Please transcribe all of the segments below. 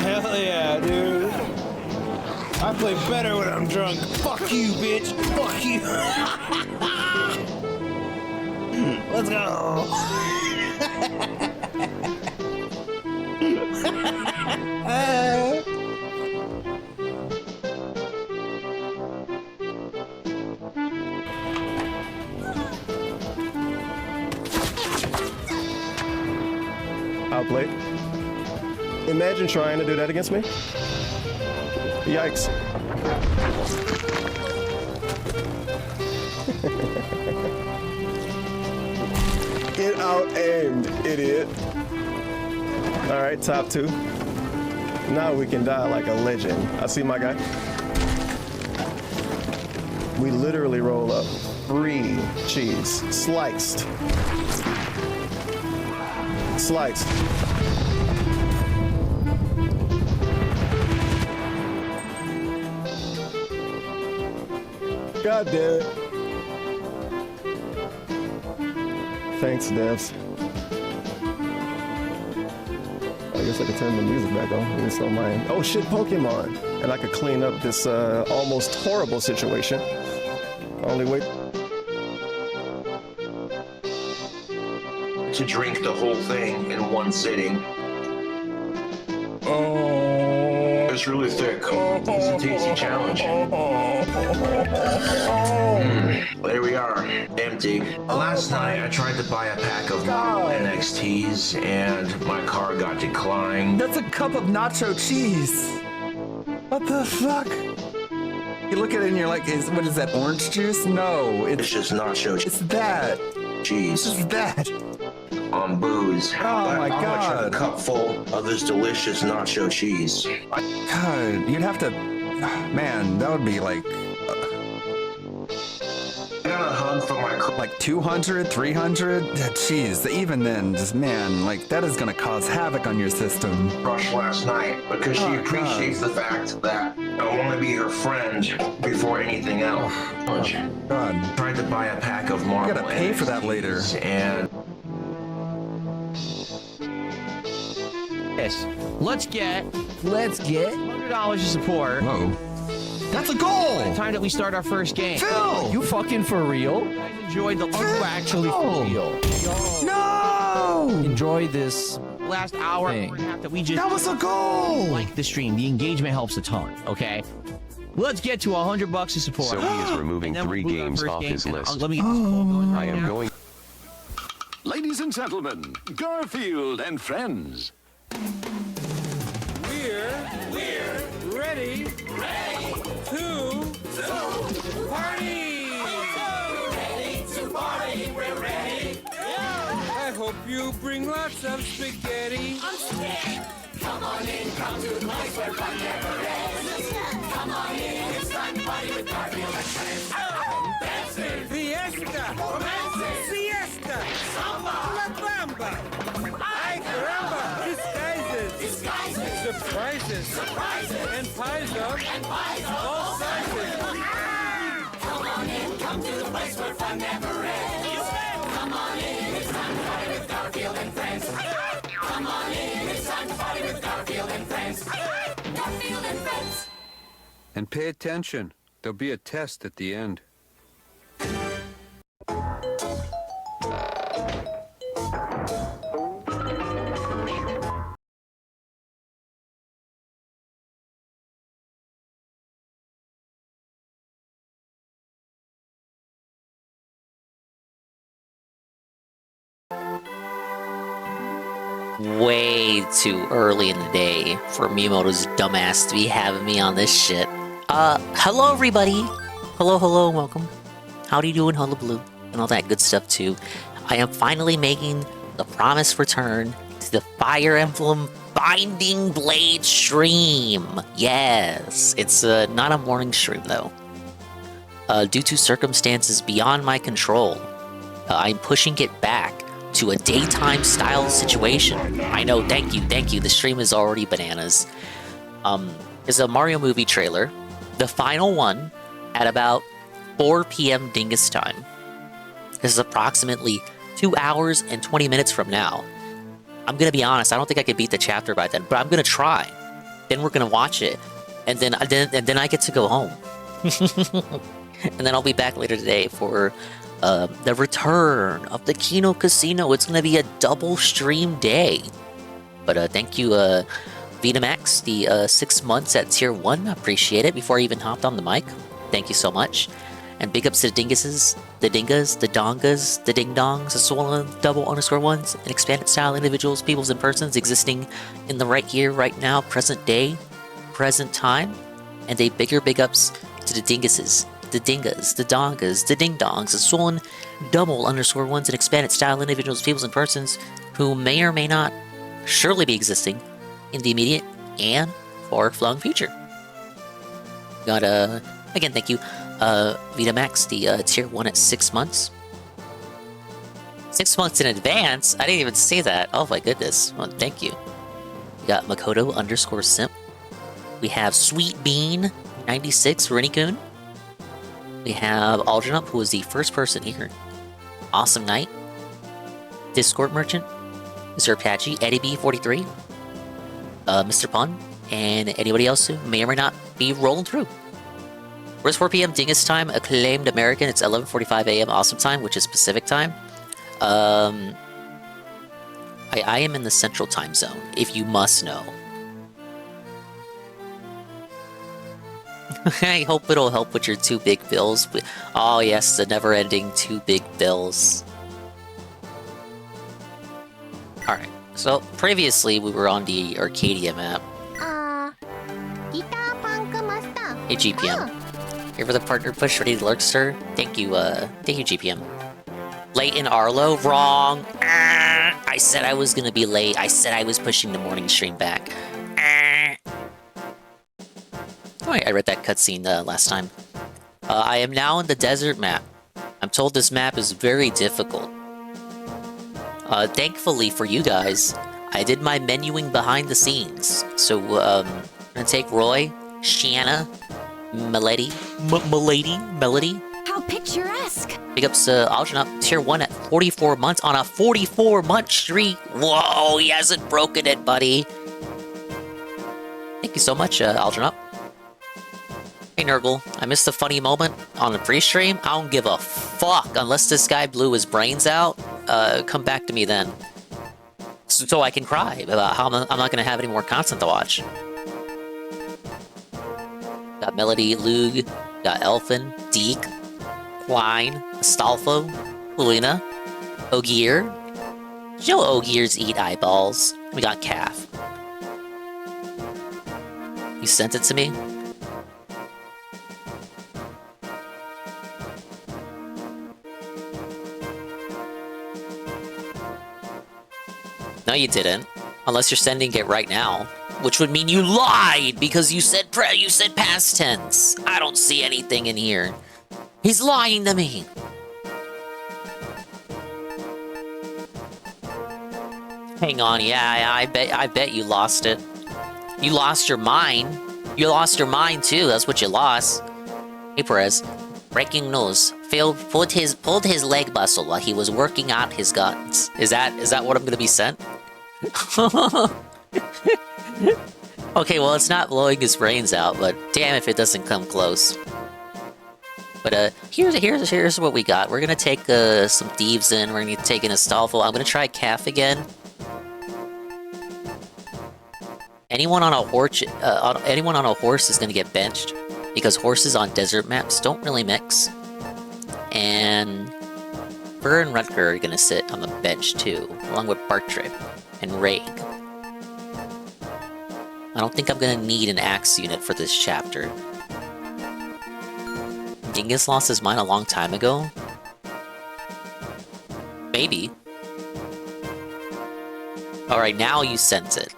Hell yeah, dude. I play better when I'm drunk. Fuck you, bitch. Fuck you. Let's go. Outplayed. Imagine trying to do that against me. Yikes. Get out aimed, idiot. All right, top two. Now we can die like a legend. I see my guy. We literally roll up free cheese, sliced. Sliced. God damn it. Thanks, devs. I guess I could turn the music back on. At least on mine. Oh shit, Pokemon! And I could clean up this almost horrible situation. Only wait. To drink the whole thing in one sitting. It's really thick. It's a tasty challenge. There we are, empty. Last night I tried to buy a pack of Marvel NXTs and my car got declined. That's a cup of nacho cheese. What the fuck? You look at it and you're like, what is that, orange juice? No, It's just nacho it's that. cheese It's that. on booze. Oh my I'm gonna try a God. cup full of this delicious nacho cheese. God, you'd have to, man, that would be like I got a hug from my car. like 200, 300. Jeez, even then, just man, like that is gonna cause havoc on your system. Crush last night because she appreciates the fact that I want to be her friend before anything else. God, Tried to buy a pack of Marvel. You gotta pay for that later. NXTs And Yes. Let's get $100 of support. whoa, that's a goal. The time that we start our first game. Phil! You fucking for real? You guys enjoyed the actually for real. No, Enjoy this last hour and a half that we just that was a goal. like the stream. The engagement helps a ton. Okay. Let's get to $100 of support. So he is removing And then 3 we'll move games our first off game, his and list. let me get this poll going I right am now. going. Ladies and gentlemen, Garfield and friends. We're ready to party. We're ready. I hope you bring lots of spaghetti. Come on in, come to the place where fun never ends. Come on in, it's time to party with Garfield and friends. Dancing, Fiesta, romancing, siesta, samba, la bamba, ay caramba, disguises, surprises, and pies of all sizes. come on in, come to the place where fun never ends. Come on in, it's time to party with Garfield and friends. Come on in, it's time to party with Garfield and friends. Garfield and friends. And pay attention. There'll be a test at the end. Way too early in the day for Miyamoto's dumbass to be having me on this shit. Hello everybody! Hello, and welcome. How do you doing, hullabaloo? And all that good stuff too. I am finally making the promised return to the Fire Emblem Binding Blade stream! Yes! It's not a morning stream though. Due to circumstances beyond my control, I'm pushing it back to a daytime style situation. I know, thank you, the stream is already bananas. There's a Mario movie trailer, the final one, at about 4 p.m. Dingus time. This is approximately 2 hours and 20 minutes from now. I'm gonna be honest, I don't think I could beat the chapter by then, but I'm gonna try. Then we're gonna watch it, and then I get to go home. And then I'll be back later today for the return of the Kino Casino. It's gonna be a double stream day. But thank you, Vitamax, the 6 months at tier 1. Appreciate it. Before I even hopped on the mic, thank you so much. And big ups to the dinguses, the dingas, the dongas, the ding-dongs, the swollen double_ones, and expanded style individuals, peoples, and persons existing in the right here, right now, present day, present time. And a bigger big ups to the dinguses, the dingas, the dongas, the ding-dongs, the swollen double_ones, and expanded style individuals, peoples, and persons who may or may not surely be existing in the immediate and far-flung future. Got again, thank you, Vitamax, the tier 1 at 6 months. 6 months in advance? I didn't even say that. Oh my goodness. Well, thank you. We got Makoto_simp. We have Sweet Bean 96 Rinikun. We have Algernup, who was the first person here. Awesome Knight. Discord Merchant. Mr. Apache, Eddie B43. Mr. Pun, and anybody else who may or may not be rolling through. Where's 4 p.m. Dingus time? Acclaimed American. It's 11:45 a.m. Awesome time, which is Pacific time. I am in the Central time zone, if you must know. I hope it'll help with your 2 big bills. Oh yes, the never-ending 2 big bills. Alright, so previously we were on the Arcadia map. Hey GPM. Here for the partner push, ready to lurk, sir? Thank you, GPM. Late in Arlo? Wrong! I said I was gonna be late. I said I was pushing the morning stream back. Oh, I read that cutscene last time. I am now in the desert map. I'm told this map is very difficult. Thankfully for you guys, I did my menuing behind the scenes. So, I'm gonna take Roy, Shanna, Melody. How picturesque! Big ups to Algernup, tier 1 at 44 months on a 44-month streak. Whoa, he hasn't broken it, buddy. Thank you so much, Algernup. Hey Nurgle, I missed a funny moment on the pre-stream. I don't give a fuck unless this guy blew his brains out. Come back to me then. So I can cry about how I'm not gonna have any more content to watch. Got Melody, Lug, got Elfin, Deke, Quine, Astolfo, Luna, Ogier. Did you know Ogiers eat eyeballs? We got Calf. You sent it to me? No, you didn't. Unless you're sending it right now. Which would mean you lied, because you said past tense. I don't see anything in here. He's lying to me. Hang on, yeah, I bet you lost it. You lost your mind. You lost your mind too, that's what you lost. Hey Perez, breaking news. Phil pulled his leg muscle while he was working out his guns. Is that what I'm gonna be sent? Okay, well, it's not blowing his brains out, but damn if it doesn't come close. But here's what we got. We're gonna take some thieves in. We're gonna take in Astolfo. I'm gonna try Calf again. Anyone on a horse is gonna get benched because horses on desert maps don't really mix. And Burr and Rutger are gonna sit on the bench too, along with Bartrip and Raig. I don't think I'm gonna need an axe unit for this chapter. Dingus lost his mind a long time ago? Maybe. Alright, now you sense it.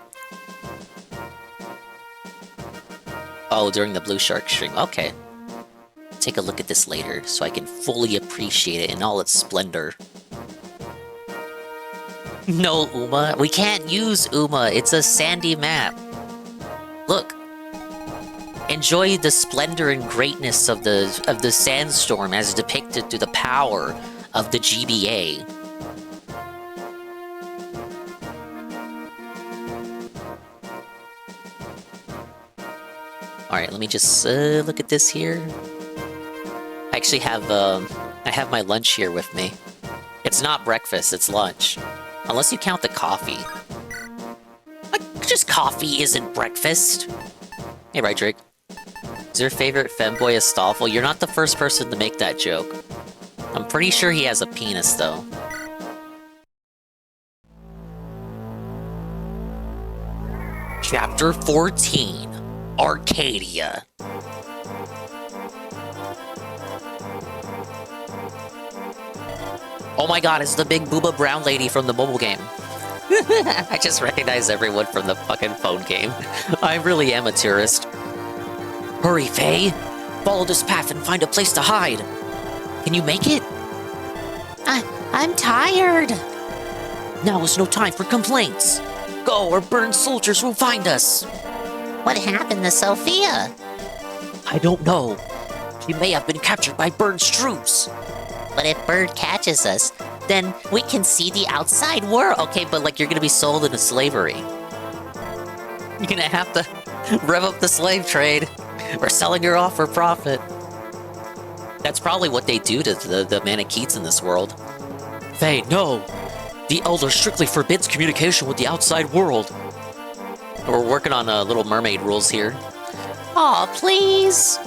Oh, during the Blue Shark stream. Okay. Take a look at this later, so I can fully appreciate it in all its splendor. No, Uma. We can't use Uma. It's a sandy map. Look. Enjoy the splendor and greatness of the Sandstorm as depicted through the power of the GBA. Alright, let me just look at this here. I actually have, I have my lunch here with me. It's not breakfast, it's lunch. Unless you count the coffee. Just coffee isn't breakfast. Hey, right, Drake. Is your favorite femboy Astolfo? You're not the first person to make that joke. I'm pretty sure he has a penis, though. Chapter 14. Arcadia. Oh my god, it's the big booba brown lady from the mobile game. I just recognize everyone from the fucking phone game. I really am a tourist. Hurry, Faye! Follow this path and find a place to hide. Can you make it? I'm tired. Now is no time for complaints. Go or burned soldiers will find us. What happened to Sophia? I don't know. She may have been captured by Bird's troops. But if Bird catches us, then we can see the outside world. Okay, but like you're gonna be sold into slavery. You're gonna have to rev up the slave trade. We're selling her off for profit. That's probably what they do to the Manichees in this world. Faye, no! The Elder strictly forbids communication with the outside world. We're working on Little Mermaid rules here. Aw, please!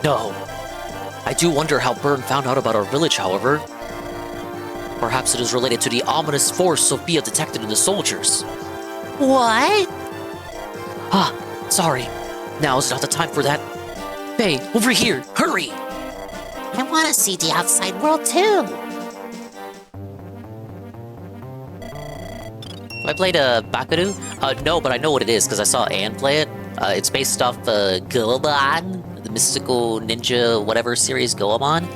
No. I do wonder how Byrne found out about our village, however. Perhaps it is related to the ominous force Sophia detected in the soldiers. What? Ah, sorry. Now is not the time for that. Faye, over here! Hurry! I want to see the outside world too. Have I played Bakudu? No, but I know what it is because I saw Anne play it. It's based off Goemon, the mystical ninja whatever series Goemon.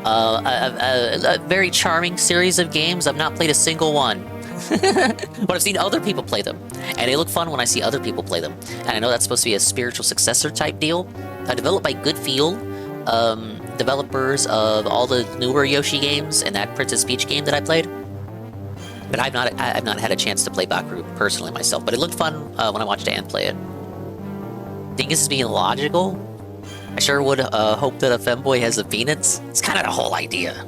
A very charming series of games. I've not played a single one. But I've seen other people play them. And they look fun when I see other people play them. And I know that's supposed to be a spiritual successor type deal. Developed by Good Feel, developers of all the newer Yoshi games and that Princess Peach game that I played. But I've not had a chance to play Bakuru personally myself, but it looked fun when I watched Anne play it. Think this is being logical? I sure would hope that a femboy has a penis. It's kind of the whole idea.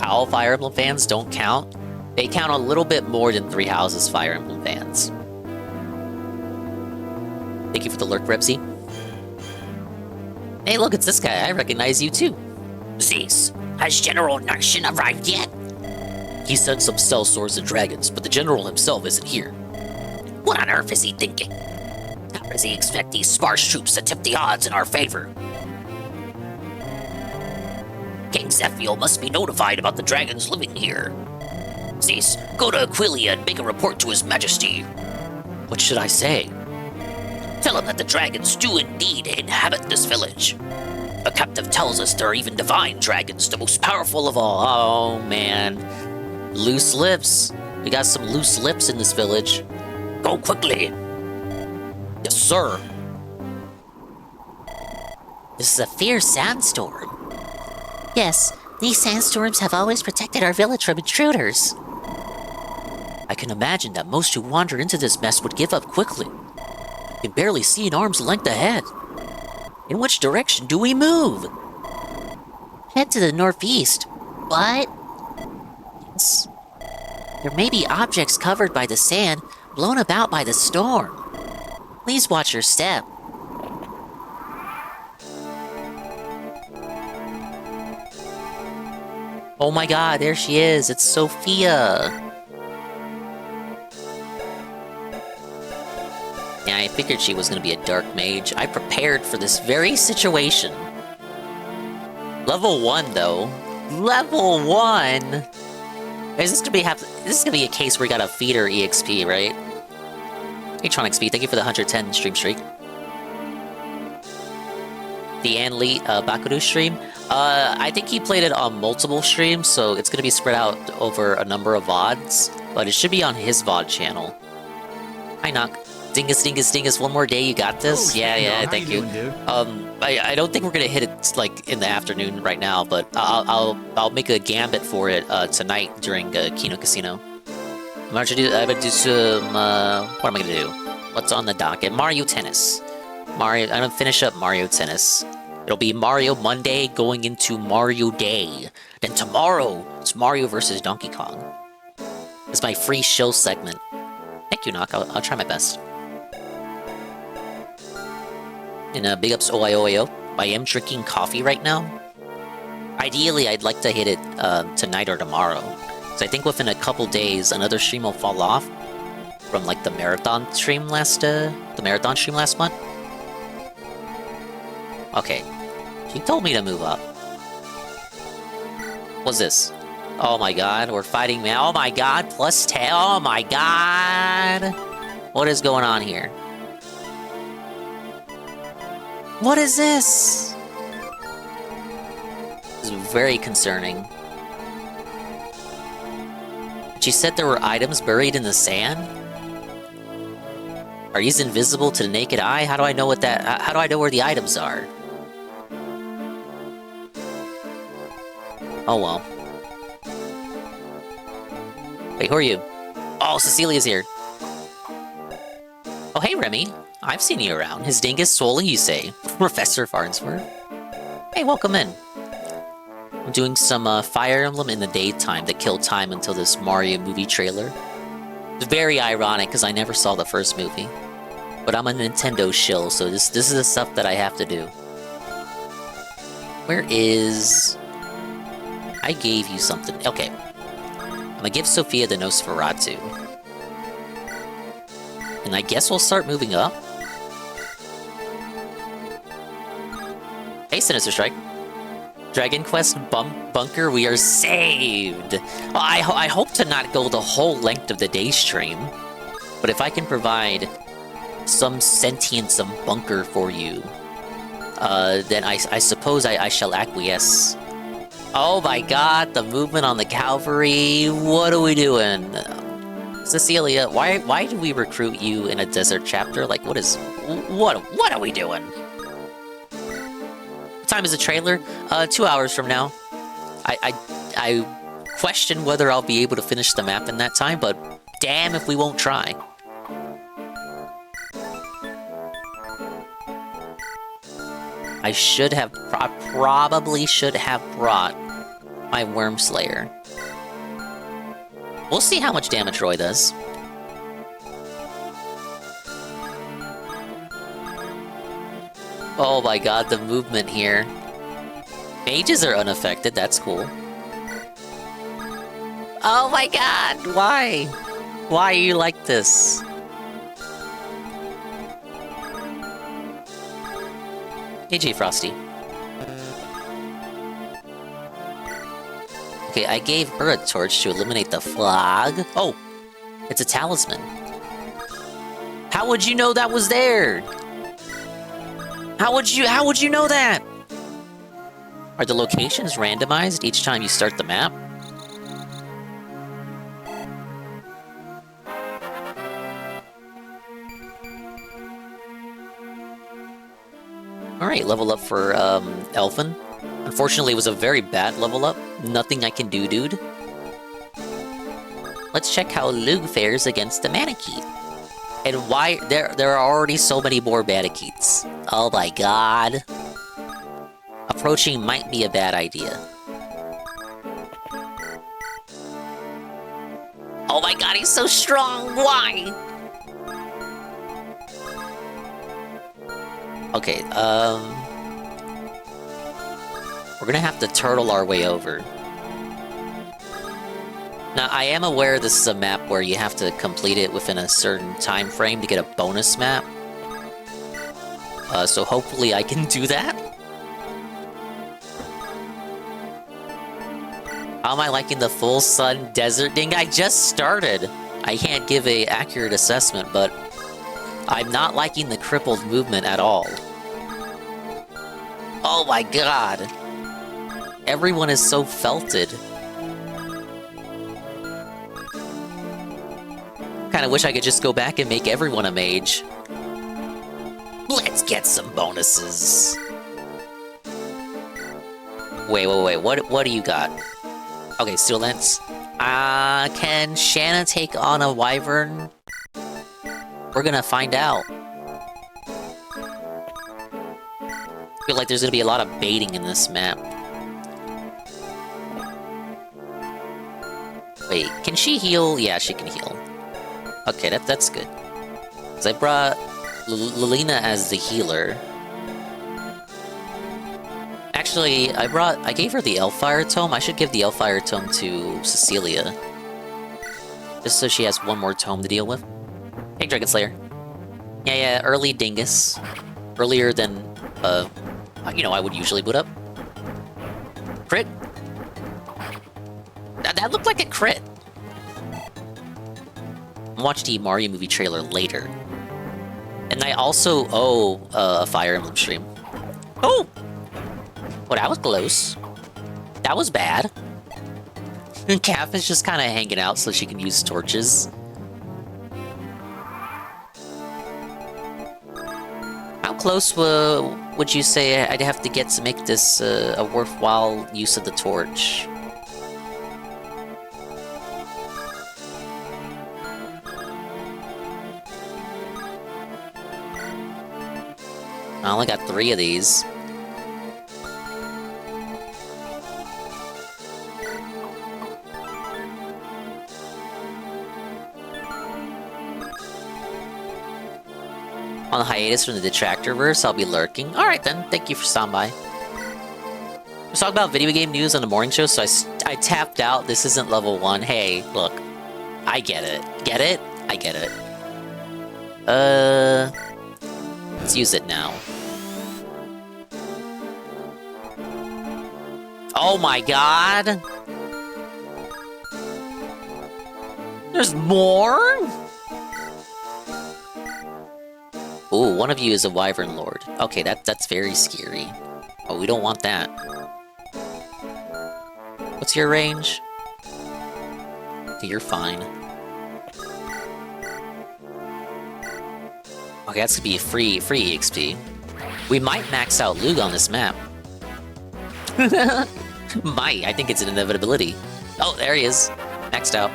All Fire Emblem fans don't count. They count a little bit more than 3 Houses Fire Emblem fans. Thank you for the lurk, Repsy. Hey, look, it's this guy. I recognize you too. Zeus, has General Narshin arrived yet? He sent some cell swords and dragons, but the general himself isn't here. What on earth is he thinking? How does he expect these sparse troops to tip the odds in our favor? King Zephiel must be notified about the dragons living here. Zeus, go to Aquilia and make a report to His Majesty. What should I say? Tell him that the dragons do indeed inhabit this village. A captive tells us there are even divine dragons, the most powerful of all. Oh, man. Loose lips. We got some loose lips in this village. Go quickly. Yes, sir. This is a fierce sandstorm. Yes, these sandstorms have always protected our village from intruders. I can imagine that most who wander into this mess would give up quickly. I can barely see an arm's length ahead. In which direction do we move? Head to the northeast. What? Yes. There may be objects covered by the sand, blown about by the storm. Please watch your step. Oh my god, there she is. It's Sophia. Yeah, I figured she was going to be a dark mage. I prepared for this very situation. Level 1, though. Level 1? Is this gonna be a case where you gotta feed her EXP, right? Atronic XP, thank you for the 110 stream streak. The Ann Lee Bakudu stream. I think he played it on multiple streams, so it's gonna be spread out over a number of VODs, but it should be on his VOD channel. Hi, Knock. Dingus, dingus, dingus, one more day, you got this? Oh, yeah, thank you. I don't think we're gonna hit it like in the afternoon right now, but I'll make a gambit for it tonight during Kino Casino. I'm gonna do some. What am I gonna do? What's on the docket? Mario Tennis. I'm gonna finish up Mario Tennis. It'll be Mario Monday going into Mario Day. Then tomorrow, it's Mario vs. Donkey Kong. It's my free show segment. Thank you, Knock. I'll try my best. And big ups OIOIO. I am drinking coffee right now. Ideally, I'd like to hit it tonight or tomorrow. So I think within a couple days, another stream will fall off from like the marathon stream last month. Okay, she told me to move up. What's this? Oh my god, we're fighting, man. Oh my god, plus 10. Oh my god. What is going on here? What is this? This is very concerning. She said there were items buried in the sand? Are these invisible to the naked eye? How do I know what that... How do I know where the items are? Oh well. Wait, who are you? Oh, Cecilia's here. Oh, hey, Remy. I've seen you around. His dingus swollen, you say? Professor Farnsworth. Hey, welcome in. I'm doing some Fire Emblem in the daytime to kill time until this Mario movie trailer. It's very ironic because I never saw the first movie. But I'm a Nintendo shill, so this is the stuff that I have to do. Where is... I gave you something. Okay. I'm gonna give Sophia the Nosferatu. And I guess we'll start moving up. Hey, Sinister Strike. Dragon Quest Bunker, we are saved! Well, I hope to not go the whole length of the day stream. But if I can provide some sentience of bunker for you, then I suppose I shall acquiesce. Oh my god, the movement on the cavalry! What are we doing? Cecilia, why do we recruit you in a desert chapter? Like, what are we doing? What time is the trailer? 2 hours from now. I question whether I'll be able to finish the map in that time, but damn if we won't try. I should have, probably should have brought my Worm Slayer. We'll see how much damage Roy does. Oh my god, the movement here. Mages are unaffected, that's cool. Oh my god, why? Why are you like this? AJ Frosty. Okay, I gave her a torch to eliminate the fog. Oh, it's a talisman. How would you know that was there? How would you know that? Are the locations randomized each time you start the map? Alright, level up for Elfin. Unfortunately, it was a very bad level up. Nothing I can do, dude. Let's check how Lug fares against the Manakete. And why there are already so many more Manaketes. Oh my god. Approaching might be a bad idea. Oh my god, he's so strong! Why? Okay, we're gonna have to turtle our way over. Now, I am aware this is a map where you have to complete it within a certain time frame to get a bonus map. So hopefully I can do that. How am I liking the full sun desert thing? I just started! I can't give a accurate assessment, but I'm not liking the crippled movement at all. Oh my god! Everyone is so felted. Kinda wish I could just go back and make everyone a mage. Let's get some bonuses. Wait, what do you got? Okay, Steel Lance. Can Shanna take on a Wyvern? We're gonna find out. I feel like there's gonna be a lot of baiting in this map. Wait, can she heal? Yeah, she can heal. Okay, that's good. Because I brought Lilina as the healer. Actually, I gave her the Elfire Tome. I should give the Elfire Tome to Cecilia. Just so she has one more tome to deal with. Hey, Dragon Slayer. Yeah, early dingus. Earlier than, I would usually boot up. Crit? That looked like a crit. Watch the Mario movie trailer later. And I also owe a Fire Emblem stream. Oh! Well, that was close. That was bad. And Calf is just kind of hanging out so she can use torches. How close would you say I'd have to get to make this a worthwhile use of the torch? I only got 3 of these. On hiatus from the Detractorverse, I'll be lurking. Alright then, thank you for stopping by. Let's talk about video game news on the morning show, so I tapped out. This isn't level 1. Hey, look. I get it. Get it? I get it. Let's use it now. Oh my god! There's more?! Ooh, one of you is a Wyvern Lord. Okay, that's very scary. Oh, we don't want that. What's your range? Okay, you're fine. Okay, that's gonna be free XP. We might max out Lug on this map. Might. I think it's an inevitability. Oh, there he is. Maxed out.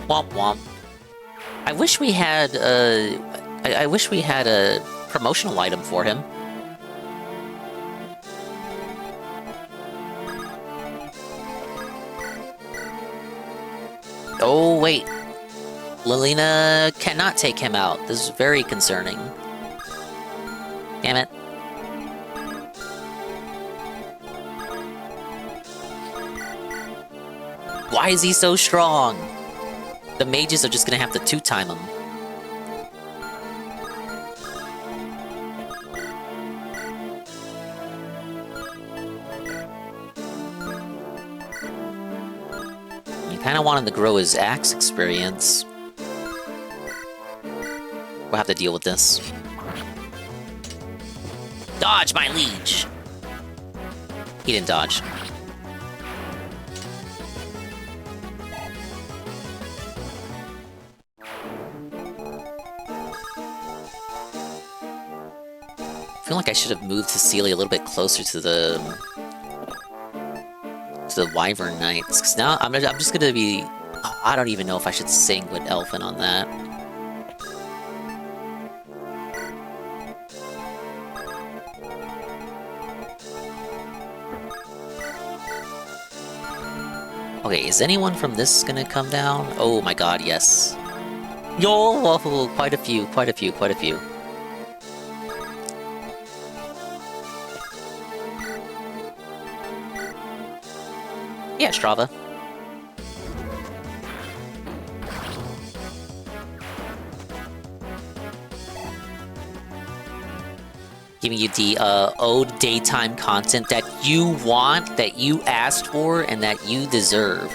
Womp womp. I wish we had I wish we had a promotional item for him. Oh wait. Lilina cannot take him out. This is very concerning. Damn it. Why is he so strong? The mages are just gonna have to 2-time him. You kinda want him to grow his axe experience. We'll have to deal with this. Dodge, my liege! He didn't dodge. I feel like I should have moved Cecilia a little bit closer to the Wyvern Knights, because now I'm just gonna be... Oh, I don't even know if I should sing with Elfin on that. Okay, is anyone from this gonna come down? Oh my god, yes. Yo, quite a few. Yeah, Strava. Giving you the owed daytime content that you want, that you asked for, and that you deserve.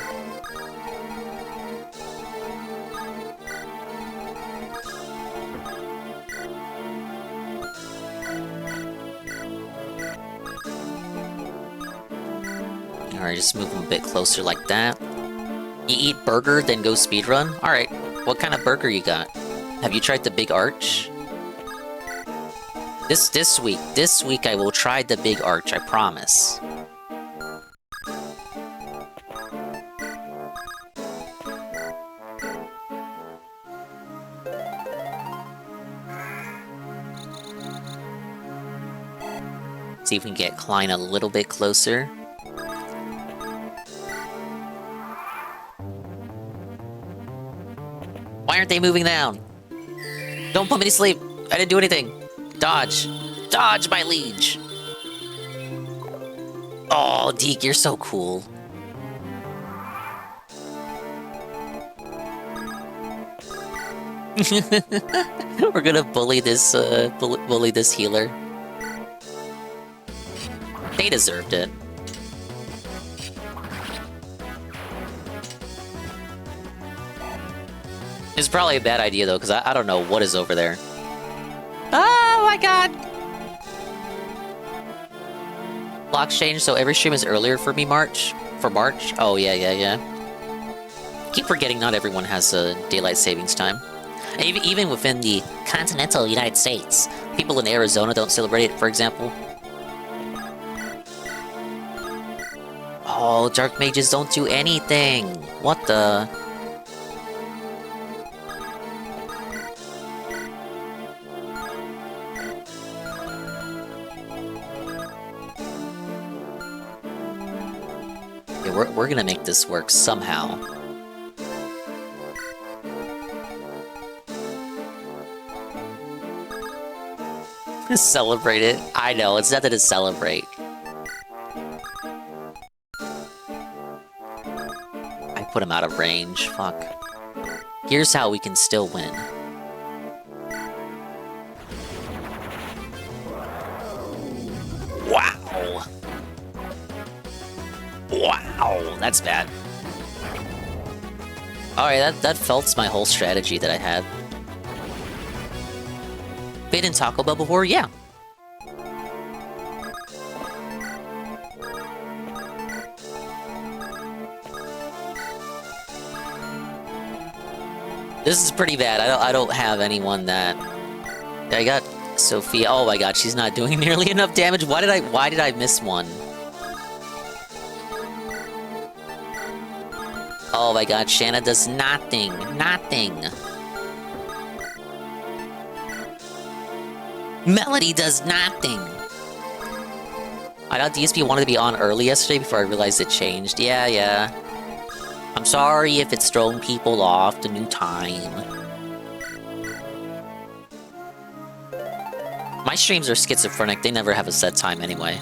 Alright, just move them a bit closer like that. You eat burger, then go speedrun? Alright, what kind of burger you got? Have you tried the Big Arch? This week I will try the Big Arch, I promise. See if we can get Klein a little bit closer. Why aren't they moving down? Don't put me to sleep. I didn't do anything. Dodge. Dodge, my liege. Oh, Deke, you're so cool. We're gonna bully this healer. They deserved it. It's probably a bad idea though, because I don't know what is over there. Oh my god! Blocks change, so every stream is earlier for me, March? For March? Oh, yeah. Keep forgetting not everyone has a daylight savings time. Even within the continental United States, people in Arizona don't celebrate it, for example. Oh, dark mages don't do anything! What the... We're gonna make this work somehow. Celebrate it. I know, it's nothing to celebrate. I put him out of range, fuck. Here's how we can still win. Wow! Wow, that's bad. Alright, that felts my whole strategy that I had. Been in Taco Bell before? Yeah. This is pretty bad. I don't have anyone that... I got Sophia. Oh my god, she's not doing nearly enough damage. Why did I miss one? Oh my god, Shanna does nothing. Nothing. Melody does nothing. I thought DSP wanted to be on early yesterday before I realized it changed. Yeah. I'm sorry if it's thrown people off the new time. My streams are schizophrenic. They never have a set time anyway.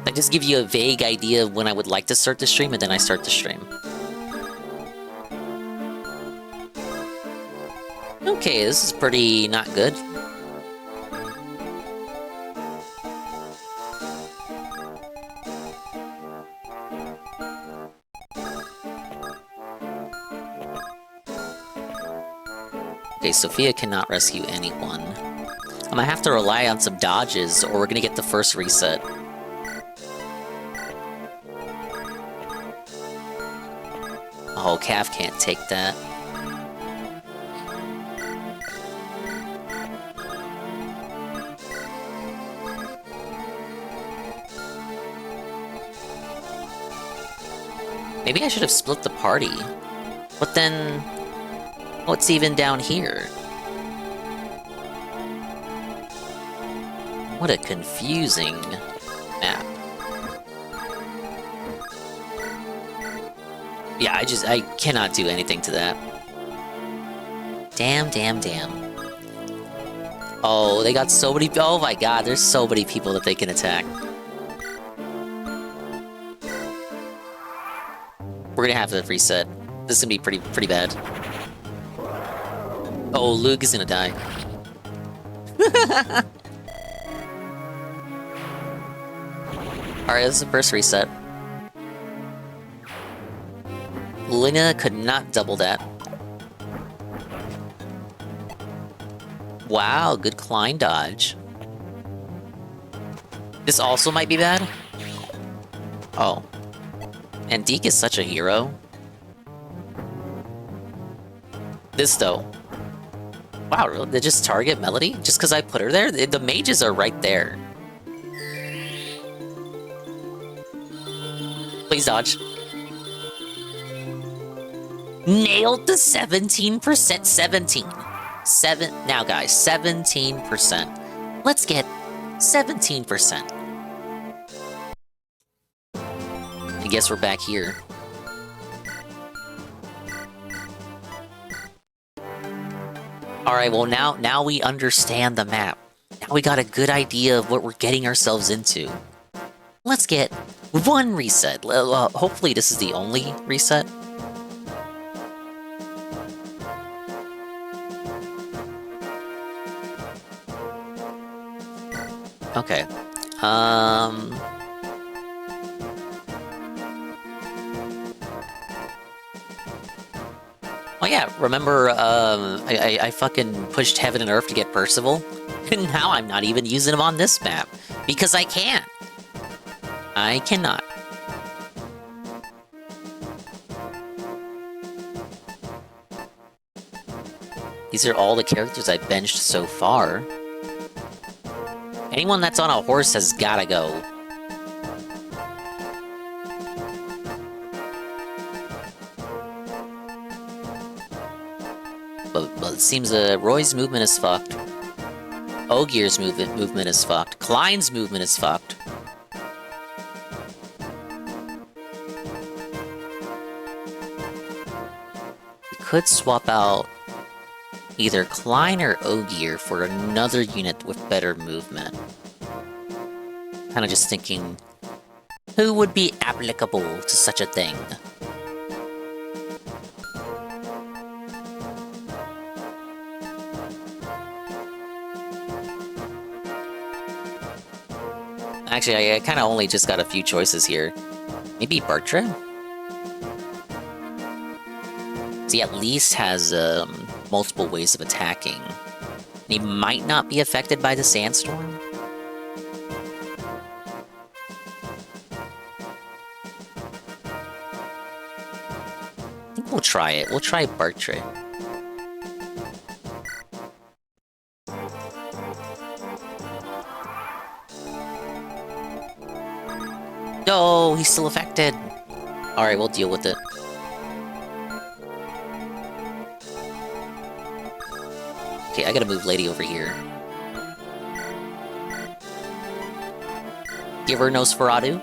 I just give you a vague idea of when I would like to start the stream, and then I start the stream. Okay, this is pretty not good. Okay, Sophia cannot rescue anyone. I'm gonna have to rely on some dodges, or we're gonna get the first reset. Oh, Cav can't take that. Maybe I should have split the party. But then... what's even down here? What a confusing map. Yeah, I cannot do anything to that. Damn. Oh, they got so many... oh my god, there's so many people that they can attack. We're gonna have to reset. This is gonna be pretty bad. Oh, Luke is gonna die. Alright, this is the first reset. Lina could not double that. Wow, good Klein dodge. This also might be bad. Oh. And Deke is such a hero. This though. Wow, really? They just target Melody? Just because I put her there? The mages are right there. Please dodge. Nailed the 17%. Now guys, 17%. Let's get 17%. I guess we're back here. Alright, well now we understand the map. Now we got a good idea of what we're getting ourselves into. Let's get one reset. Hopefully this is the only reset. Okay. Oh yeah, remember, I fucking pushed Heaven and Earth to get Percival? And now I'm not even using him on this map. Because I can't. I cannot. These are all the characters I've benched so far. Anyone that's on a horse has gotta go. But it seems Roy's movement is fucked. Ogier's movement is fucked. Klein's movement is fucked. We could swap out either Klein or Ogier for another unit with better movement. Kinda just thinking, who would be applicable to such a thing? Actually, I kinda only just got a few choices here. Maybe Bartra? He at least has multiple ways of attacking. He might not be affected by the Sandstorm. I think we'll try it. We'll try Bartra. No, he's still affected. Alright, we'll deal with it. Okay, I gotta move Lady over here. Give her Nosferatu.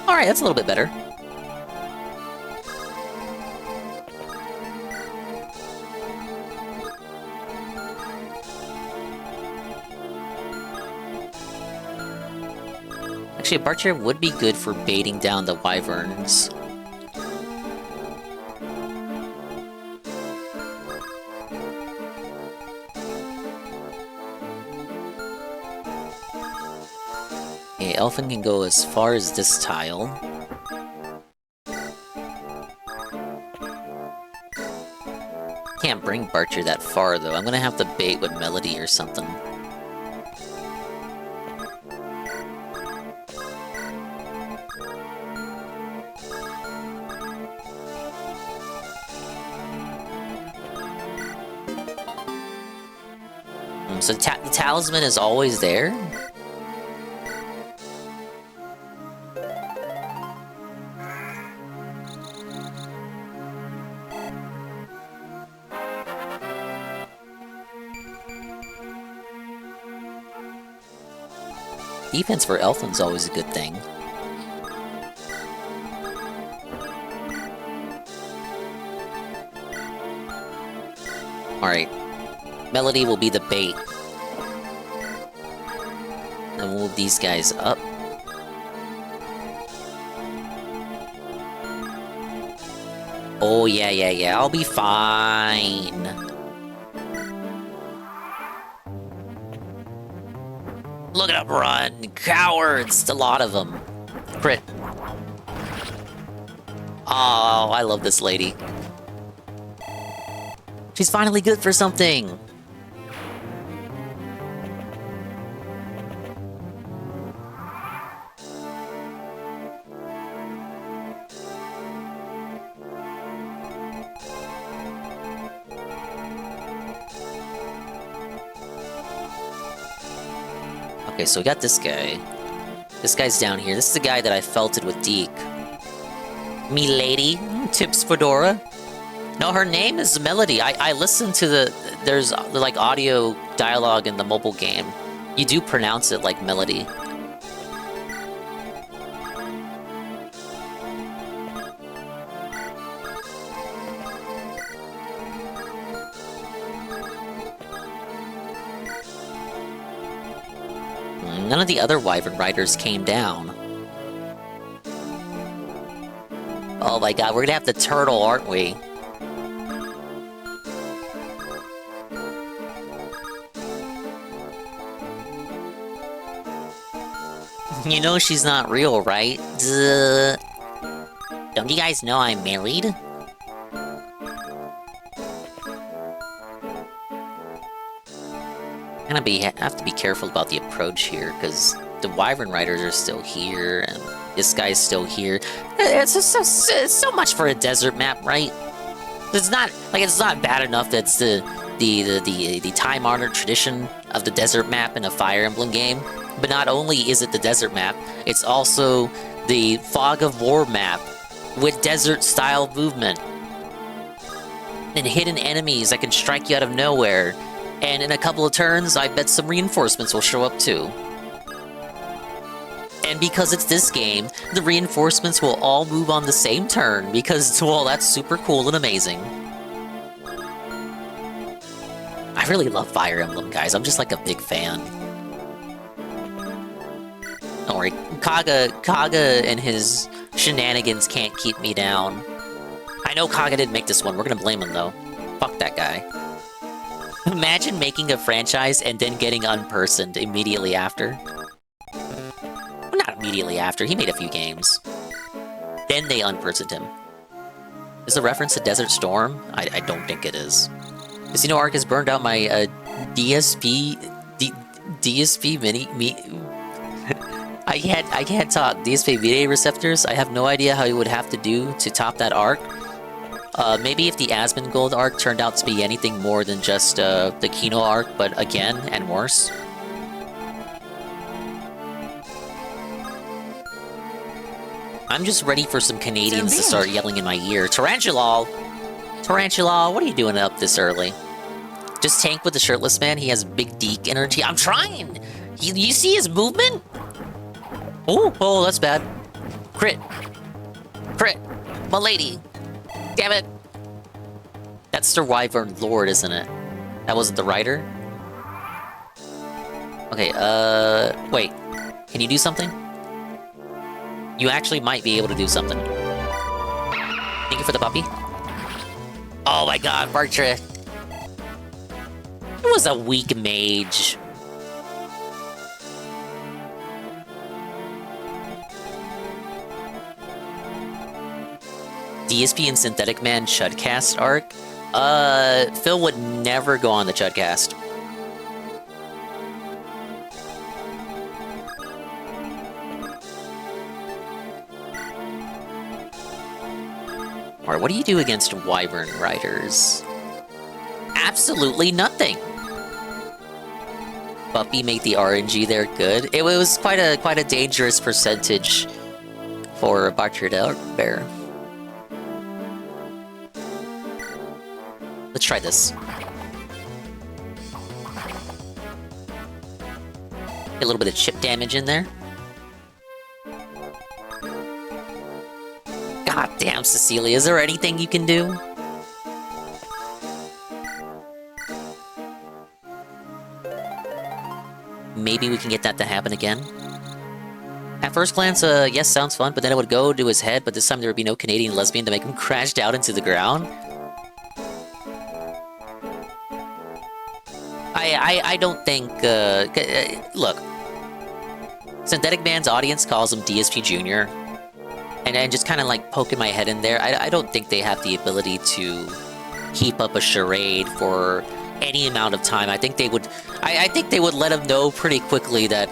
Alright, that's a little bit better. Actually, a Barcher would be good for baiting down the wyverns. Okay, Elfin can go as far as this tile. Can't bring Barcher that far, though. I'm gonna have to bait with Melody or something. So the talisman is always there? Defense for Elfin's always a good thing. Alright. Melody will be the bait. And we'll move these guys up. Oh, yeah, I'll be fine. Look at them run! Cowards! A lot of them. Crit. Oh, I love this lady. She's finally good for something! Okay, so we got this guy. This guy's down here. This is the guy that I felted with Deke. Me lady, tips Fedora. No, her name is Melody. I listened to there's like audio dialogue in the mobile game. You do pronounce it like Melody. None of the other Wyvern Riders came down. Oh my god, we're gonna have to turtle, aren't we? You know she's not real, right? Duh. Don't you guys know I'm married? I have to be careful about the approach here, because the Wyvern Riders are still here, and this guy's still here. It's so much for a desert map, right? It's not bad enough that it's the time-honored tradition of the desert map in a Fire Emblem game, but not only is it the desert map, it's also the Fog of War map with desert-style movement and hidden enemies that can strike you out of nowhere. And in a couple of turns, I bet some reinforcements will show up too. And because it's this game, the reinforcements will all move on the same turn because, well, that's super cool and amazing. I really love Fire Emblem, guys. I'm just like a big fan. Don't worry, Kaga and his shenanigans can't keep me down. I know Kaga didn't make this one. We're gonna blame him, though. Fuck that guy. Imagine making a franchise and then getting unpersoned immediately after. Well, not immediately after, he made a few games. Then they unpersoned him. Is the reference to Desert Storm? I don't think it is. Casino Arc has burned out my DSP mini... I can't talk. DSP VA receptors? I have no idea how you would have to do to top that arc. Maybe if the Asmongold arc turned out to be anything more than just the Kino arc, but again, and worse. I'm just ready for some Canadians to start yelling in my ear. Tarantula! Tarantula, what are you doing up this early? Just tank with the shirtless man, he has big Deke energy. I'm trying! You see his movement? Oh, that's bad. Crit. Crit. My lady. Damn it! That's the Wyvern Lord, isn't it? That wasn't the writer? Okay, wait. Can you do something? You actually might be able to do something. Thank you for the puppy. Oh my god, Bartra. It was a weak mage. DSP and Synthetic Man Chudcast arc? Phil would never go on the Chudcast. Alright, what do you do against Wyvern Riders? Absolutely nothing! Puppy made the RNG there good. It was quite a dangerous percentage for Bartra Bear. Let's try this. Get a little bit of chip damage in there. God damn, Cecilia, is there anything you can do? Maybe we can get that to happen again. At first glance, yes, sounds fun, but then it would go to his head, but this time there would be no Canadian lesbian to make him crash down into the ground. I don't think, look. Synthetic Man's audience calls him DSP Jr. And just kind of like poking my head in there, I don't think they have the ability to keep up a charade for any amount of time. I think they would, I think they would let him know pretty quickly that,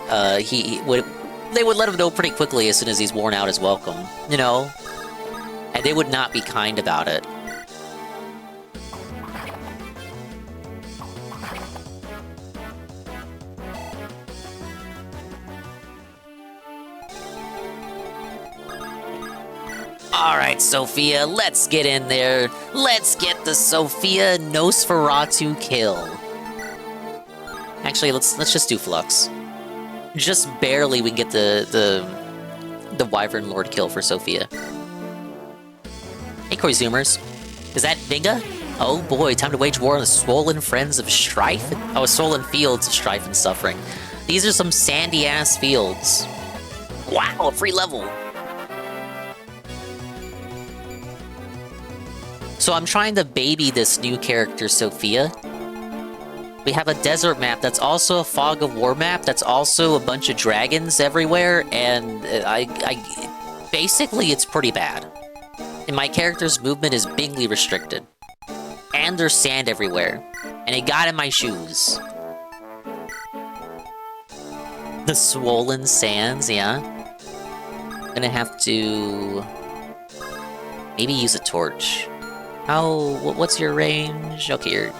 they would let him know pretty quickly as soon as he's worn out his welcome, you know? And they would not be kind about it. Alright, Sophia, let's get in there. Let's get the Sophia Nosferatu kill. Actually, let's just do Flux. Just barely we can get the Wyvern Lord kill for Sophia. Hey, Zoomers. Is that Vinga? Oh boy, time to wage war on the swollen friends of strife? Oh, swollen fields of strife and suffering. These are some sandy-ass fields. Wow, a free level! So I'm trying to baby this new character, Sophia. We have a desert map that's also a fog of war map, that's also a bunch of dragons everywhere, and basically it's pretty bad. And my character's movement is bigly restricted. And there's sand everywhere. And it got in my shoes. The swollen sands, yeah. I'm gonna have to... maybe use a torch. What's your range? Okay,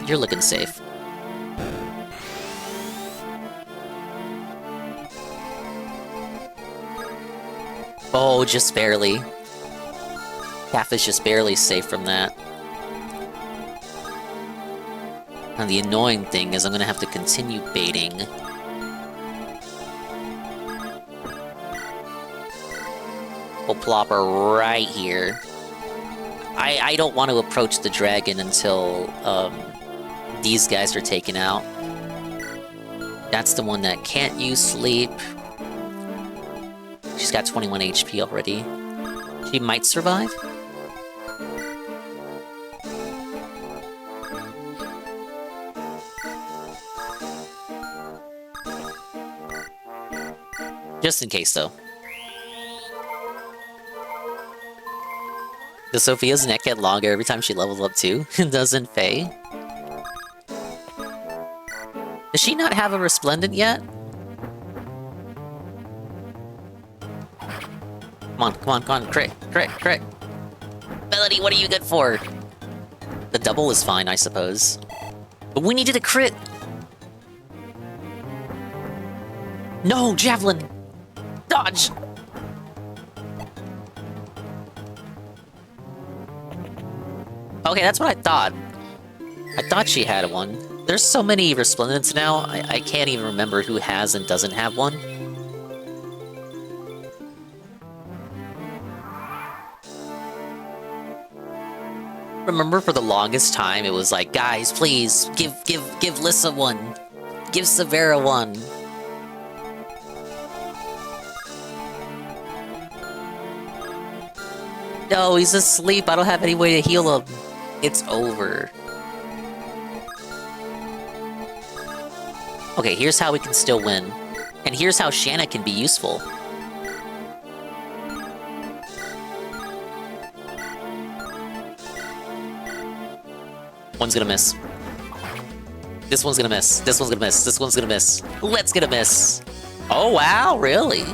you're looking safe. Oh, just barely. Calf is just barely safe from that. And the annoying thing is I'm gonna have to continue baiting. We'll plop her right here. I don't want to approach the dragon until these guys are taken out. That's the one that can't use sleep. She's got 21 HP already. She might survive. Just in case, though. Does Sophia's neck get longer every time she levels up too? Doesn't Faye? Does she not have a Resplendent yet? Come on, crit. Melody, what are you good for? The double is fine, I suppose. But we needed a crit! No, Javelin! Dodge! Okay, that's what I thought. I thought she had one. There's so many Resplendents now, I can't even remember who has and doesn't have one. Remember for the longest time, it was like, guys, please, give Lissa one. Give Severa one. No, he's asleep. I don't have any way to heal him. It's over. Okay, here's how we can still win. And here's how Shanna can be useful. One's gonna miss. This one's gonna miss. This one's gonna miss. This one's gonna miss. Let's get a miss. Oh, wow, really?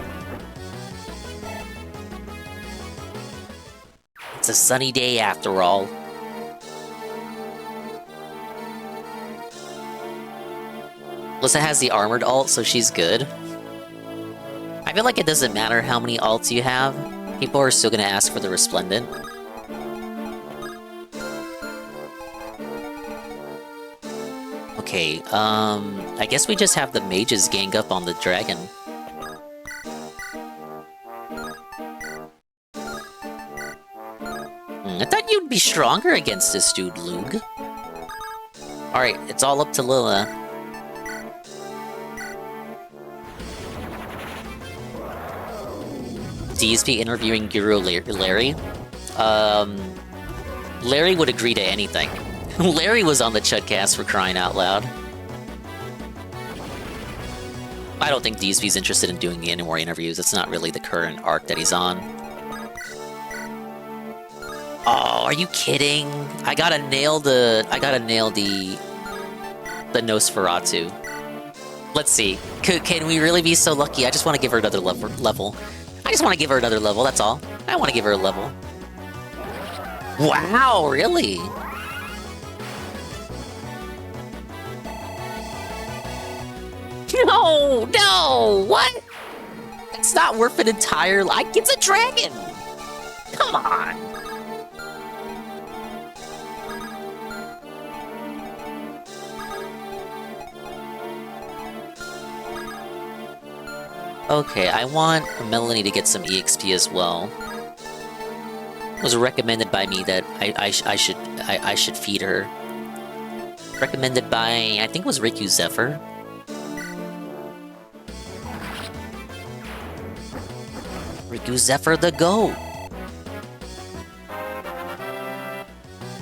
It's a sunny day after all. Lissa has the armored ult, so she's good. I feel like it doesn't matter how many ults you have. People are still gonna ask for the Resplendent. Okay, I guess we just have the mages gang up on the dragon. I thought you'd be stronger against this dude, Lug. Alright, it's all up to Lilla. DSP interviewing Guru Larry? Larry would agree to anything. Larry was on the Chudcast for crying out loud. I don't think DSP's interested in doing any more interviews. It's not really the current arc that he's on. Oh, are you kidding? I gotta nail the Nosferatu. Let's see. Can we really be so lucky? I just want to give her another level. I just want to give her another level, that's all. I want to give her a level. Wow, really? No, what? It's not worth an entire... Like, it's a dragon! Come on! Okay, I want Melanie to get some EXP as well. It was recommended by me that I should feed her. Recommended by, I think it was Riku Zephyr. Riku Zephyr the GOAT!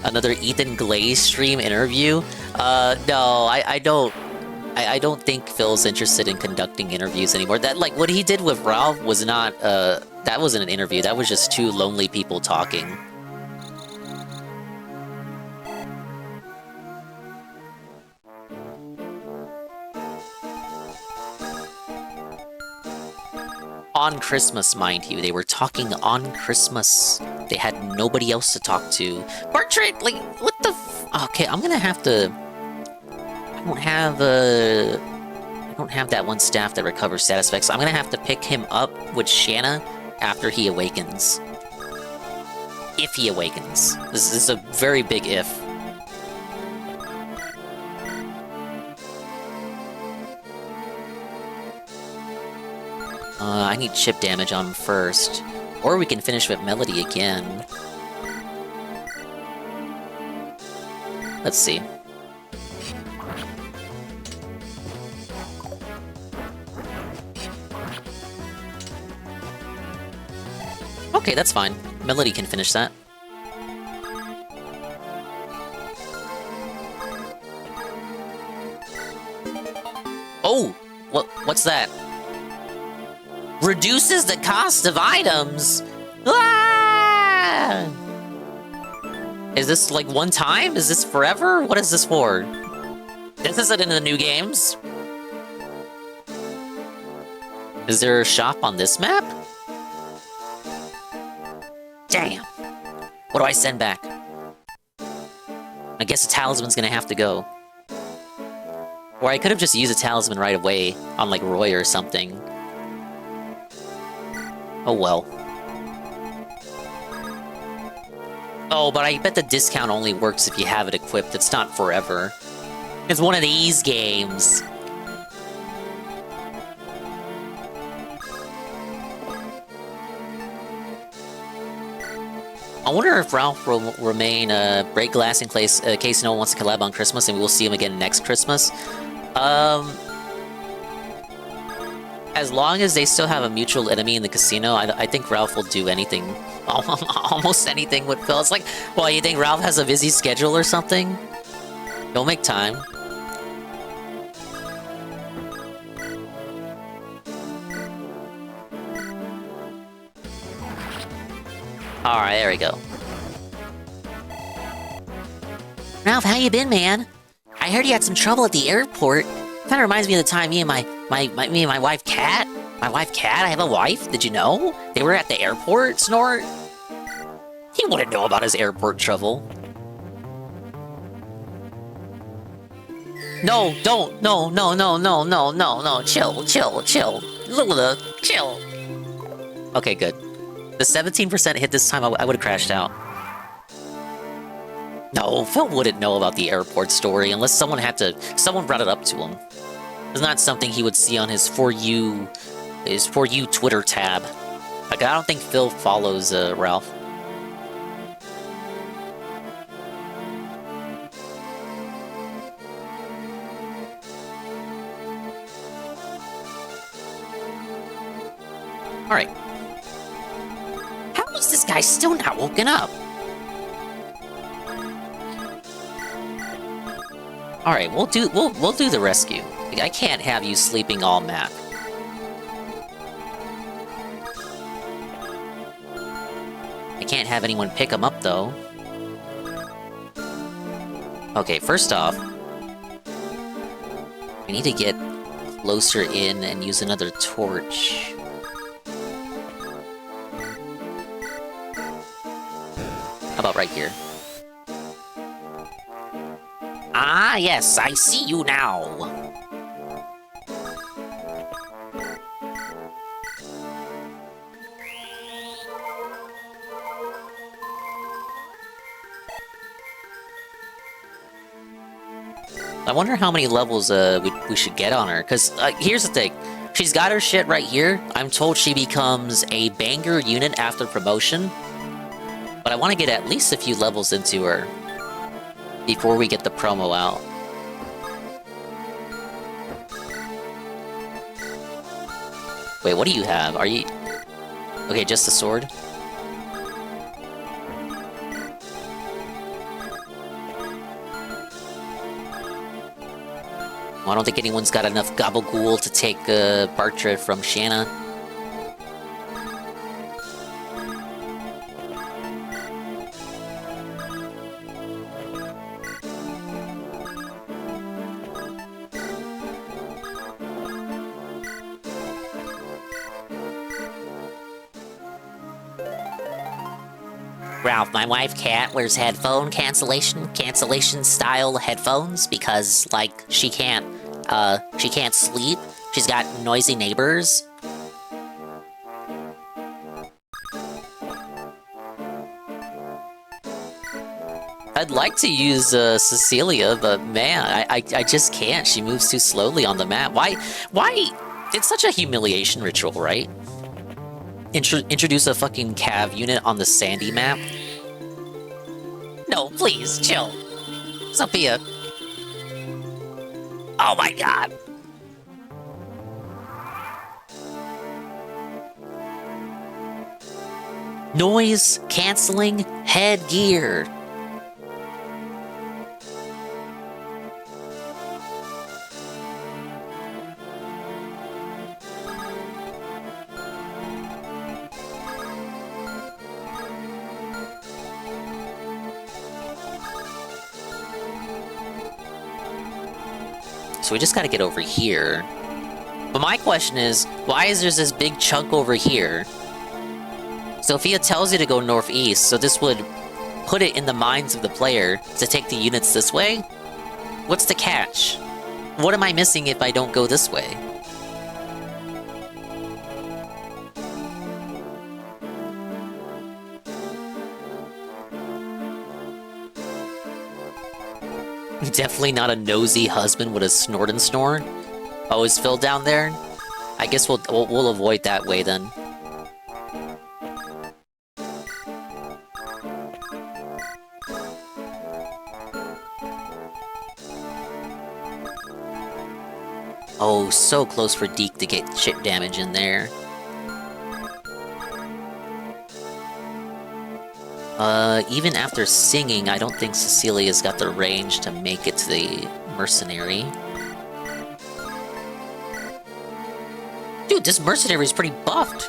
Another Ethan Glaze stream interview? No, I don't think Phil's interested in conducting interviews anymore. That, like, what he did with Ralph was not, that wasn't an interview, that was just two lonely people talking. On Christmas, mind you. They were talking on Christmas. They had nobody else to talk to. Bertrand, like, what the okay, I'm gonna have to... I don't have that one staff that recovers status effects. I'm gonna have to pick him up with Shanna after he awakens. If he awakens. This is a very big if. I need chip damage on him first. Or we can finish with Melody again. Let's see. Okay, that's fine. Melody can finish that. Oh! What's that? Reduces the cost of items? Ah! Is this like one time? Is this forever? What is this for? This isn't in the new games. Is there a shop on this map? Damn. What do I send back? I guess a talisman's gonna have to go. Or I could have just used a talisman right away on like Roy or something. Oh well. Oh, but I bet the discount only works if you have it equipped. It's not forever. It's one of these games. I wonder if Ralph will remain break glass in case no one wants to collab on Christmas, and we'll see him again next Christmas. As long as they still have a mutual enemy in the casino, I think Ralph will do anything, almost anything with Phil. It's like, well, you think Ralph has a busy schedule or something? He'll make time. Alright, there we go. Ralph, how you been, man? I heard you had some trouble at the airport. Kinda reminds me of the time me and my wife Kat. My wife Kat, I have a wife, did you know? They were at the airport, Snort. He wouldn't know about his airport trouble. No, don't, no, chill. Lula, chill. Okay, good. The 17% hit this time, I would've crashed out. No, Phil wouldn't know about the airport story unless someone brought it up to him. It's not something he would see on his For You Twitter tab. Like, I don't think Phil follows Ralph. Alright. How is this guy still not woken up? Alright, we'll do the rescue. I can't have you sleeping all map. I can't have anyone pick him up, though. Okay, first off, I need to get closer in and use another torch. How about right here? Ah, yes, I see you now. I wonder how many levels we should get on her. Because here's the thing. She's got her shit right here. I'm told she becomes a banger unit after promotion. But I want to get at least a few levels into her before we get the promo out. Wait, what do you have? Are you... Okay, just the sword? Well, I don't think anyone's got enough gabagool to take Bartra from Shanna. Ralph, my wife Kat wears headphone cancellation style headphones because, like, she can't sleep. She's got noisy neighbors. I'd like to use Cecilia, but man, I just can't. She moves too slowly on the map. Why? It's such a humiliation ritual, right? Introduce a fucking Cav unit on the sandy map? No, please, chill. Sophia. Oh my god. Noise canceling headgear. So we just gotta get over here. But my question is, why is there this big chunk over here? Sophia tells you to go northeast, so this would put it in the minds of the player to take the units this way? What's the catch? What am I missing if I don't go this way? Definitely not a nosy husband with a snort and snore. Oh, is Phil down there? I guess we'll avoid that way then. Oh, so close for Deke to get shit damage in there. Even after singing, I don't think Cecilia's got the range to make it to the mercenary. Dude, this mercenary is pretty buffed.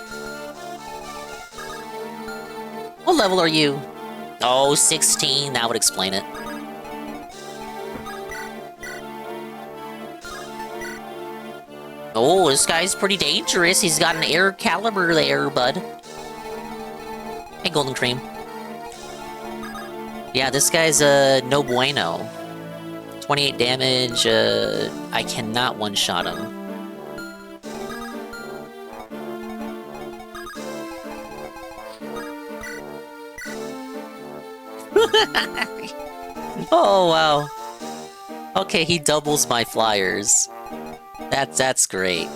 What level are you? Oh, 16, that would explain it. Oh, this guy's pretty dangerous. He's got an air caliber there, bud. Hey, Golden Cream. Yeah, this guy's no bueno. 28 damage, I cannot one-shot him. Oh, wow. Okay, he doubles my flyers. That's great.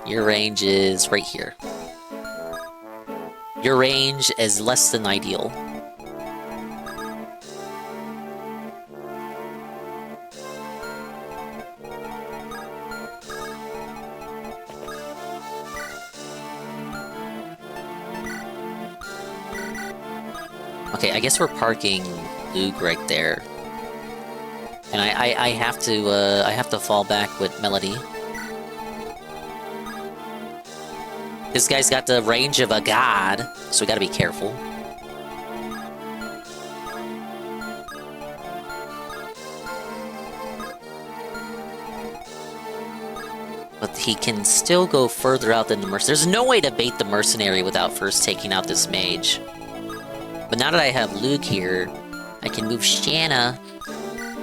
Your range is right here. Your range is less than ideal. Okay, I guess we're parking Luke right there. And I have to fall back with Melody. This guy's got the range of a god, so we gotta be careful. But he can still go further out than the mercenary. There's no way to bait the mercenary without first taking out this mage. But now that I have Luke here, I can move Shanna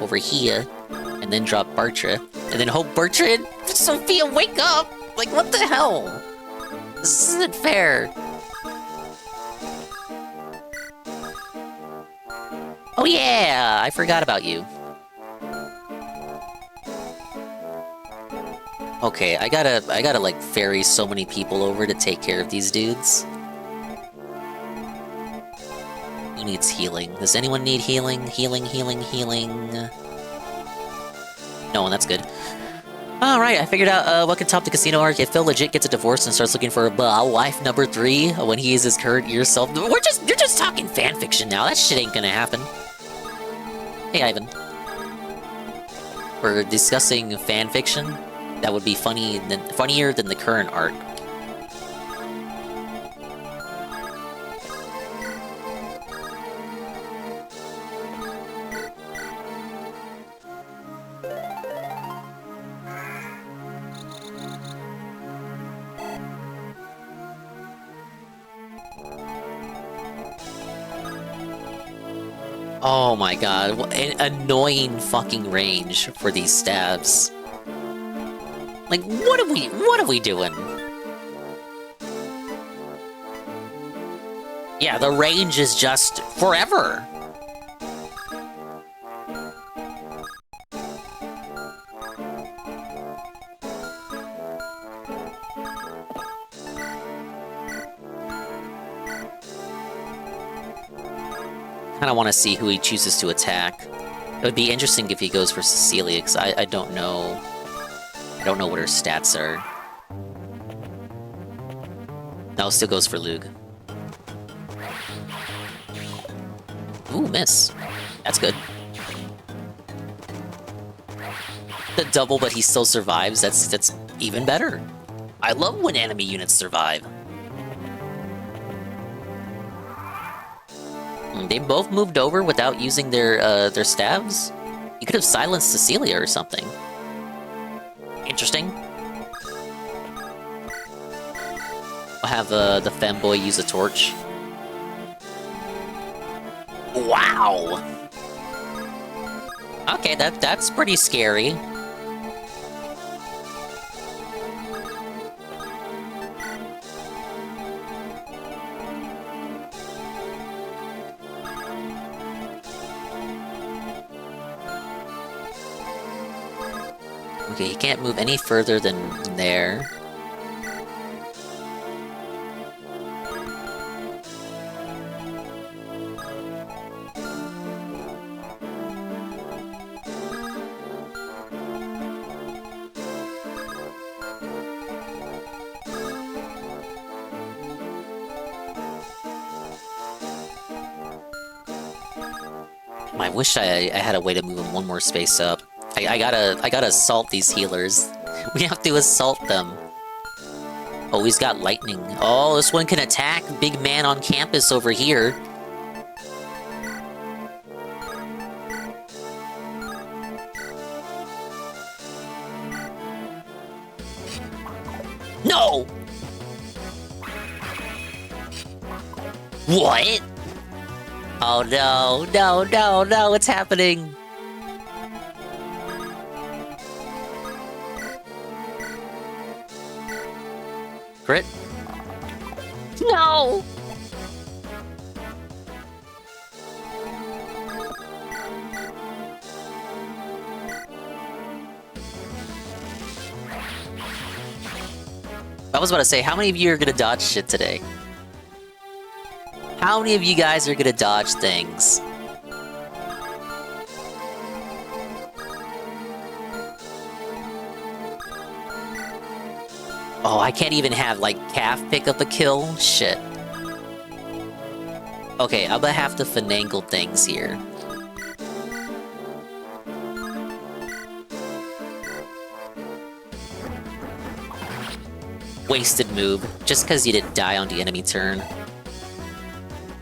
over here, and then drop Bartra, and then hope Bartra and Sophia wake up! Like, what the hell? This isn't fair. Oh yeah, I forgot about you. Okay, I gotta like ferry so many people over to take care of these dudes. Who needs healing? Does anyone need healing? Healing, healing, healing. No one, that's good. Alright, I figured out what can top the casino arc if Phil legit gets a divorce and starts looking for a wife number 3 when he is his current year self. You're just talking fanfiction now. That shit ain't gonna happen. Hey, Ivan. We're discussing fanfiction that would be funnier than the current arc. Oh my god, what an annoying fucking range for these stabs. Like, what are we doing? Yeah, the range is just forever. I want to see who he chooses to attack. It would be interesting if he goes for Cecilia, because I don't know. I don't know what her stats are. No, still goes for Lug. Ooh, miss. That's good. The double, but he still survives. That's even better. I love when enemy units survive. They both moved over without using their stabs? You could have silenced Cecilia or something. Interesting. I'll have the femboy use a torch. Wow! Okay, that's pretty scary. Okay, he can't move any further than there. I wish I had a way to move him one more space up. I gotta assault these healers. We have to assault them. Oh, he's got lightning. Oh, this one can attack big man on campus over here. No! What? Oh no, no, no, no, what's happening? Crit? No! I was about to say, how many of you are gonna dodge shit today? How many of you guys are gonna dodge things? Oh, I can't even have, like, Calf pick up a kill? Shit. Okay, I'm gonna have to finagle things here. Wasted move, just because you didn't die on the enemy turn.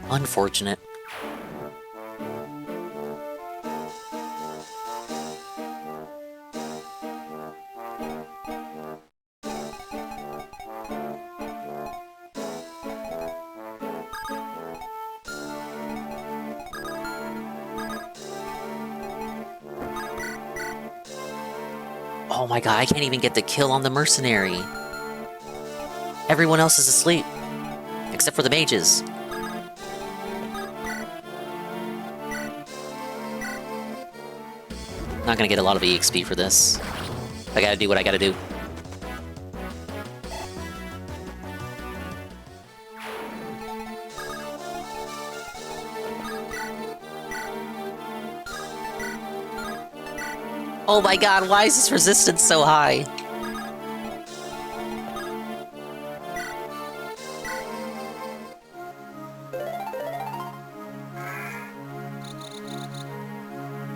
Unfortunate. Oh my god, I can't even get the kill on the mercenary. Everyone else is asleep. Except for the mages. Not gonna get a lot of EXP for this. I gotta do what I gotta do. Oh my god, why is this resistance so high?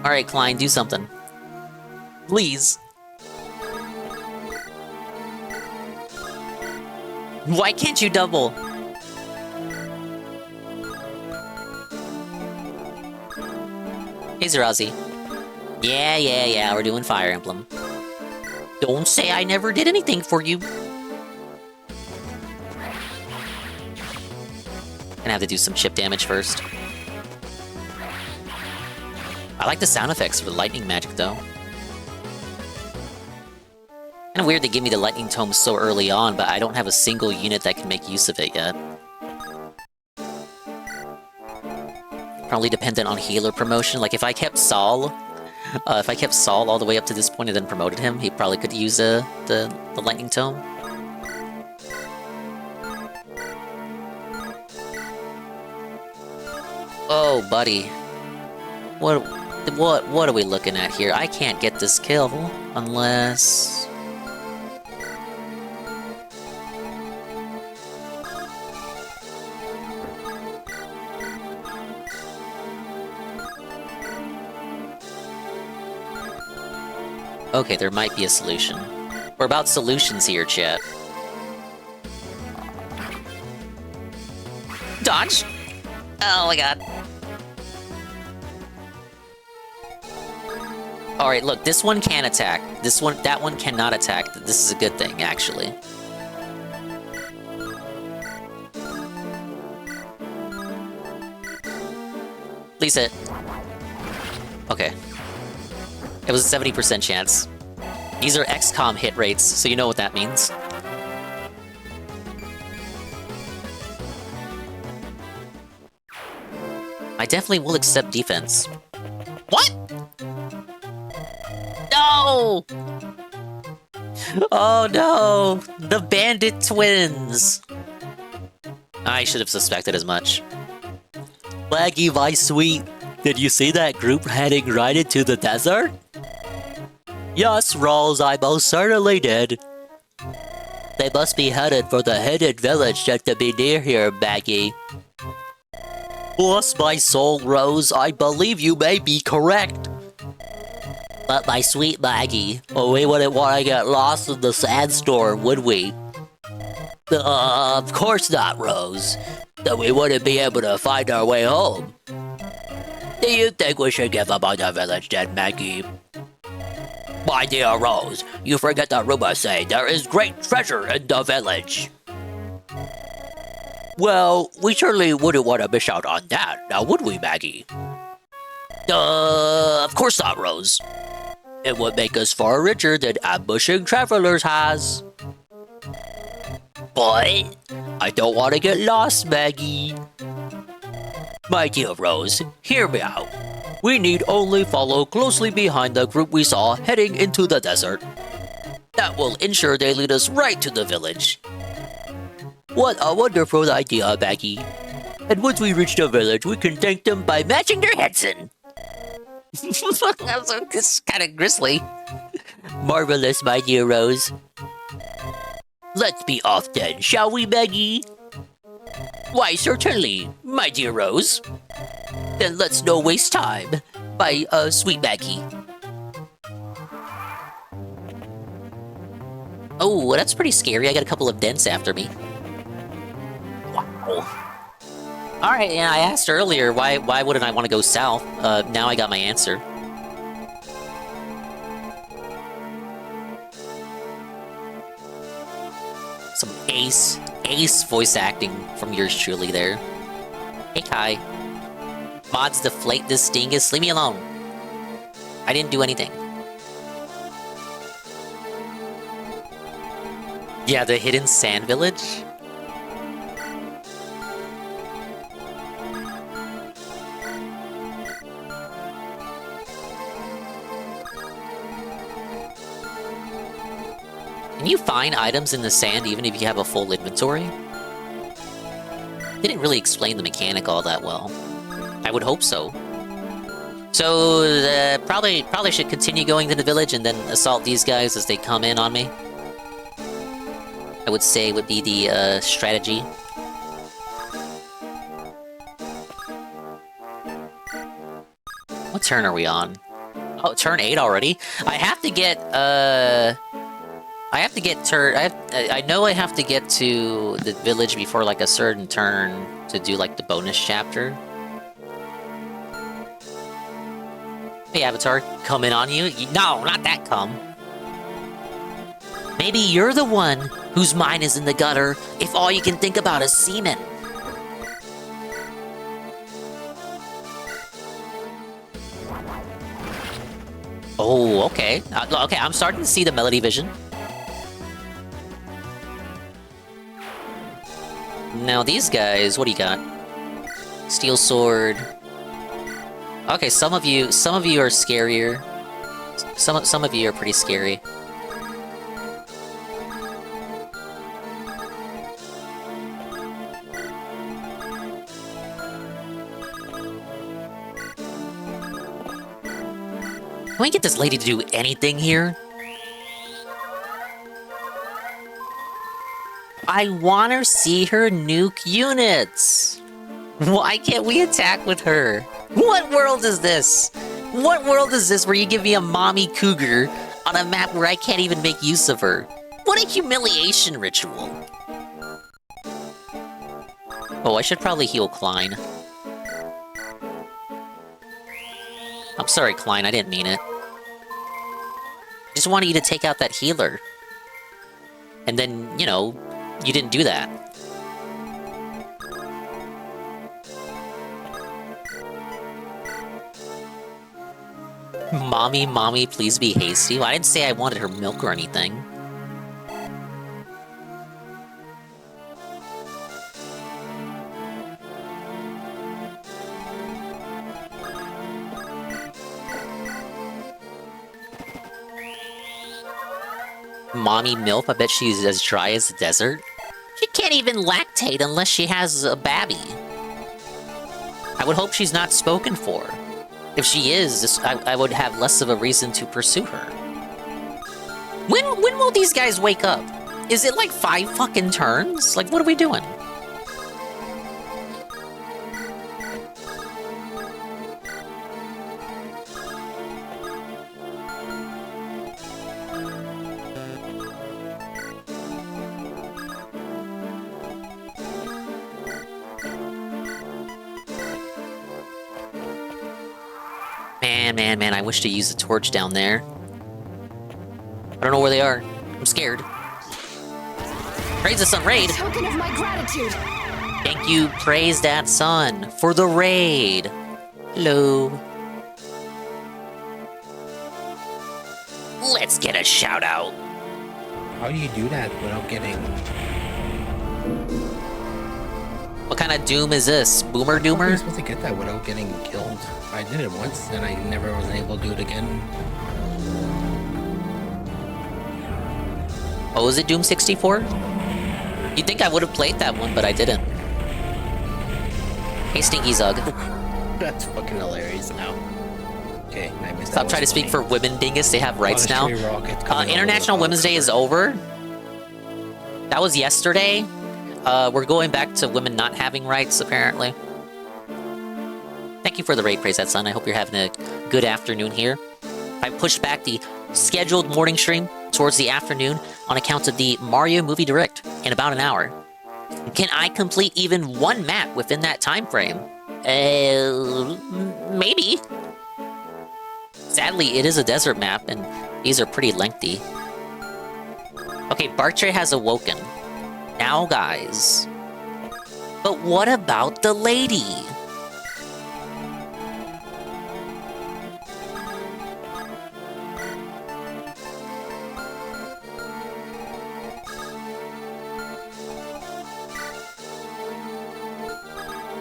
Alright, Klein, do something. Please. Why can't you double? Hey, Zerazi. Yeah, we're doing Fire Emblem. Don't say I never did anything for you. Gonna have to do some chip damage first. I like the sound effects for the lightning magic, though. Kinda weird they give me the lightning tome so early on, but I don't have a single unit that can make use of it yet. Probably dependent on healer promotion. Like, if I kept Saul all the way up to this point and then promoted him, he probably could use the lightning tome. Oh, buddy. What are we looking at here? I can't get this kill unless... Okay, there might be a solution. We're about solutions here, chat. Dodge! Oh my god. Alright, look, this one can attack. That one cannot attack. This is a good thing, actually. Please hit. Okay. It was a 70% chance. These are XCOM hit rates, so you know what that means. I definitely will accept defense. What? No! Oh no! The Bandit Twins! I should have suspected as much. Laggy, my sweet, did you see that group heading right into the desert? Yes, Rawls, I most certainly did. They must be headed for the hidden village just to be near here, Maggie. Bless my soul, Rose, I believe you may be correct. But my sweet Maggie, we wouldn't want to get lost in the Sandstorm, would we? Of course not, Rose. Then we wouldn't be able to find our way home. Do you think we should give up on the village then, Maggie? My dear Rose, you forget the rumors say there is great treasure in the village. Well, we certainly wouldn't want to miss out on that, now would we, Maggie? Of course not, Rose. It would make us far richer than ambushing travelers has. But I don't want to get lost, Maggie. My dear Rose, hear me out. We need only follow closely behind the group we saw heading into the desert. That will ensure they lead us right to the village. What a wonderful idea, Maggie. And once we reach the village, we can thank them by matching their heads in. This is kind of grisly. Marvelous, my dear Rose. Let's be off then, shall we, Maggie? Why, certainly, my dear Rose. Then let's no waste time. Bye, sweet Maggie. Oh, that's pretty scary. I got a couple of dents after me. Wow. Alright, yeah, I asked earlier, why wouldn't I want to go south? Now I got my answer. Some ace voice acting from yours truly there. Hey, Kai. Mods deflate this dingus, leave me alone. I didn't do anything. Yeah, the hidden sand village? Can you find items in the sand even if you have a full inventory? They didn't really explain the mechanic all that well. I would hope so. So, probably should continue going to the village and then assault these guys as they come in on me. I would say would be the strategy. What turn are we on? Oh, turn 8 already? I have to get I know I have to get to the village before like a certain turn to do like the bonus chapter. Hey Avatar, coming on you? No, not that come. Maybe you're the one whose mind is in the gutter if all you can think about is semen. Oh, okay. Okay, I'm starting to see the melody vision. Now these guys, what do you got? Steel sword. Okay, some of you are scarier. Some of you are pretty scary. Can we get this lady to do anything here? I want to see her nuke units! Why can't we attack with her? What world is this? What world is this where you give me a mommy cougar on a map where I can't even make use of her? What a humiliation ritual! Oh, I should probably heal Klein. I'm sorry, Klein, I didn't mean it. I just wanted you to take out that healer. And then, you know, you didn't do that. Mommy, please be hasty. Well, I didn't say I wanted her milk or anything. Mommy milk, I bet she's as dry as the desert. She can't even lactate unless she has a babby. I would hope she's not spoken for. If she is, I would have less of a reason to pursue her. When will these guys wake up? Is it like 5 fucking turns? Like, what are we doing? Man, I wish to use the torch down there. I don't know where they are. I'm scared. Praise the sun, raid! Token of my gratitude. Thank you, praise that sun, for the raid. Hello. Let's get a shout out. How do you do that without getting... What kind of doom is this? Boomer How are you doomer? supposed to get that without getting killed? I did it once, and I never was able to do it again. Oh, is it Doom 64? You'd think I would have played that one, but I didn't. Hey, Stinky Zug. That's fucking hilarious now. Okay, I missed Stop trying to speak for women, dingus. They have rights now. International Women's Day is over. That was yesterday. We're going back to women not having rights, apparently. Thank you for the raid, praise that sun. I hope you're having a good afternoon here. I pushed back the scheduled morning stream towards the afternoon on account of the Mario movie direct in about an hour. Can I complete even one map within that time frame? Maybe. Sadly, it is a desert map, and these are pretty lengthy. Okay, Bartre has awoken. Now, guys. But what about the lady?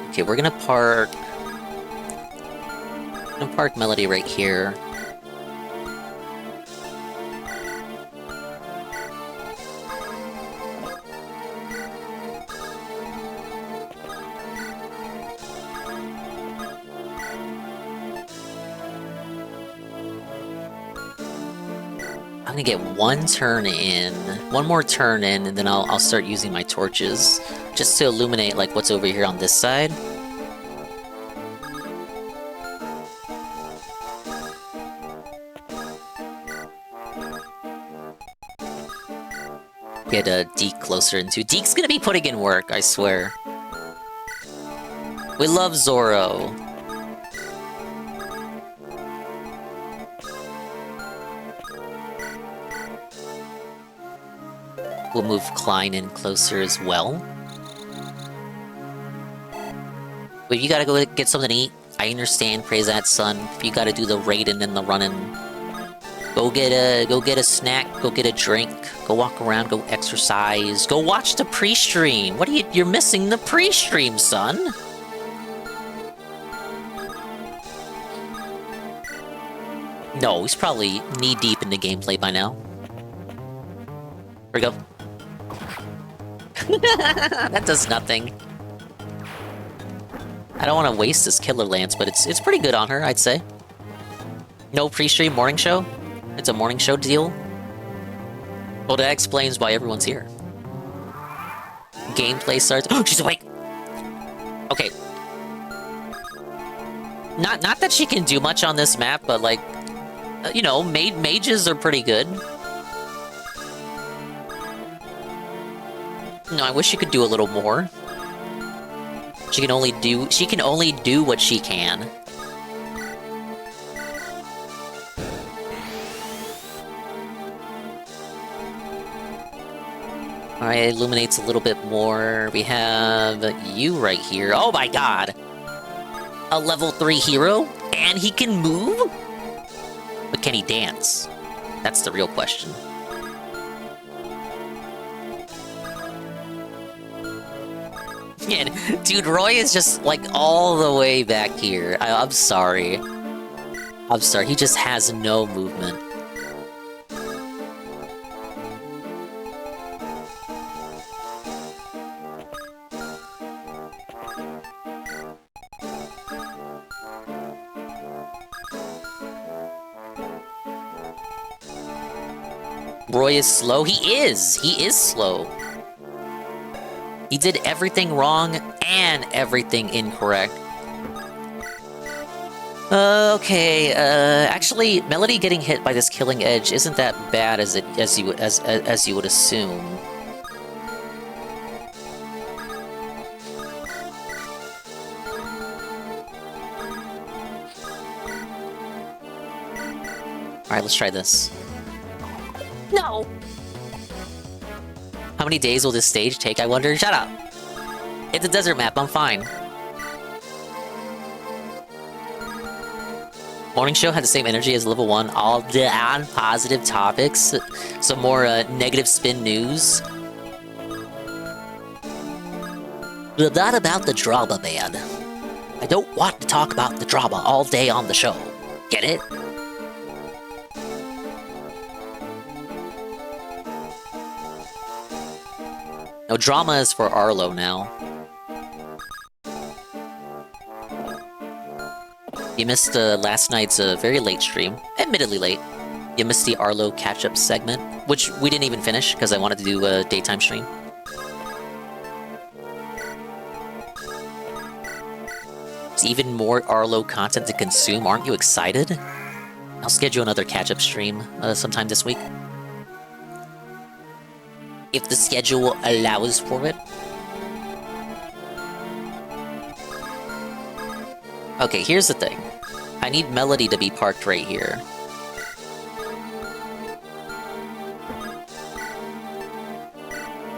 Okay, we're gonna park... Melody right here. gonna get one turn in, one more turn in, and then I'll start using my torches just to illuminate like what's over here on this side. Get Deke closer into. Deke's gonna be putting in work, I swear. We love Zoro. We'll move Klein in closer as well. But you gotta go get something to eat. I understand, praise that, son. If you gotta do the raiding and the running, go get a snack, go get a drink, go walk around, go exercise, go watch the pre-stream. What are you're missing the pre-stream, son? No, he's probably knee-deep in the gameplay by now. Here we go. That does nothing. I don't want to waste this killer lance, but it's pretty good on her, I'd say. No pre-stream morning show? It's a morning show deal? Well, that explains why everyone's here. Gameplay starts. Oh, she's awake! Okay. Not that she can do much on this map, but like, you know, mages are pretty good. No, I wish she could do a little more. She can only do what she can. Alright, illuminates a little bit more. We have you right here. Oh my god! A level 3 hero? And he can move? But can he dance? That's the real question. Yeah, dude, Roy is just, like, all the way back here. I'm sorry. I'm sorry, he just has no movement. Roy is slow? He is! He is slow. He did everything wrong and everything incorrect. Okay, actually, Melody getting hit by this killing edge isn't that bad as you would assume. Alright, let's try this. No! How many days will this stage take, I wonder? Shut up! It's a desert map, I'm fine. Morning show had the same energy as level 1, all on positive topics. Some more negative spin news. But not about the drama, man. I don't want to talk about the drama all day on the show. Get it? No, drama is for Arlo now. You missed last night's very late stream. Admittedly late. You missed the Arlo catch-up segment, which we didn't even finish because I wanted to do a daytime stream. It's even more Arlo content to consume. Aren't you excited? I'll schedule another catch-up stream sometime this week. If the schedule allows for it. Okay, here's the thing. I need Melody to be parked right here.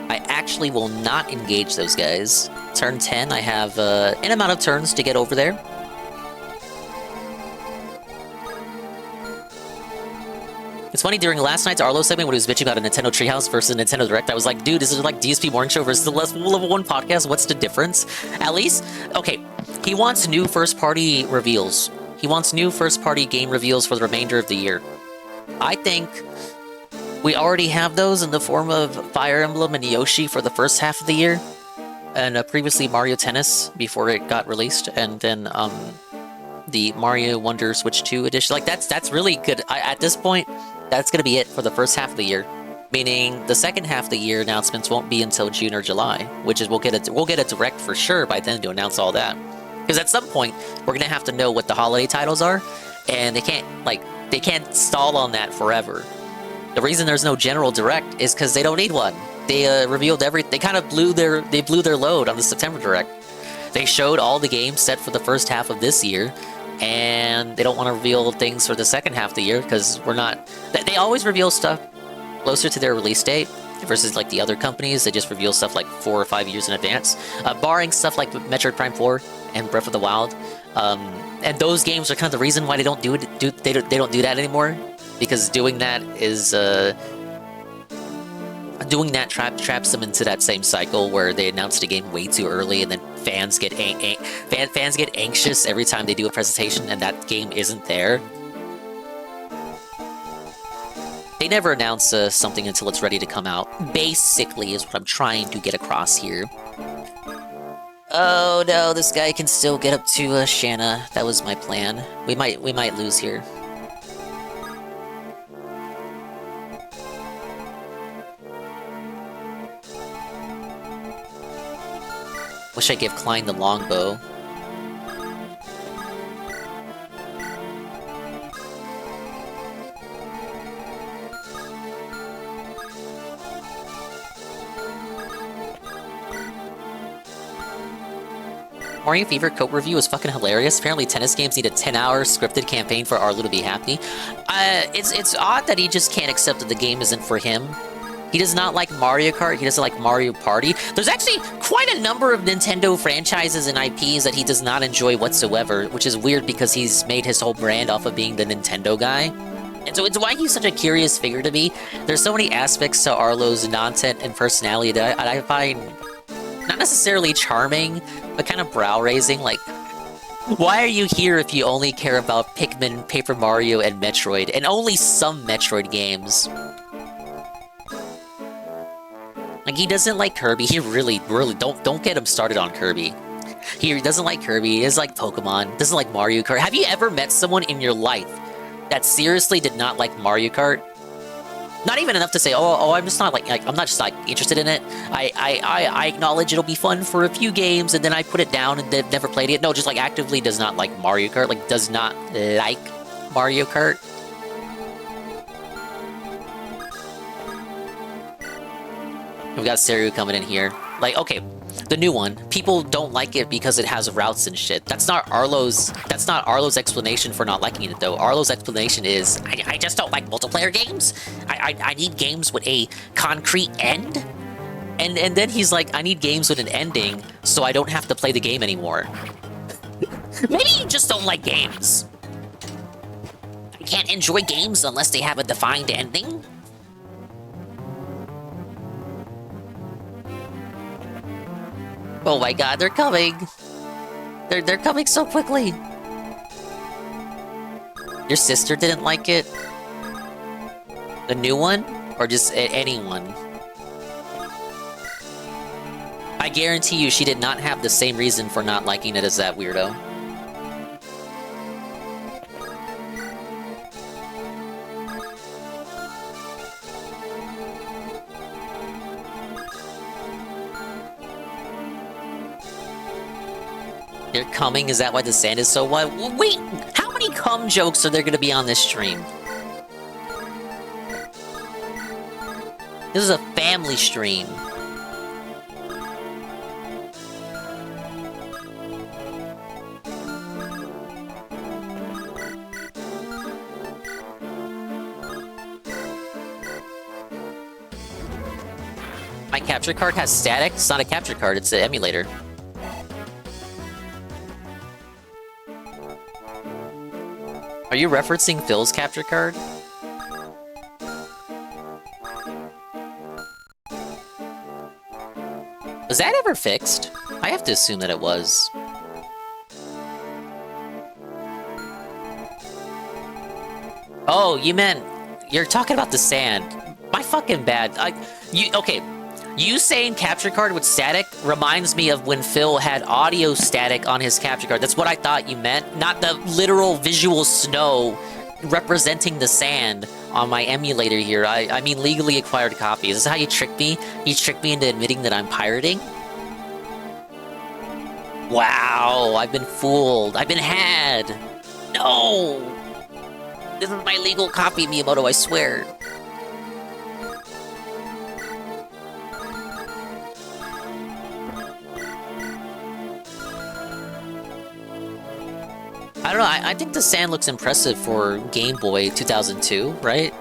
I actually will not engage those guys. Turn 10, I have an amount of turns to get over there. It's funny, during last night's Arlo segment when he was bitching about a Nintendo Treehouse versus a Nintendo Direct, I was like, dude, this is like DSP Morning Show versus the Level 1 podcast, what's the difference? At least, okay, he wants new first-party reveals. He wants new first-party game reveals for the remainder of the year. I think we already have those in the form of Fire Emblem and Yoshi for the first half of the year, and previously Mario Tennis before it got released, and then the Mario Wonder Switch 2 edition. Like, that's really good. At this point, That's gonna be it for the first half of the year. Meaning the second half of the year announcements won't be until June or July, which is we'll get a direct for sure by then to announce all that. Because at some point we're gonna have to know what the holiday titles are, and they can't stall on that forever. The reason there's no general direct is because they don't need one. They revealed they kind of blew their load on the September direct. They showed all the games set for the first half of this year, and they don't want to reveal things for the second half of the year because we're not. They always reveal stuff closer to their release date versus like the other companies. They just reveal stuff like 4 or 5 years in advance, barring stuff like Metroid Prime 4 and Breath of the Wild. And those games are kind of the reason why they don't do that anymore, because doing that is traps them into that same cycle where they announce the game way too early, and then fans get anxious every time they do a presentation and that game isn't there. They never announce something until it's ready to come out, basically, is what I'm trying to get across here. Oh no, this guy can still get up to Shanna. That was my plan. We might lose here. Wish I gave Klein the longbow. Mario Fever Cope review was fucking hilarious. Apparently tennis games need a 10-hour scripted campaign for Arlo to be happy. It's odd that he just can't accept that the game isn't for him. He does not like Mario Kart, he doesn't like Mario Party. There's actually quite a number of Nintendo franchises and IPs that he does not enjoy whatsoever, which is weird because he's made his whole brand off of being the Nintendo guy. And so it's why he's such a curious figure to me. There's so many aspects to Arlo's content and personality that I find not necessarily charming, but kind of brow-raising. Like, why are you here if you only care about Pikmin, Paper Mario, and Metroid, and only some Metroid games? Like, he doesn't like Kirby. He really don't get him started on Kirby. He doesn't like Kirby. He doesn't like Pokemon. Doesn't like Mario Kart. Have you ever met someone in your life that seriously did not like Mario Kart? Not even enough to say, oh, I'm just not like I'm not just like interested in it. I acknowledge it'll be fun for a few games, and then I put it down and they've never played it. No, just like actively does not like Mario Kart. Like, does not like Mario Kart. We've got Seru coming in here. Like, okay, the new one. People don't like it because it has routes and shit. That's not Arlo's explanation for not liking it, though. Arlo's explanation is, I just don't like multiplayer games. I need games with a concrete end. And then he's like, I need games with an ending so I don't have to play the game anymore. Maybe you just don't like games. I can't enjoy games unless they have a defined ending. Oh my god, they're coming! They're coming so quickly! Your sister didn't like it? The new one? Or just anyone? I guarantee you she did not have the same reason for not liking it as that weirdo. They're coming? Is that why the sand is so wide? Wait! How many cum jokes are there gonna be on this stream? This is a family stream. My capture card has static? It's not a capture card, it's an emulator. Are you referencing Phil's capture card? Was that ever fixed? I have to assume that it was. Oh, you're talking about the sand. My fucking bad. Okay. You saying capture card with static reminds me of when Phil had audio static on his capture card. That's what I thought you meant, not the literal visual snow representing the sand on my emulator here. I mean legally acquired copies. Is this how you trick me? You trick me into admitting that I'm pirating? Wow, I've been fooled. I've been had. No! This is my legal copy, Miyamoto, I swear. I don't know, I think the sand looks impressive for Game Boy 2002, right?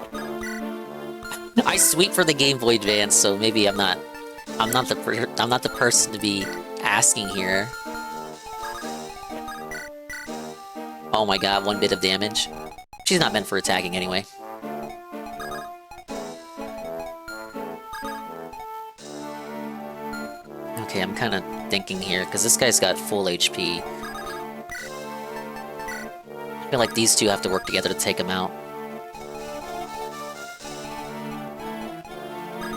I sweep for the Game Boy Advance, so maybe I'm not the person to be asking here. Oh my god, 1 bit of damage. She's not meant for attacking anyway. Okay, I'm kind of thinking here, because this guy's got full HP. I feel like these two have to work together to take him out.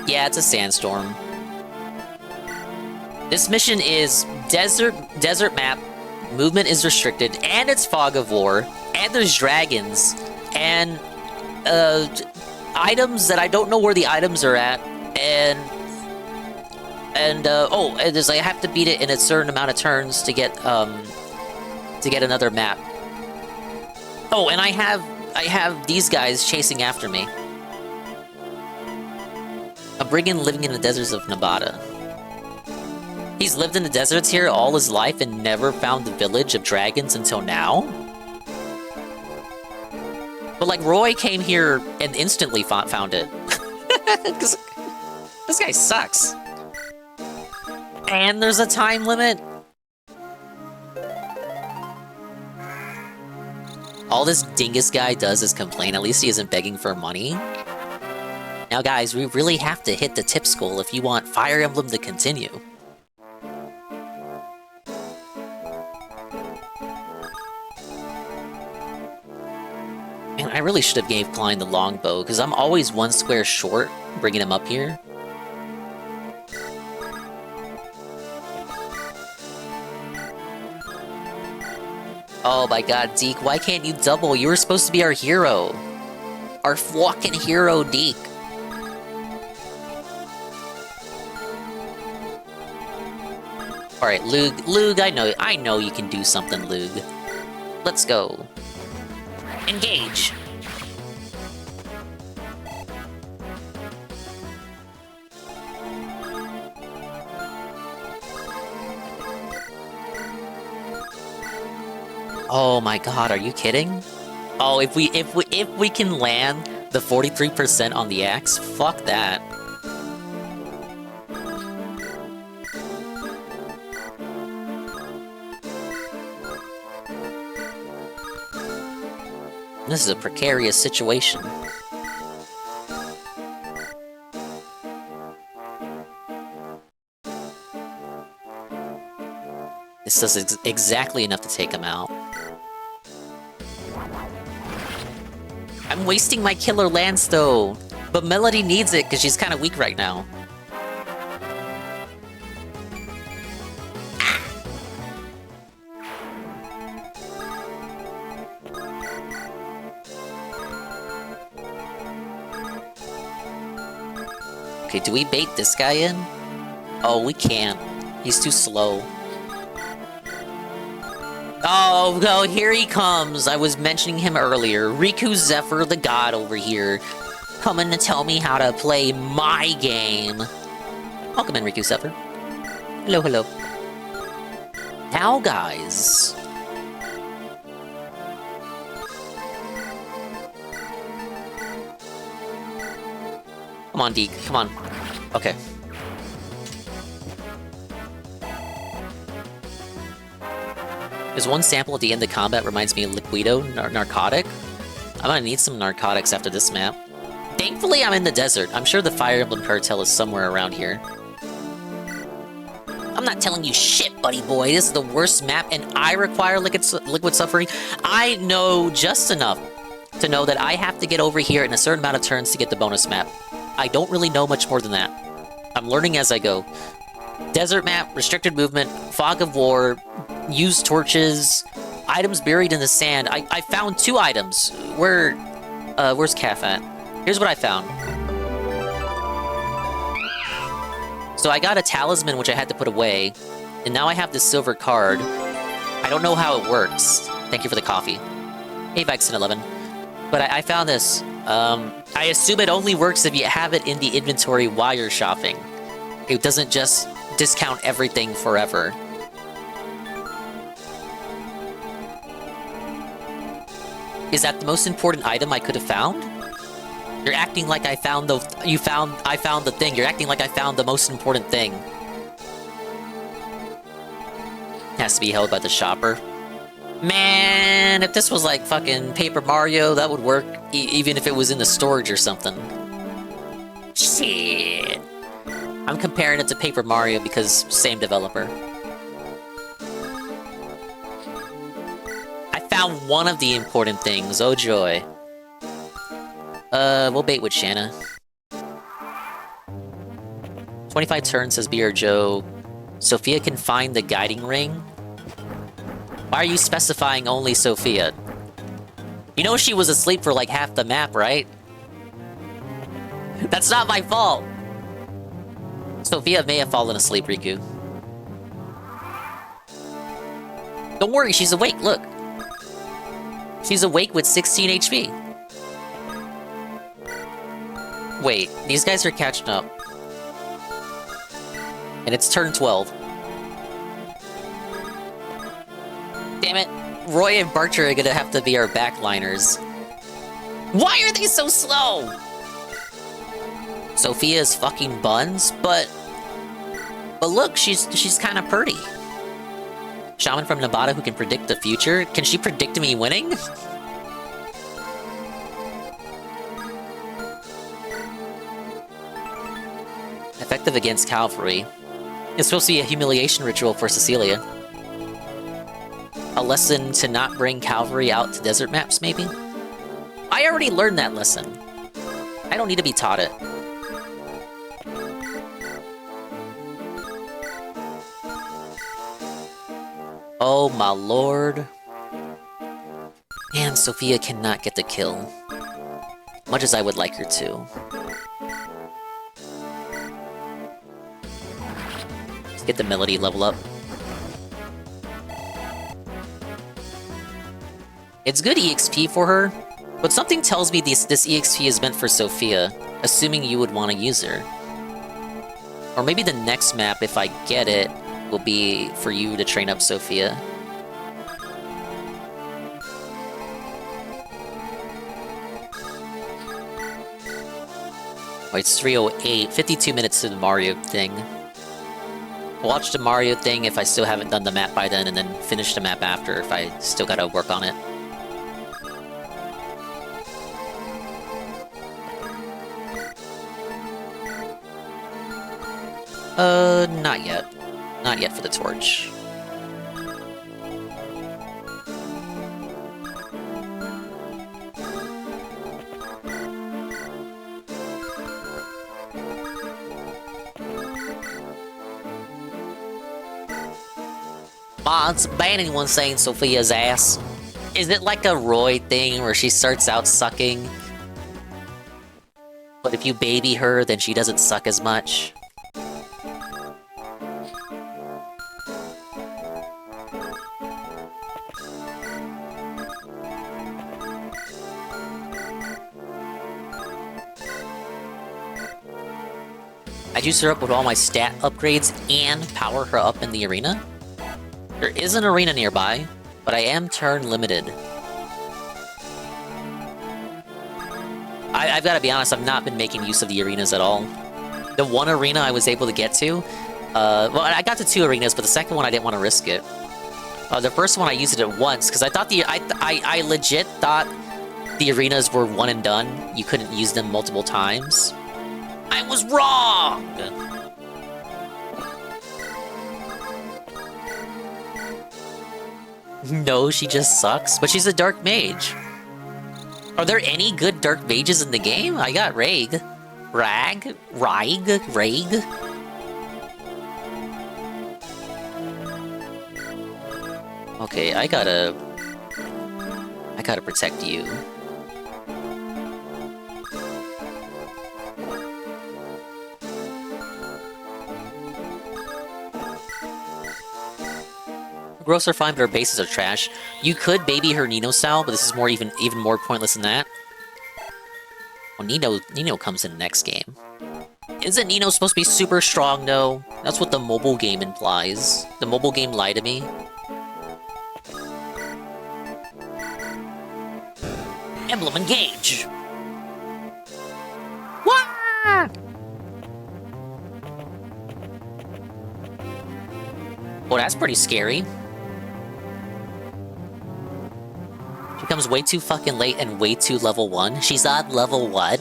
Yeah, it's a sandstorm. This mission is desert map, movement is restricted, and it's fog of war, and there's dragons, and items that I don't know where the items are at, and there's like I have to beat it in a certain amount of turns to get another map. Oh, and I have these guys chasing after me. A brigand living in the deserts of Nevada. He's lived in the deserts here all his life and never found the village of dragons until now? But like, Roy came here and instantly found it. Because this guy sucks. And there's a time limit? All this dingus guy does is complain. At least he isn't begging for money. Now guys, we really have to hit the tips goal if you want Fire Emblem to continue. Man, I really should have gave Klein the longbow, because I'm always 1 square short bringing him up here. Oh my god, Deke, why can't you double? You were supposed to be our hero. Our fucking hero, Deke. Alright, Lug, I know you can do something, Lug. Let's go. Engage! Oh my god, are you kidding? Oh, if we can land the 43% on the axe, fuck that. This is a precarious situation. This does exactly enough to take him out. I'm wasting my killer lance though, but Melody needs it because she's kind of weak right now. Okay, do we bait this guy in? Oh, we can't. He's too slow. Oh, no, here he comes. I was mentioning him earlier. Riku Zephyr, the god over here. Coming to tell me how to play my game. Welcome in, Riku Zephyr. Hello, hello. Now, guys. Come on, Deke. Come on. Okay. There's one sample at the end of combat reminds me of Liquido, narcotic. I'm gonna need some narcotics after this map. Thankfully, I'm in the desert. I'm sure the Fire Emblem cartel is somewhere around here. I'm not telling you shit, buddy boy. This is the worst map, and I require liquid suffering. I know just enough to know that I have to get over here in a certain amount of turns to get the bonus map. I don't really know much more than that. I'm learning as I go. Desert map, restricted movement, fog of war, use torches, items buried in the sand. I found 2 items. Where's Calf at? Here's what I found. So I got a talisman, which I had to put away, and now I have this silver card. I don't know how it works. Thank you for the coffee. Hey, Vaxin11. But I found this. I assume it only works if you have it in the inventory while you're shopping. It doesn't just discount everything forever. Is that the most important item I could have found? You're acting like I found the... I found the thing. You're acting like I found the most important thing. Has to be held by the shopper. Man, if this was like fucking Paper Mario, that would work. Even if it was in the storage or something. Shit. I'm comparing it to Paper Mario because same developer. I found one of the important things. Oh joy. We'll bait with Shanna. 25 turns, says BR Joe. Sophia can find the guiding ring? Why are you specifying only Sophia? You know she was asleep for like half the map, right? That's not my fault! Sophia may have fallen asleep, Riku. Don't worry, she's awake, look! She's awake with 16 HP. Wait, these guys are catching up. And it's turn 12. Damn it. Roy and Barcher are gonna have to be our backliners. Why are they so slow? Sophia's fucking buns, but look, she's kind of pretty. Shaman from Nevada who can predict the future. Can she predict me winning? Effective against Cavalry. It's supposed to be a humiliation ritual for Cecilia. A lesson to not bring Cavalry out to desert maps, maybe? I already learned that lesson. I don't need to be taught it. Oh my lord. Man, Sophia cannot get the kill. Much as I would like her to. Let's get the Melody level up. It's good EXP for her, but something tells me this EXP is meant for Sophia, assuming you would want to use her. Or maybe the next map, if I get it, will be for you to train up Sophia. Oh, it's 3:08, 52 minutes to the Mario thing. Watch the Mario thing if I still haven't done the map by then, and then finish the map after if I still gotta work on it. Not yet. Not yet for the torch. Mods, ban anyone saying Sophia's ass. Is it like a Roy thing where she starts out sucking, but if you baby her, then she doesn't suck as much? I juice her up with all my stat upgrades and power her up in the arena? There is an arena nearby, but I am turn limited. I've got to be honest, I've not been making use of the arenas at all. The one arena I was able to get to, well, I got to 2 arenas, but the second one I didn't want to risk it. The first one I used it at once, because I thought I legit thought the arenas were one and done. You couldn't use them multiple times. I was wrong! No, she just sucks, but she's a dark mage. Are there any good dark mages in the game? I got Raig. Raig? Okay, I gotta protect you. growths are fine, but her bases are trash. You could baby her Nino style, but this is more even more pointless than that. Well, Nino comes in the next game. Isn't Nino supposed to be super strong, though? That's what the mobile game implies. The mobile game lied to me. Emblem, engage! Wah! Well, that's pretty scary. She comes way too fucking late and way too level 1. She's on level 1?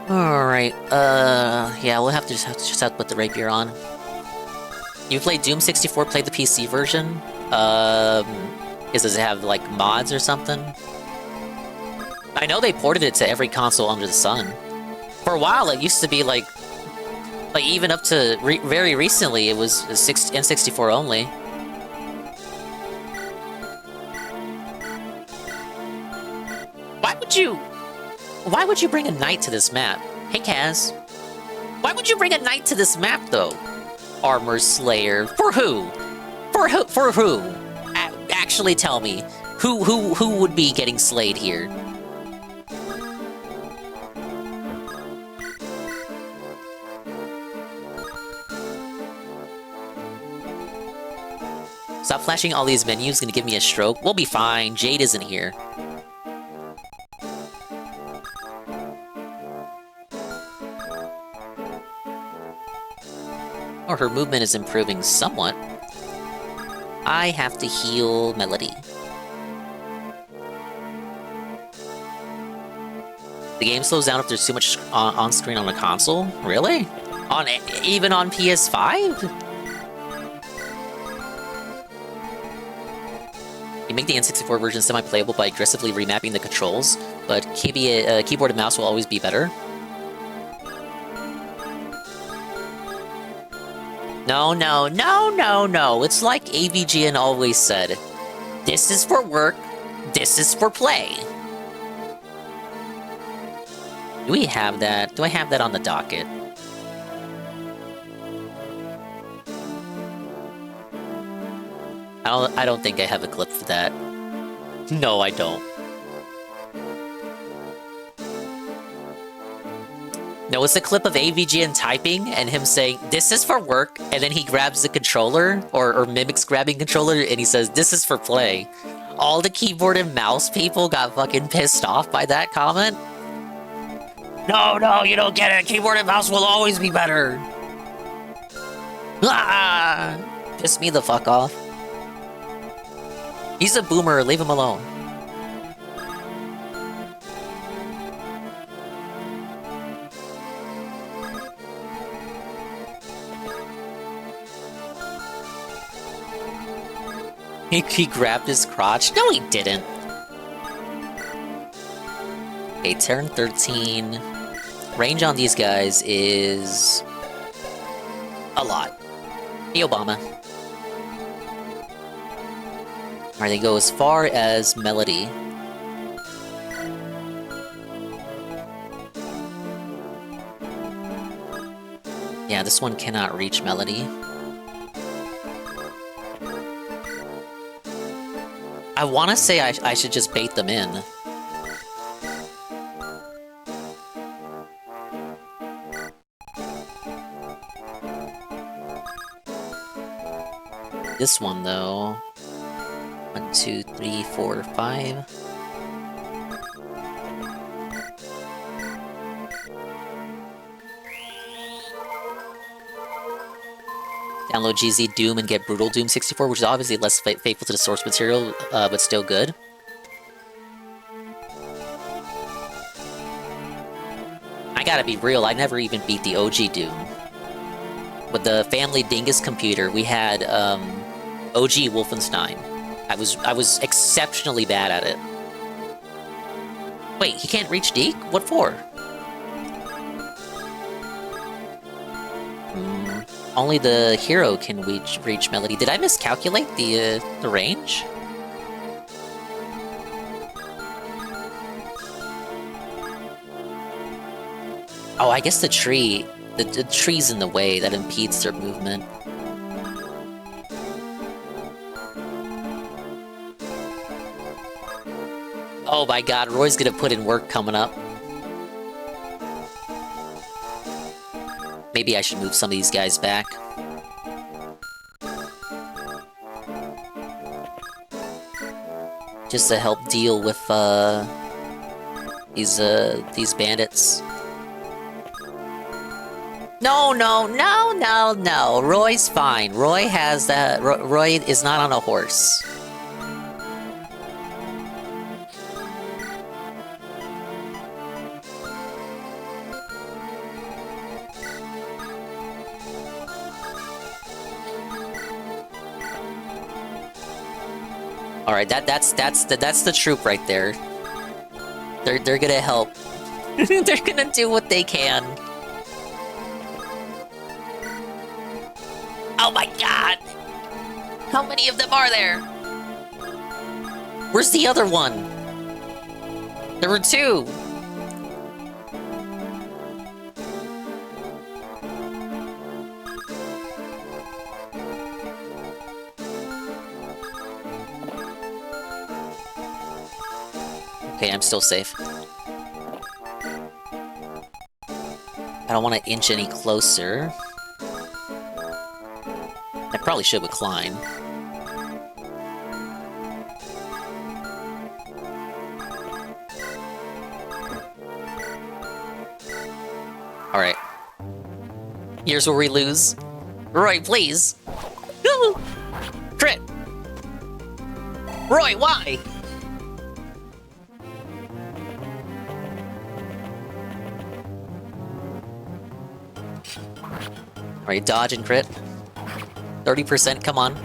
Alright, yeah, we'll have to just have to put the rapier on. You played Doom 64, play the PC version? Does it have, like, mods or something? I know they ported it to every console under the sun. For a while, it used to be, like even up to very recently, it was N64 only. Why would you bring a knight to this map? Hey, Kaz. Why would you bring a knight to this map, though? Armor Slayer. For who? For who? Actually tell me. Who would be getting slayed here? Stop flashing all these menus, gonna give me a stroke. We'll be fine, Jade isn't here. Or her movement is improving somewhat. I have to heal Melody. The game slows down if there's too much on screen on a console? Really? Even on PS5? You make the N64 version semi-playable by aggressively remapping the controls, but keyboard and mouse will always be better. No. It's like AVGN always said. This is for work, this is for play. Do we have that? Do I have that on the docket? I don't think I have a clip for that. No, I don't. No, it's a clip of AVGN typing and him saying, "This is for work," and then he grabs the controller, or mimics grabbing controller, and he says, "This is for play." All the keyboard and mouse people got fucking pissed off by that comment. No, you don't get it. Keyboard and mouse will always be better. Ah! Piss me the fuck off. He's a boomer, leave him alone. He grabbed his crotch? No, he didn't. Okay, turn 13. Range on these guys is a lot. Hey, Obama. Alright, they go as far as Melody. Yeah, this one cannot reach Melody. I want to say I should just bait them in. This one, though. 1, 2, 3, 4, 5. Download GZ Doom and get Brutal Doom 64, which is obviously less faithful to the source material, but still good. I gotta be real, I never even beat the OG Doom. With the family dingus computer, we had OG Wolfenstein. I was exceptionally bad at it. Wait, he can't reach Deke? What for? Only the hero can reach Melody. Did I miscalculate the range? Oh, I guess the tree's in the way that impedes their movement. Oh my god, Roy's gonna put in work coming up. Maybe I should move some of these guys back. Just to help deal with, these bandits. No, no, no, no, no. Roy's fine. Roy has that. Roy is not on a horse. All right, that's the troop right there. They're gonna help. They're gonna do what they can. Oh my god! How many of them are there? Where's the other one? There were two! Okay, I'm still safe. I don't want to inch any closer. I probably should with Klein. Alright. Here's where we lose. Roy, please! Crit! Roy, why? Alright, dodge and crit. 30%, come on.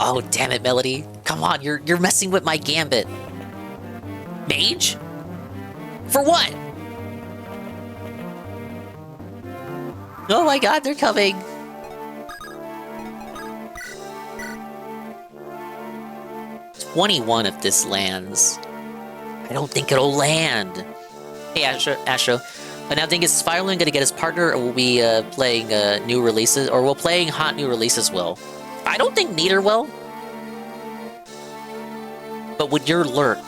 Oh, damn it, Melody. Come on, you're messing with my gambit. Mage? For what? Oh my god, they're coming. $21 if this lands. I don't think it'll land. Hey, Astro. Now, thing is Fireloon gonna get his partner, or will we playing new releases, or will playing hot new releases will? I don't think neither will. But with your lurk,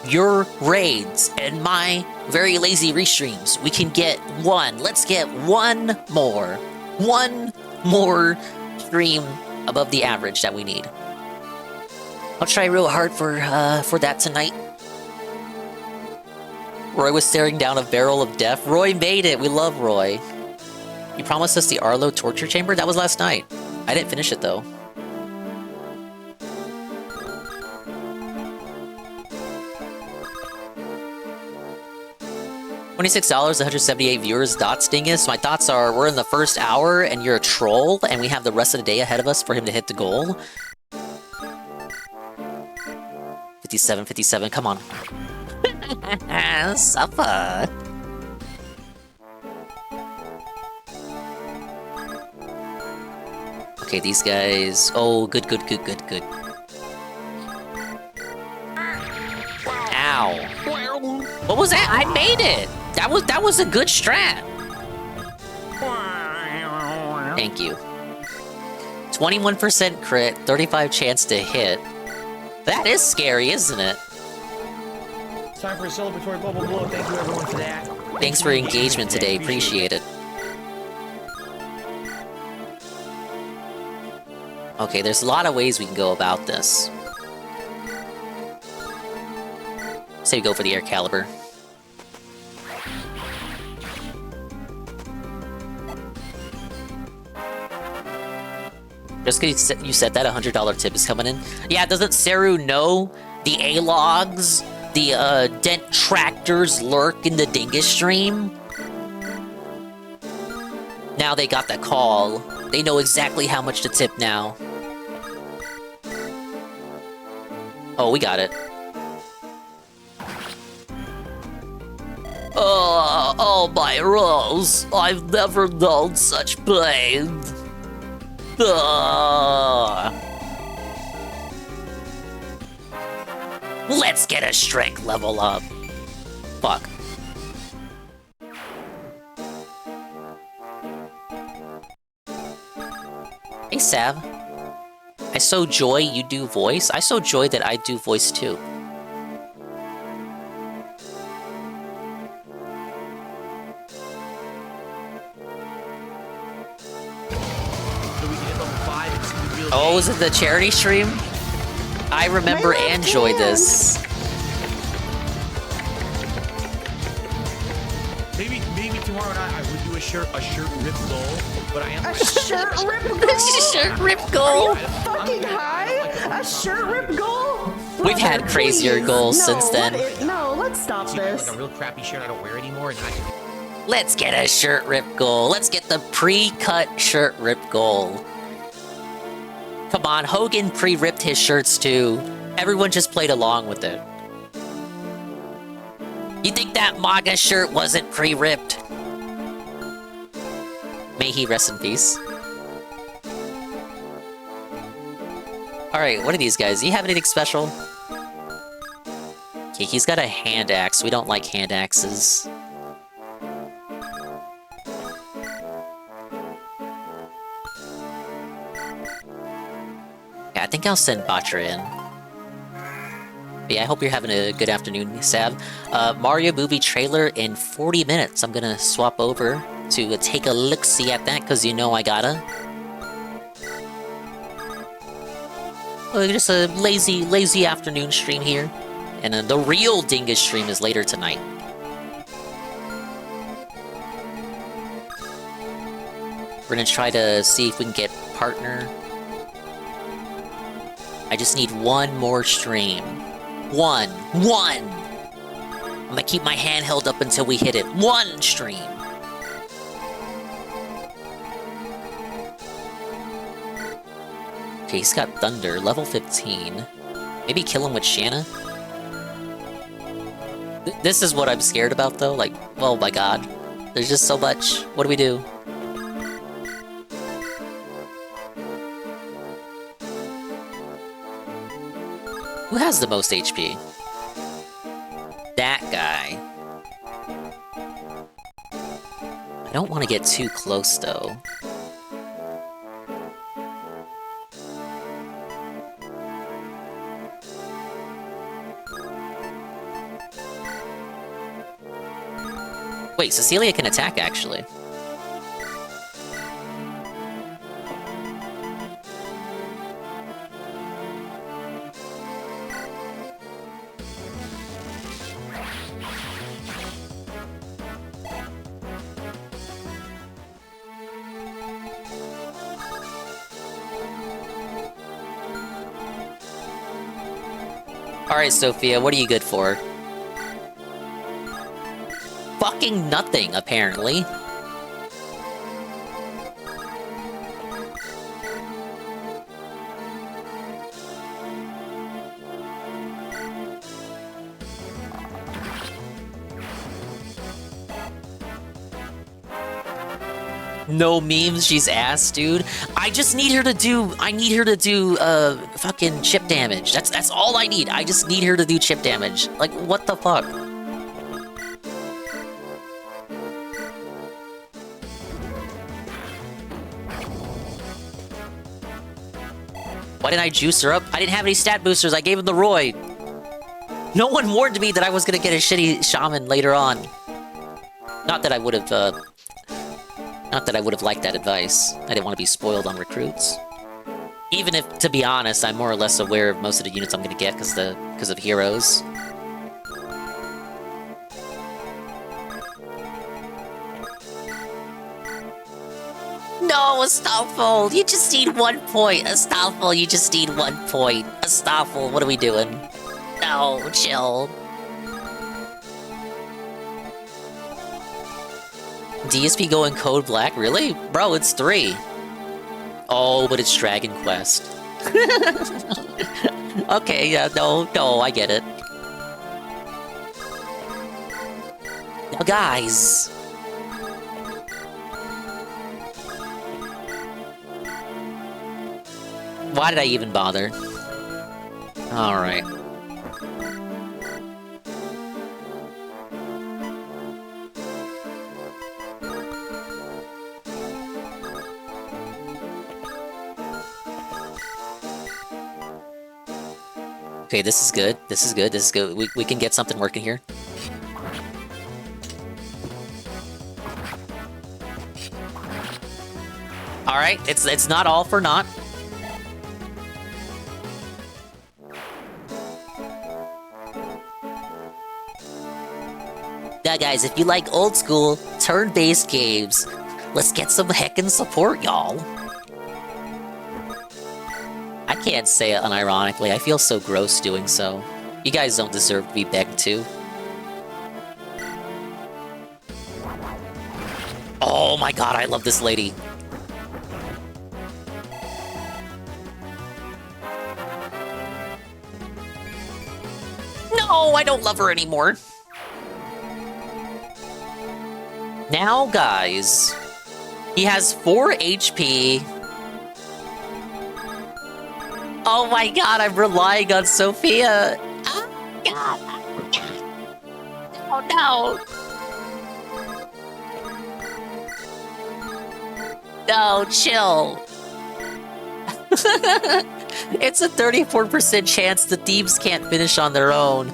your raids, and my very lazy restreams, we can get one. Let's get one more stream above the average that we need. I'll try real hard for that tonight. Roy was staring down a barrel of death. Roy made it! We love Roy. You promised us the Arlo torture chamber? That was last night. I didn't finish it, though. $26, 178 viewers. Dots, dingus. My thoughts are, we're in the first hour, and you're a troll, and we have the rest of the day ahead of us for him to hit the goal. 57, come on. Supper. Okay, these guys. Oh, good. Ow. What was that? I made it. That was a good strat. Thank you. 21% crit, 35 chance to hit. That is scary, isn't it? Time for a celebratory bubble blow. Thank you everyone for that. Thanks for your engagement today. Appreciate it. Okay, there's a lot of ways we can go about this. Say we go for the air caliber. Just because you said that, $100 tip is coming in. Yeah, doesn't Seru know the A-logs, the Dent Tractors lurk in the Dingus stream? Now they got the call. They know exactly how much to tip now. Oh, we got it. Oh my Rose, I've never known such pain. Let's get a strength level up. Fuck. Hey, Sav. I sow joy, you do voice. I sow joy that I do voice too. Field Oh, Day. was it the charity stream? I remember My left and enjoyed hand. this. Maybe tomorrow night I would do a shirt rip goal, but I am A shirt rip goal? Shirt rip goal. Fucking high? A shirt rip goal? We've had Brother, crazier please. goals No, since then. No, let's stop this. like a real crappy shirt I don't wear anymore, and Let's get a shirt rip goal. Let's get the pre-cut shirt rip goal. Come on, Hogan pre-ripped his shirts too. Everyone just played along with it. You think that MAGA shirt wasn't pre-ripped? May he rest in peace. Alright, what are these guys? Do you have anything special? Okay, he's got a hand axe. We don't like hand axes. Yeah, I think I'll send Batra in. But yeah, I hope you're having a good afternoon, Sav. Mario movie trailer in 40 minutes. I'm gonna swap over to take a look-see at that, because you know I gotta. Just a lazy afternoon stream here. And then the real Dingus stream is later tonight. We're gonna try to see if we can get partner. I just need one more stream. One! I'm gonna keep my hand held up until we hit it. One stream! Okay, he's got Thunder, level 15. Maybe kill him with Shanna? This is what I'm scared about, though. Like, oh my god. There's just so much. What do we do? Who has the most HP? That guy. I don't want to get too close, though. Wait, Cecilia can attack, actually. Alright, Sophia, what are you good for? Fucking nothing, apparently. No memes, she's ass, dude. I just need her to do, fucking chip damage. That's all I need. I just need her to do chip damage. Like, what the fuck? Why didn't I juice her up? I didn't have any stat boosters. I gave him the Roy. No one warned me that I was gonna get a shitty shaman later on. Not that I would have, liked that advice. I didn't want to be spoiled on recruits. Even if, to be honest, I'm more or less aware of most of the units I'm gonna get because of heroes. No, Astolfo! You just need 1 point! Astolfo, you just need 1 point! Astolfo, what are we doing? No, chill. DSP going code black? Really? Bro, it's 3. Oh, but it's Dragon Quest. Okay, yeah, no, I get it. Now, guys... Why did I even bother? Alright. Okay, this is good. This is good. This is good. We can get something working here. Alright, it's not all for naught. Now guys, if you like old school, turn-based games, let's get some heckin' support, y'all. I can't say it unironically, I feel so gross doing so. You guys don't deserve to be begged to. Oh my god, I love this lady. No, I don't love her anymore. Now, guys, he has 4 HP. Oh my god, I'm relying on Sophia. Oh god. Oh no. No, chill. It's a 34% chance the thieves can't finish on their own.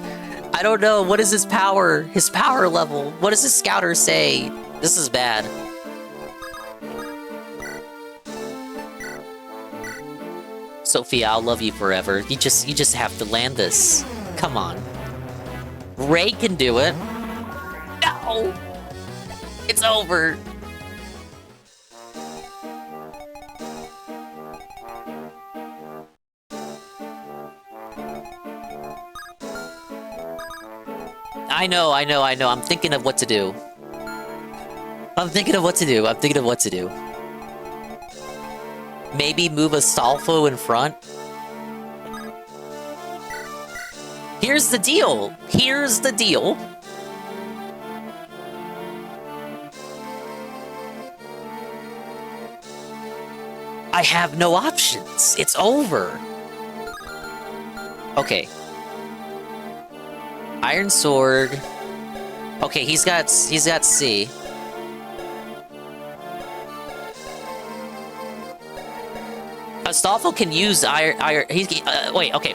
I don't know, what is his power? His power level? What does his scouter say? This is bad. Sophia, I'll love you forever. You just have to land this. Come on. Ray can do it. No! It's over. I know. I'm thinking of what to do. Maybe move Astolfo in front? Here's the deal. I have no options. It's over. Okay. Iron Sword. Okay, he's got C. Astolfo can use wait, okay.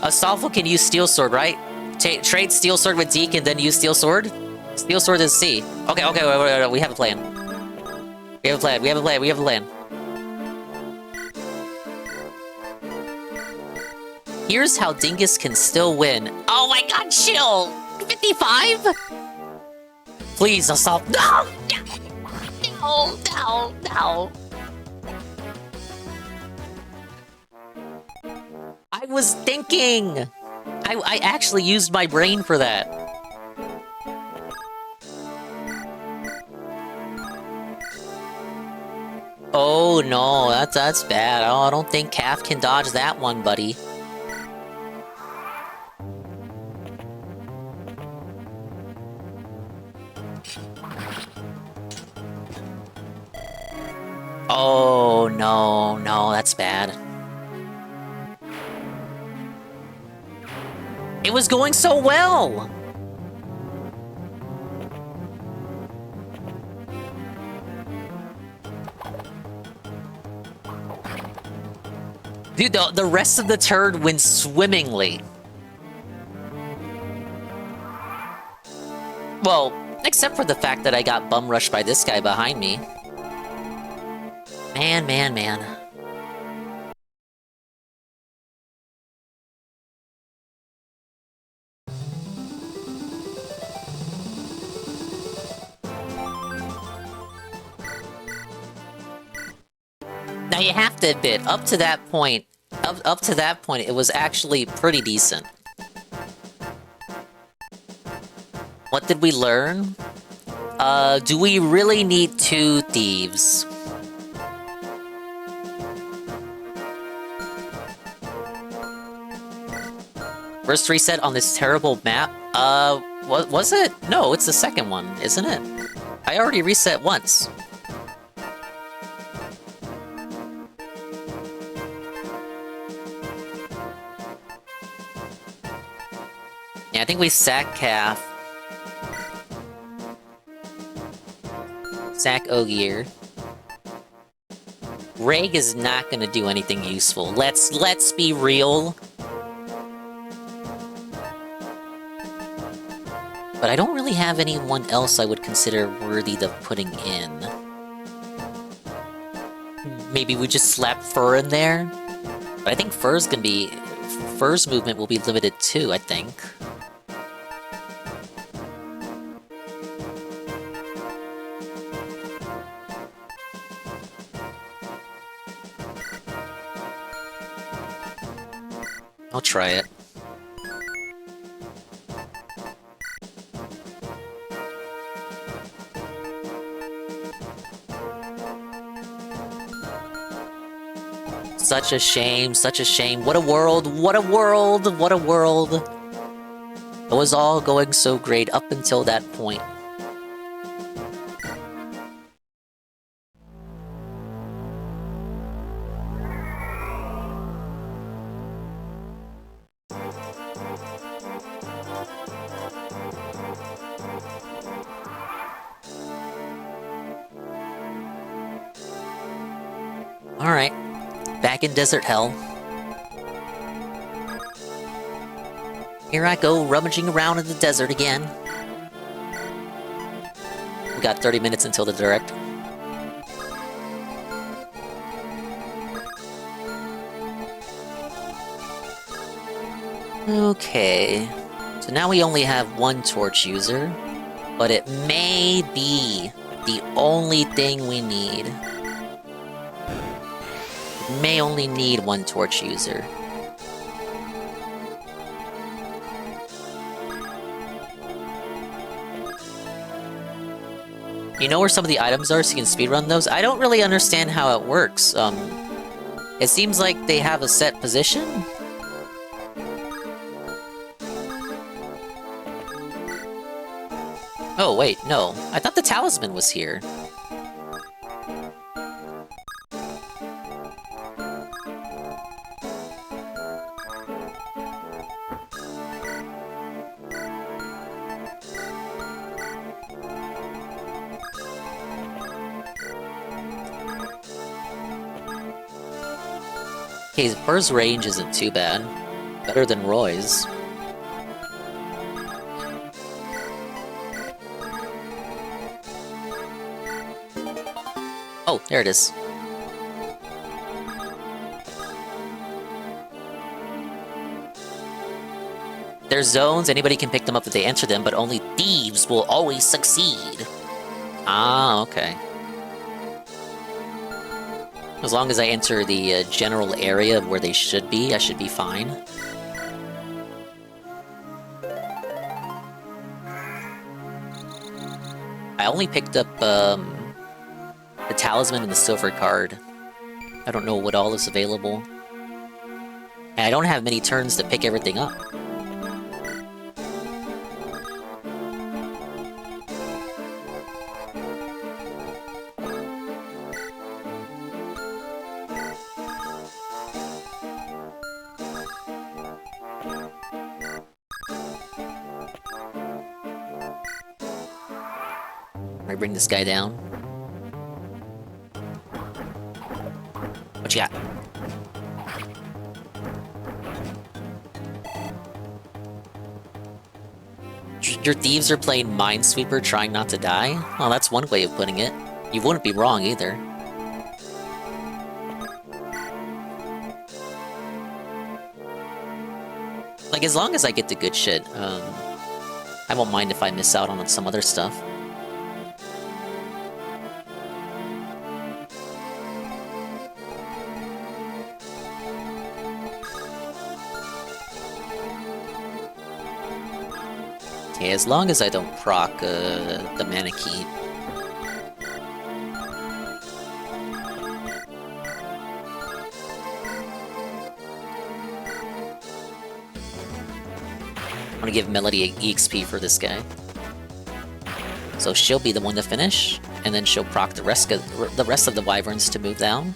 Astolfo can use Steel Sword, right? Trade Steel Sword with Deke and then use Steel Sword? Steel Sword is C. Okay, wait, we have a plan. We have a plan. Here's how Dingus can still win. Oh my god, chill! 55? Please, Astolfo. No! I was thinking! I actually used my brain for that. Oh no, that's bad. Oh, I don't think Calf can dodge that one, buddy. Oh no, that's bad. It was going so well! Dude, the rest of the turn went swimmingly. Well, except for the fact that I got bum rushed by this guy behind me. Man. Now you have to admit, up to that point, it was actually pretty decent. What did we learn? Do we really need 2 thieves? First reset on this terrible map? Was it? No, it's the second one, isn't it? I already reset once. Yeah, I think we sack Calf. Sack Ogier. Reg is not gonna do anything useful. Let's be real. But I don't really have anyone else I would consider worthy of putting in. Maybe we just slap Fur in there? But I think Fur's movement will be limited too, I think. I'll try it. Such a shame, such a shame. What a world, what a world, what a world. It was all going so great up until that point. Alright, back in Desert Hell. Here I go, rummaging around in the desert again. We got 30 minutes until the direct. Okay, so now we only have one torch user, but it may be the only thing we need. It may only need one torch user. You know where some of the items are so you can speedrun those? I don't really understand how it works. It seems like they have a set position? Oh, wait, no. I thought the talisman was here. Okay, Burr's range isn't too bad. Better than Roy's. Oh, there it is. There's zones, anybody can pick them up if they enter them, but only thieves will always succeed. Ah, okay. As long as I enter the general area of where they should be, I should be fine. I only picked up the talisman and the silver card. I don't know what all is available. And I don't have many turns to pick everything up. I bring this guy down. What you got? Your thieves are playing Minesweeper trying not to die? Well, that's one way of putting it. You wouldn't be wrong either. Like, as long as I get the good shit, I won't mind if I miss out on some other stuff. Okay, as long as I don't proc the mana key. I'm gonna give Melody EXP for this guy. So she'll be the one to finish, and then she'll proc the rest of the wyverns to move down.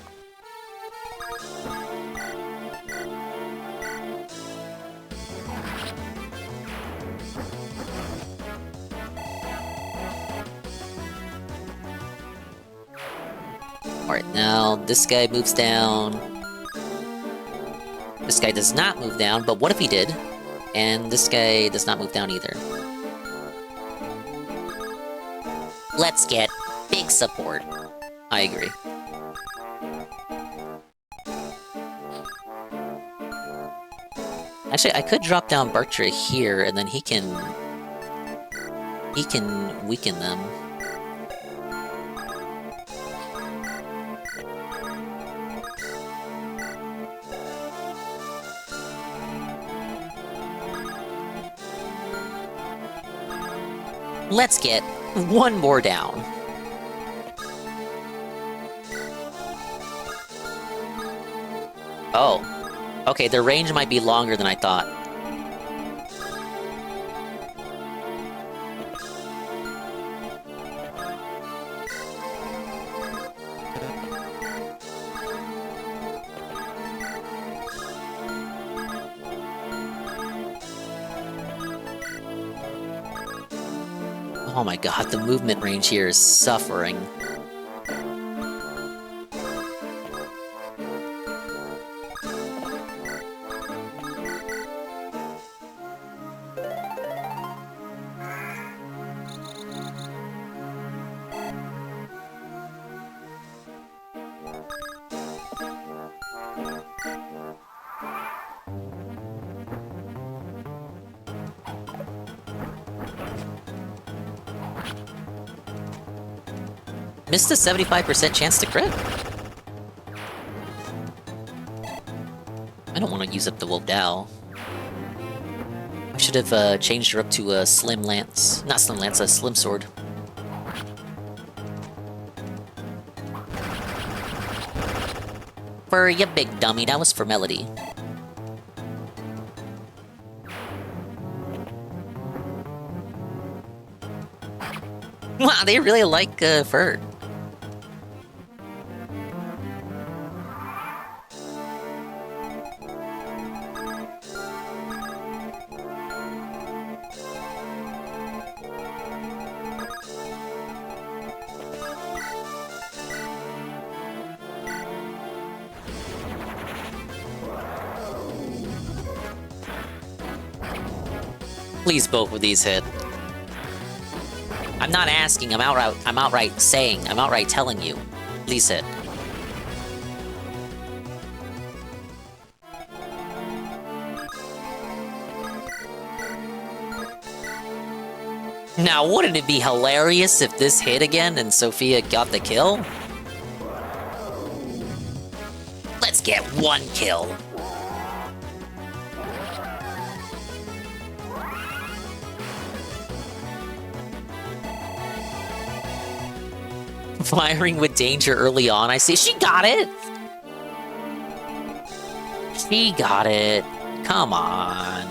Alright, now this guy moves down. This guy does not move down, but what if he did? And this guy does not move down either. Let's get big support. I agree. Actually, I could drop down Bartra here, and then he can weaken them. Let's get one more down. Oh. Okay, their range might be longer than I thought. Oh my god, the movement range here is suffering. Missed a 75% chance to crit. I don't want to use up the Wodao. I should have changed her up to a Slim Lance. Not Slim Lance, a Slim Sword. For ya big dummy, that was for Melody. Wow, they really like Fur. Please both of these hit. I'm not asking, I'm outright saying, I'm outright telling you. Please hit. Now, wouldn't it be hilarious if this hit again and Sophia got the kill? Let's get one kill. Firing with danger early on, I see. She got it! She got it. Come on.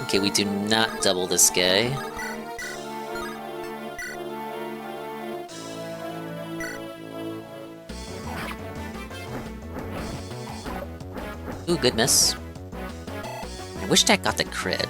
Okay, we do not double this guy. Ooh, good miss. I wish that got the crit.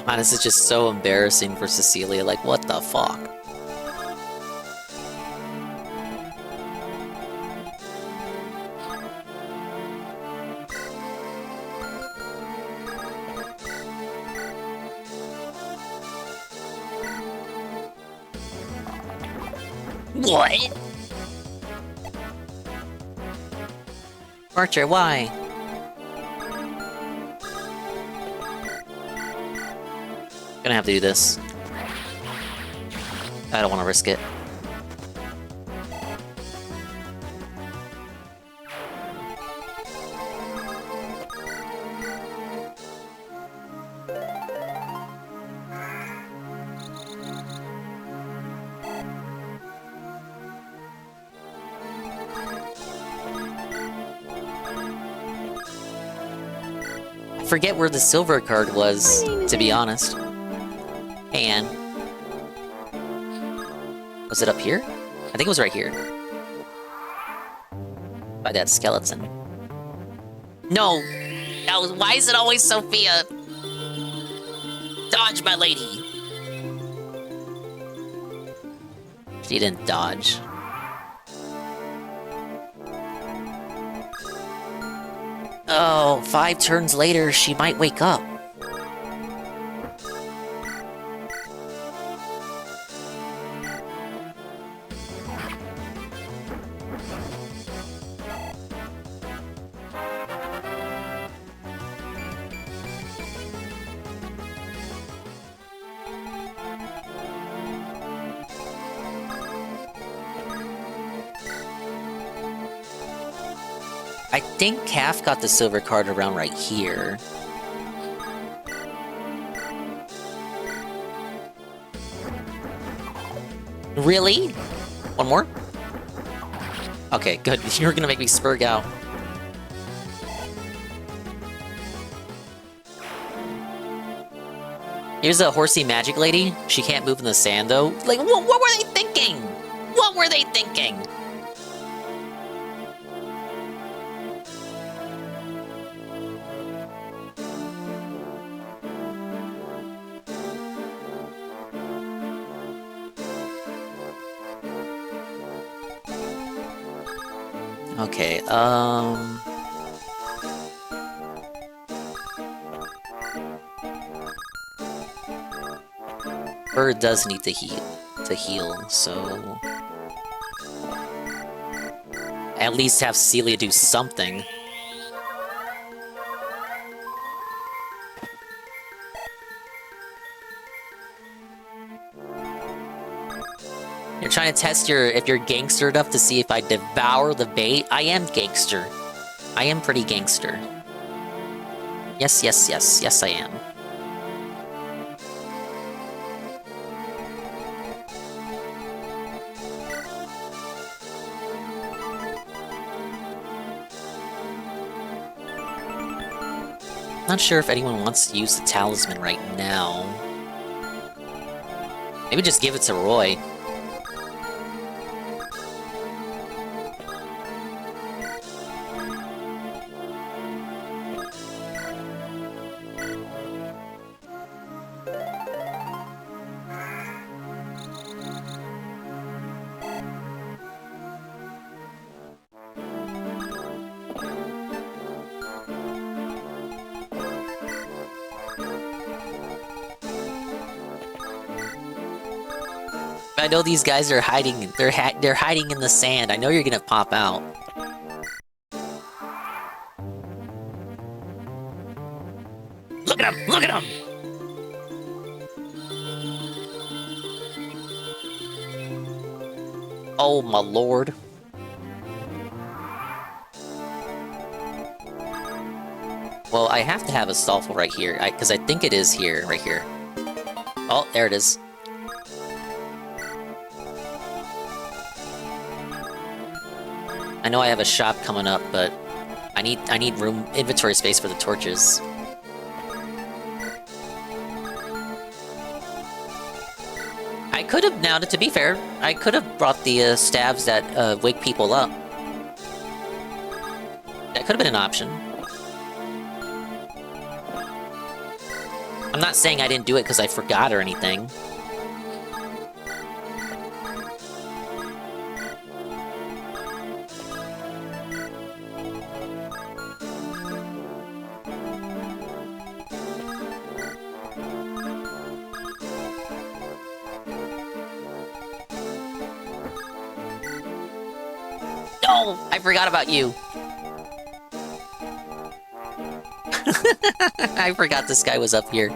Man, this is just so embarrassing for Cecilia. Like, what the fuck? What? Archer, why? Gonna have to do this. I don't want to risk it. I forget where the silver card was, to be honest. And was it up here? I think it was right here. By that skeleton. No! That was, why is it always Sophia? Dodge, my lady! She didn't dodge. Oh, 5 turns later, she might wake up. I think Calf got the silver card around right here. Really? One more? Okay, good. You're gonna make me spurg out. Here's a horsey magic lady. She can't move in the sand, though. Like, what were they thinking? What were they thinking? Okay, Bird does need to heal, so... At least have Celia do something. You're trying to test if you're gangster enough to see if I devour the bait? I am gangster. I am pretty gangster. Yes, yes, yes. Yes, I am. Not sure if anyone wants to use the talisman right now. Maybe just give it to Roy. I know these guys are hiding. They're hiding in the sand. I know you're gonna pop out. Look at him! Look at him! Oh my lord. Well, I have to have a Stallful right here, because I think it is here, right here. Oh, there it is. I know I have a shop coming up, but I need inventory space for the torches. I could have, now to be fair, I could have brought the stabs that wake people up. That could have been an option. I'm not saying I didn't do it because I forgot or anything. No! I forgot about you! I forgot this guy was up here.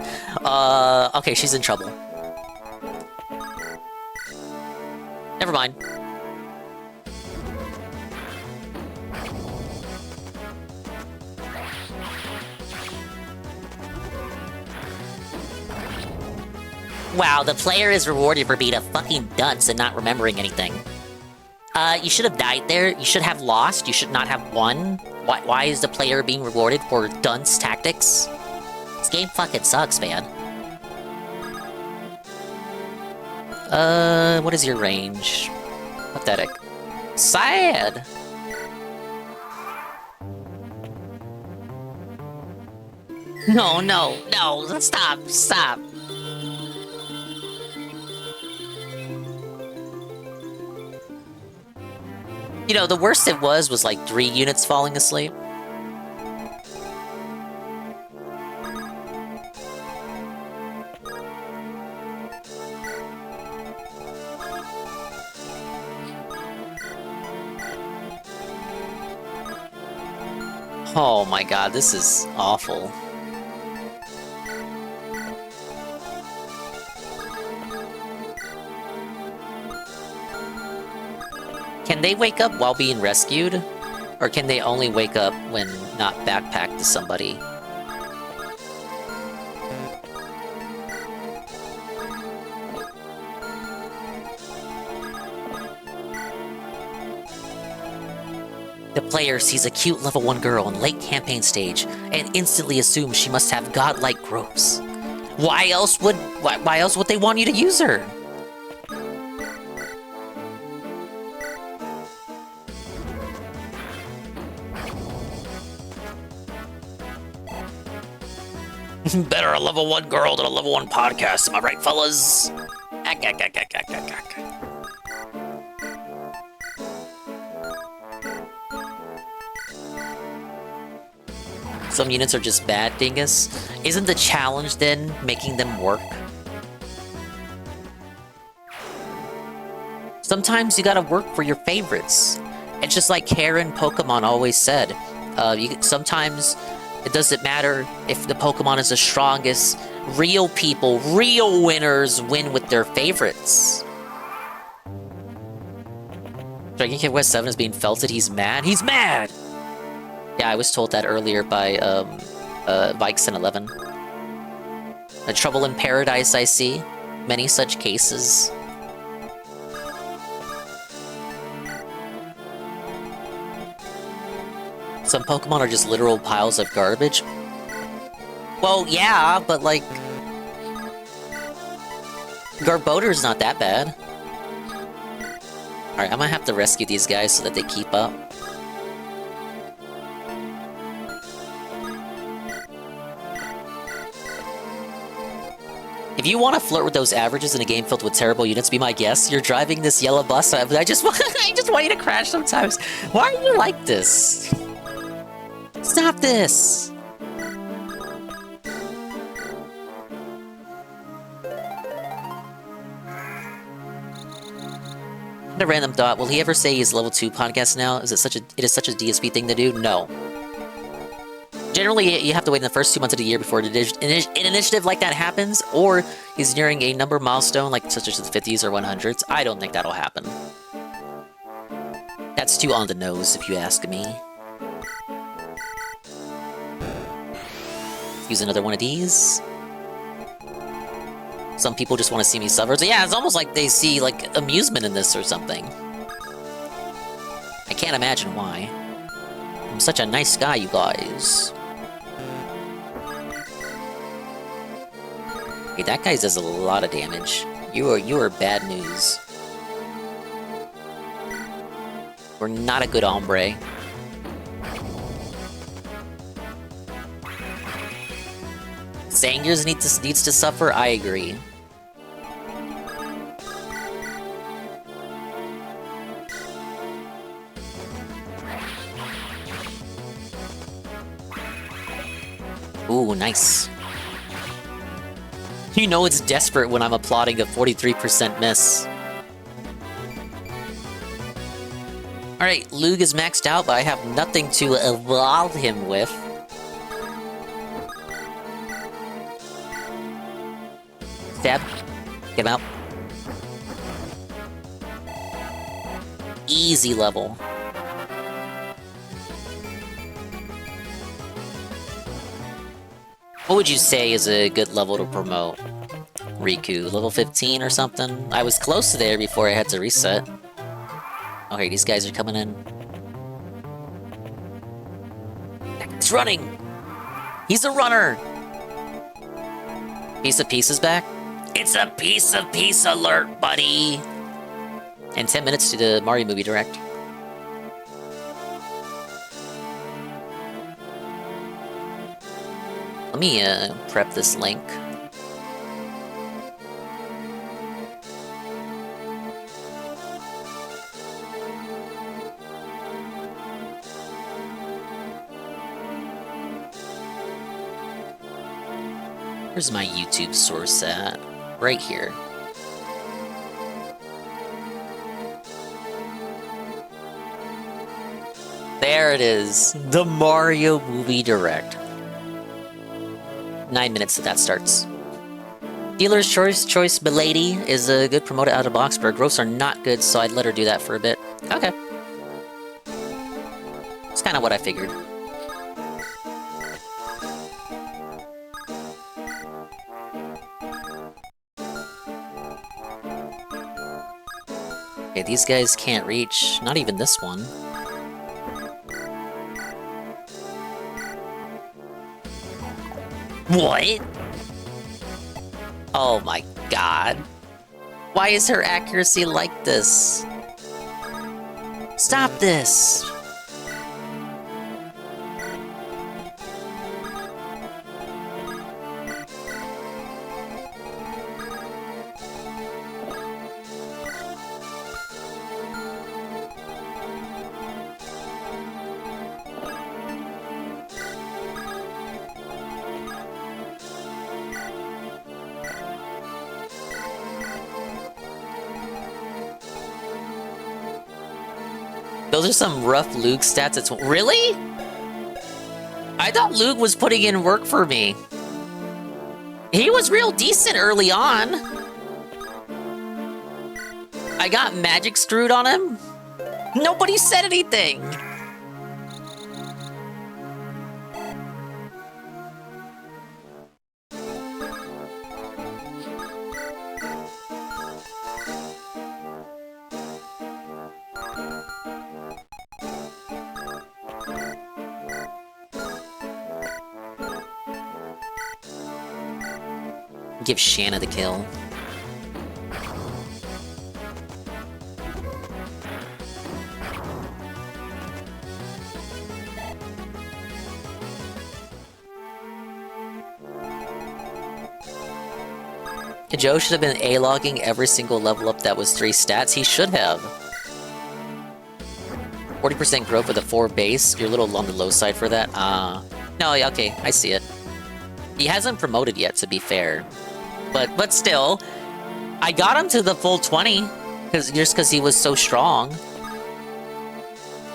Okay, she's in trouble. Never mind. Wow, the player is rewarded for being a fucking dunce and not remembering anything. You should have died there. You should have lost. You should not have won. Why is the player being rewarded for dunce tactics? This game fucking sucks, man. What is your range? Pathetic. Sad! No, no, no, stop, stop. You know, the worst it was like 3 units falling asleep. Oh my god, this is awful. Can they wake up while being rescued? Or can they only wake up when not backpacked to somebody? The player sees a cute level 1 girl in late campaign stage and instantly assumes she must have godlike growths. Why else would they want you to use her? Better a level 1 girl than a level 1 podcast, am I right, fellas? Some units are just bad, Dingus. Isn't the challenge then making them work? Sometimes you gotta work for your favorites. It's just like Karen Pokemon always said. Sometimes it doesn't matter if the Pokemon is the strongest. Real people, real winners win with their favorites. Dragon Kid West 7 is being felted. He's mad. He's mad! Yeah, I was told that earlier by Vikes11. A trouble in paradise, I see. Many such cases. Some Pokemon are just literal piles of garbage. Well, yeah, but like... Garbodor's not that bad. Alright, I'm gonna have to rescue these guys so that they keep up. If you want to flirt with those averages in a game filled with terrible units, be my guest. You're driving this yellow bus, but I just want you to crash sometimes. Why are you like this? Stop this! A random thought, will he ever say he's level 2 podcast now? It is such a DSP thing to do? No. Generally, you have to wait in the first 2 months of the year before an initiative like that happens, or he's nearing a number milestone, like such as the 50s or 100s. I don't think that'll happen. That's too on the nose, if you ask me. Use another one of these. Some people just want to see me suffer. So yeah, it's almost like they see, like, amusement in this or something. I can't imagine why. I'm such a nice guy, you guys. Hey, that guy does a lot of damage. You are bad news. We're not a good hombre. Sangers needs to suffer? I agree. Ooh, nice. You know it's desperate when I'm applauding a 43% miss. Alright, Lug is maxed out, but I have nothing to evolve him with. Stab. Get him out. Easy level. What would you say is a good level to promote? Riku, level 15 or something? I was close to there before I had to reset. Okay, these guys are coming in. It's running! He's a runner! Piece of Peace is back? It's a piece of peace alert, buddy! And 10 minutes to the Mario movie direct. Let me prep this link. Where's my YouTube source at? Right here. There it is. The Mario Movie Direct. 9 minutes till that starts. Dealer's Choice Milady is a good promoted out of box, but her growths are not good, so I'd let her do that for a bit. Okay. It's kind of what I figured. Okay, these guys can't reach. Not even this one. What? Oh my god. Why is her accuracy like this? Stop this! Those are some rough Luke stats. It's really? I thought Luke was putting in work for me. He was real decent early on. I got magic screwed on him. Nobody said anything. Give Shanna the kill. Joe should have been A-logging every single level up that was 3 stats. He should have. 40% growth with a 4 base. You're a little on the low side for that. No, okay, I see it. He hasn't promoted yet, to be fair. But still, I got him to the full 20, just because he was so strong.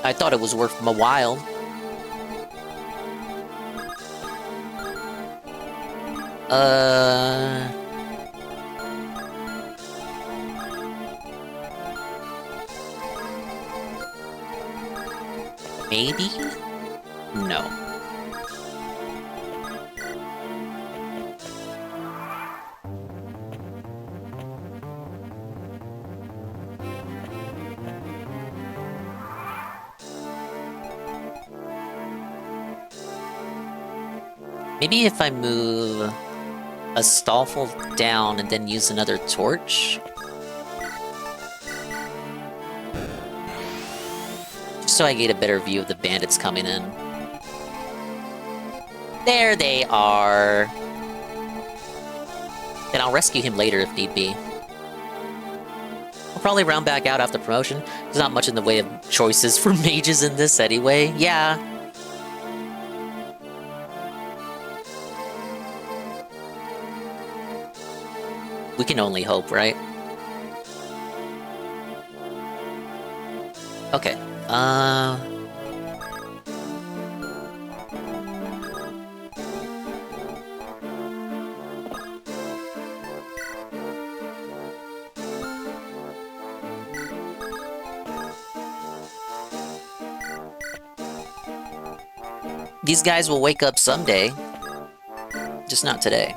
I thought it was worth him a while. Maybe? No. Maybe if I move a Stallful down and then use another torch? Just so I get a better view of the bandits coming in. There they are! And I'll rescue him later if need be. I'll probably round back out after promotion. There's not much in the way of choices for mages in this anyway. Yeah. We can only hope, right? Okay, these guys will wake up someday. Just not today.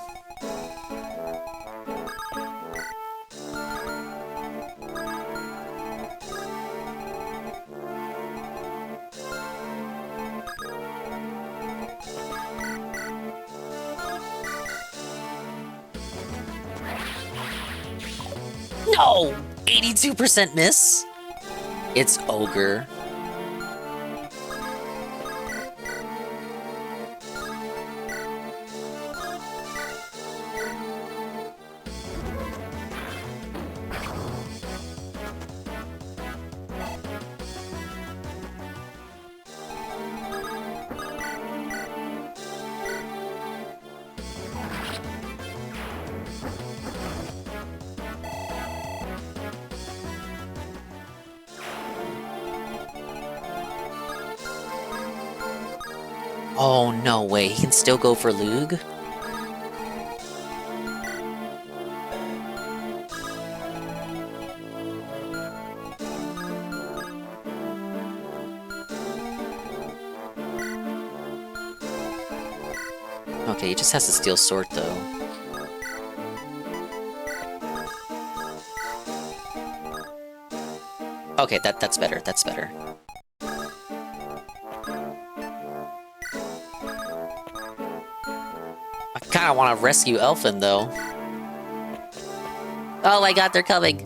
No! 82% miss? It's Ogre. Oh, no way. He can still go for Lug? Okay, he just has to steal sword, though. Okay, that's better, that's better. I kinda wanna rescue Elfin, though. Oh my god, they're coming!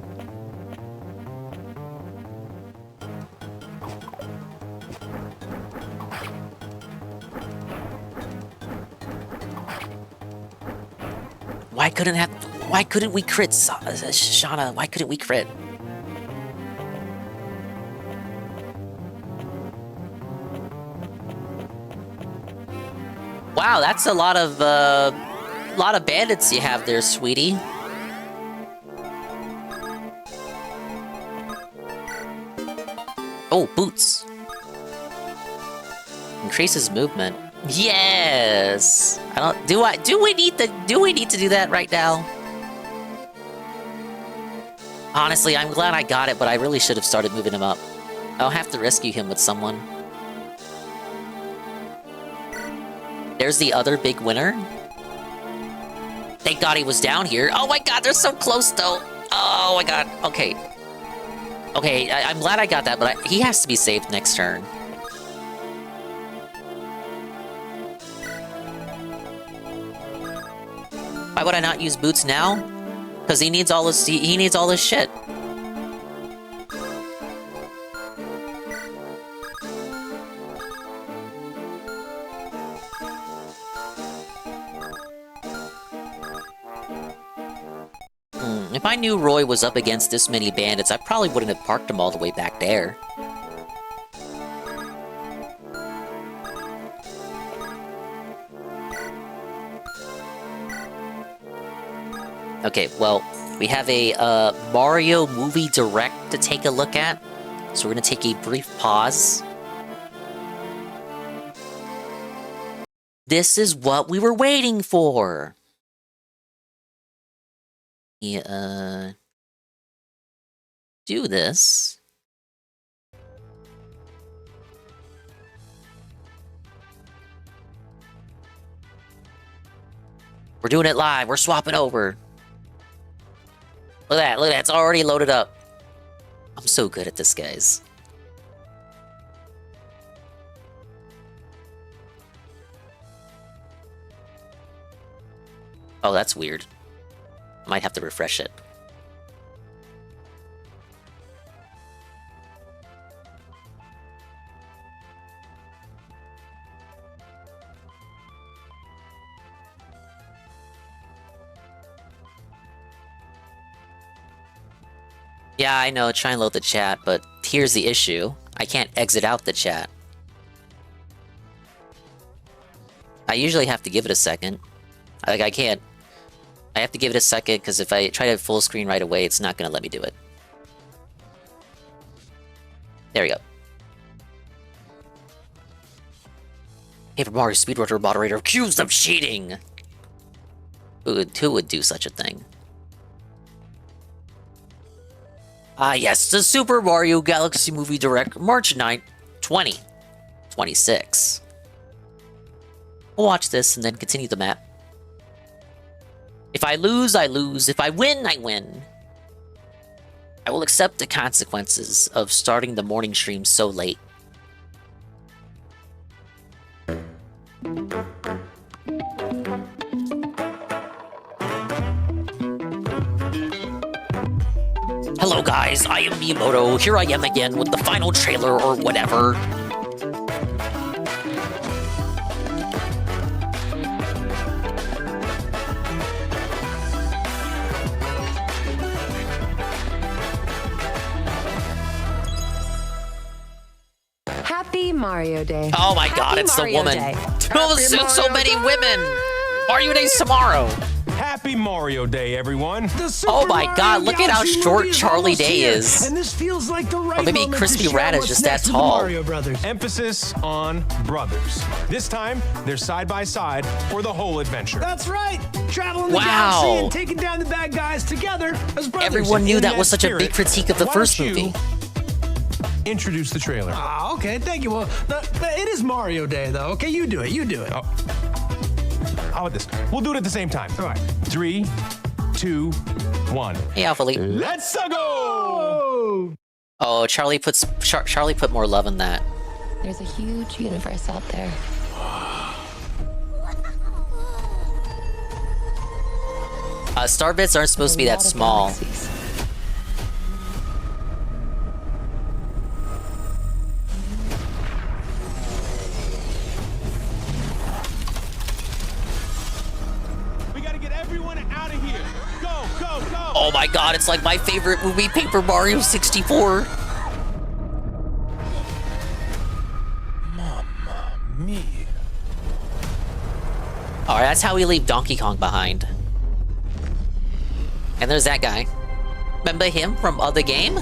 Why couldn't we crit Shauna? Why couldn't we crit? Wow, that's a lot of bandits you have there, sweetie. Oh, boots. Increases movement. Yes. Do we need to do that right now? Honestly, I'm glad I got it, but I really should have started moving him up. I'll have to rescue him with someone. There's the other big winner. Thank God he was down here. Oh my god, they're so close though. Oh my god. Okay. Okay, I'm glad I got that, but he has to be saved next turn. Why would I not use boots now? Because he needs all this. He needs all this shit. If I knew Roy was up against this many bandits, I probably wouldn't have parked him all the way back there. Okay, well, we have a Mario movie direct to take a look at, so we're gonna take a brief pause. This is what we were waiting for! Do this. We're doing it live, we're swapping over. Look at that, it's already loaded up. I'm so good at this, guys. Oh, that's weird. Might have to refresh it. Yeah, I know, try and load the chat, but here's the issue. I can't exit out the chat. I usually have to give it a second. I can't. I have to give it a second, because if I try to full screen right away, it's not going to let me do it. There we go. Paper Mario Speedrunner moderator accused of cheating! Who would do such a thing? Ah yes, the Super Mario Galaxy Movie Direct, March 9th, 2026. We'll watch this and then continue the map. If I lose, I lose. If I win, I win. I will accept the consequences of starting the morning stream so late. Hello guys, I am Miyamoto. Here I am again with the final trailer or whatever. Happy Mario Day. Oh my god, it's the woman. So many women. Mario Day's tomorrow. Happy Mario Day, everyone. Oh my god, look at how short Charlie Day is. And this feels like the right Or maybe moment Crispy to share Rat is what's just that next with the tall. Mario Brothers. Emphasis on brothers. This time, they're side by side for the whole adventure. That's right. Traveling the Wow. galaxy and taking down the bad guys together as brothers. Everyone knew In that was such a spirit, big critique of the why first don't you movie. Introduce the trailer. Ah, okay, thank you. Well, it is Mario Day, though. Okay, you do it. You do it. Oh. How about this? We'll do it at the same time. All right. 3, 2, 1. Hey, Alpha Lee. Let's go! Oh, Charlie put more love in that. There's a huge universe out there. Star bits aren't supposed to be that small. Galaxies. We gotta get everyone out of here. Go, go, go! Oh my god, it's like my favorite movie, Paper Mario 64. Mamma mia. Alright, that's how we leave Donkey Kong behind. And there's that guy. Remember him from other game?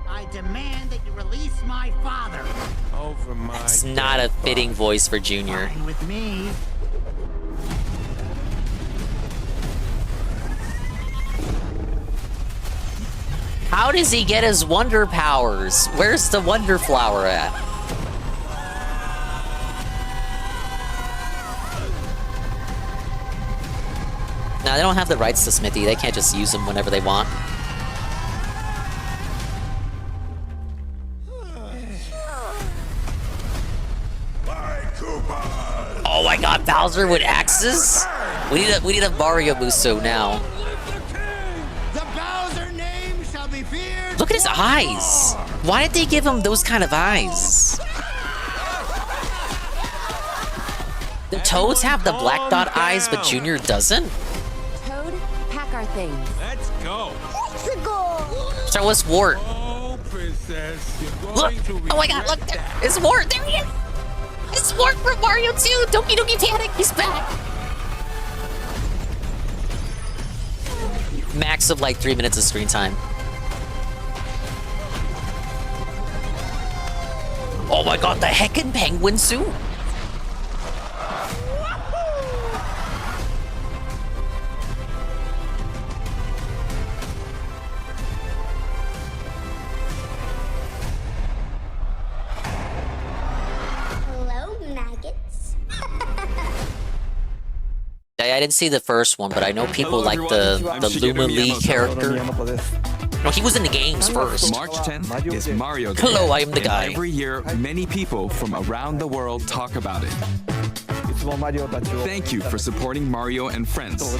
I demand that you release my father. Over my It's not a fitting voice for Junior. Fine with me. How does he get his wonder powers? Where's the wonder flower at? No, they don't have the rights to Smithy. They can't just use them whenever they want. Oh my god, Bowser with axes? We need a Mario Muso now. The Bowser name shall be feared. Look at his eyes. Why did they give him those kind of eyes? The Toads have the black dot eyes, but Junior doesn't? Toad, pack our things. Let's go. Show us Wart. Oh, princess, you're Look! going to Oh my god, look! There. It's Wart! There he is! It's Wart from Mario 2! Donkey Donkey Panic! He's back! Max of like 3 minutes of screen time. Oh my god, the heckin' penguin suit! Hello, maggots. I didn't see the first one, but I know people like the Luma Lee character. No, he was in the games first. March 10th is Mario Day. Hello, I am the guy. And every year, many people from around the world talk about it. Thank you for supporting Mario and friends.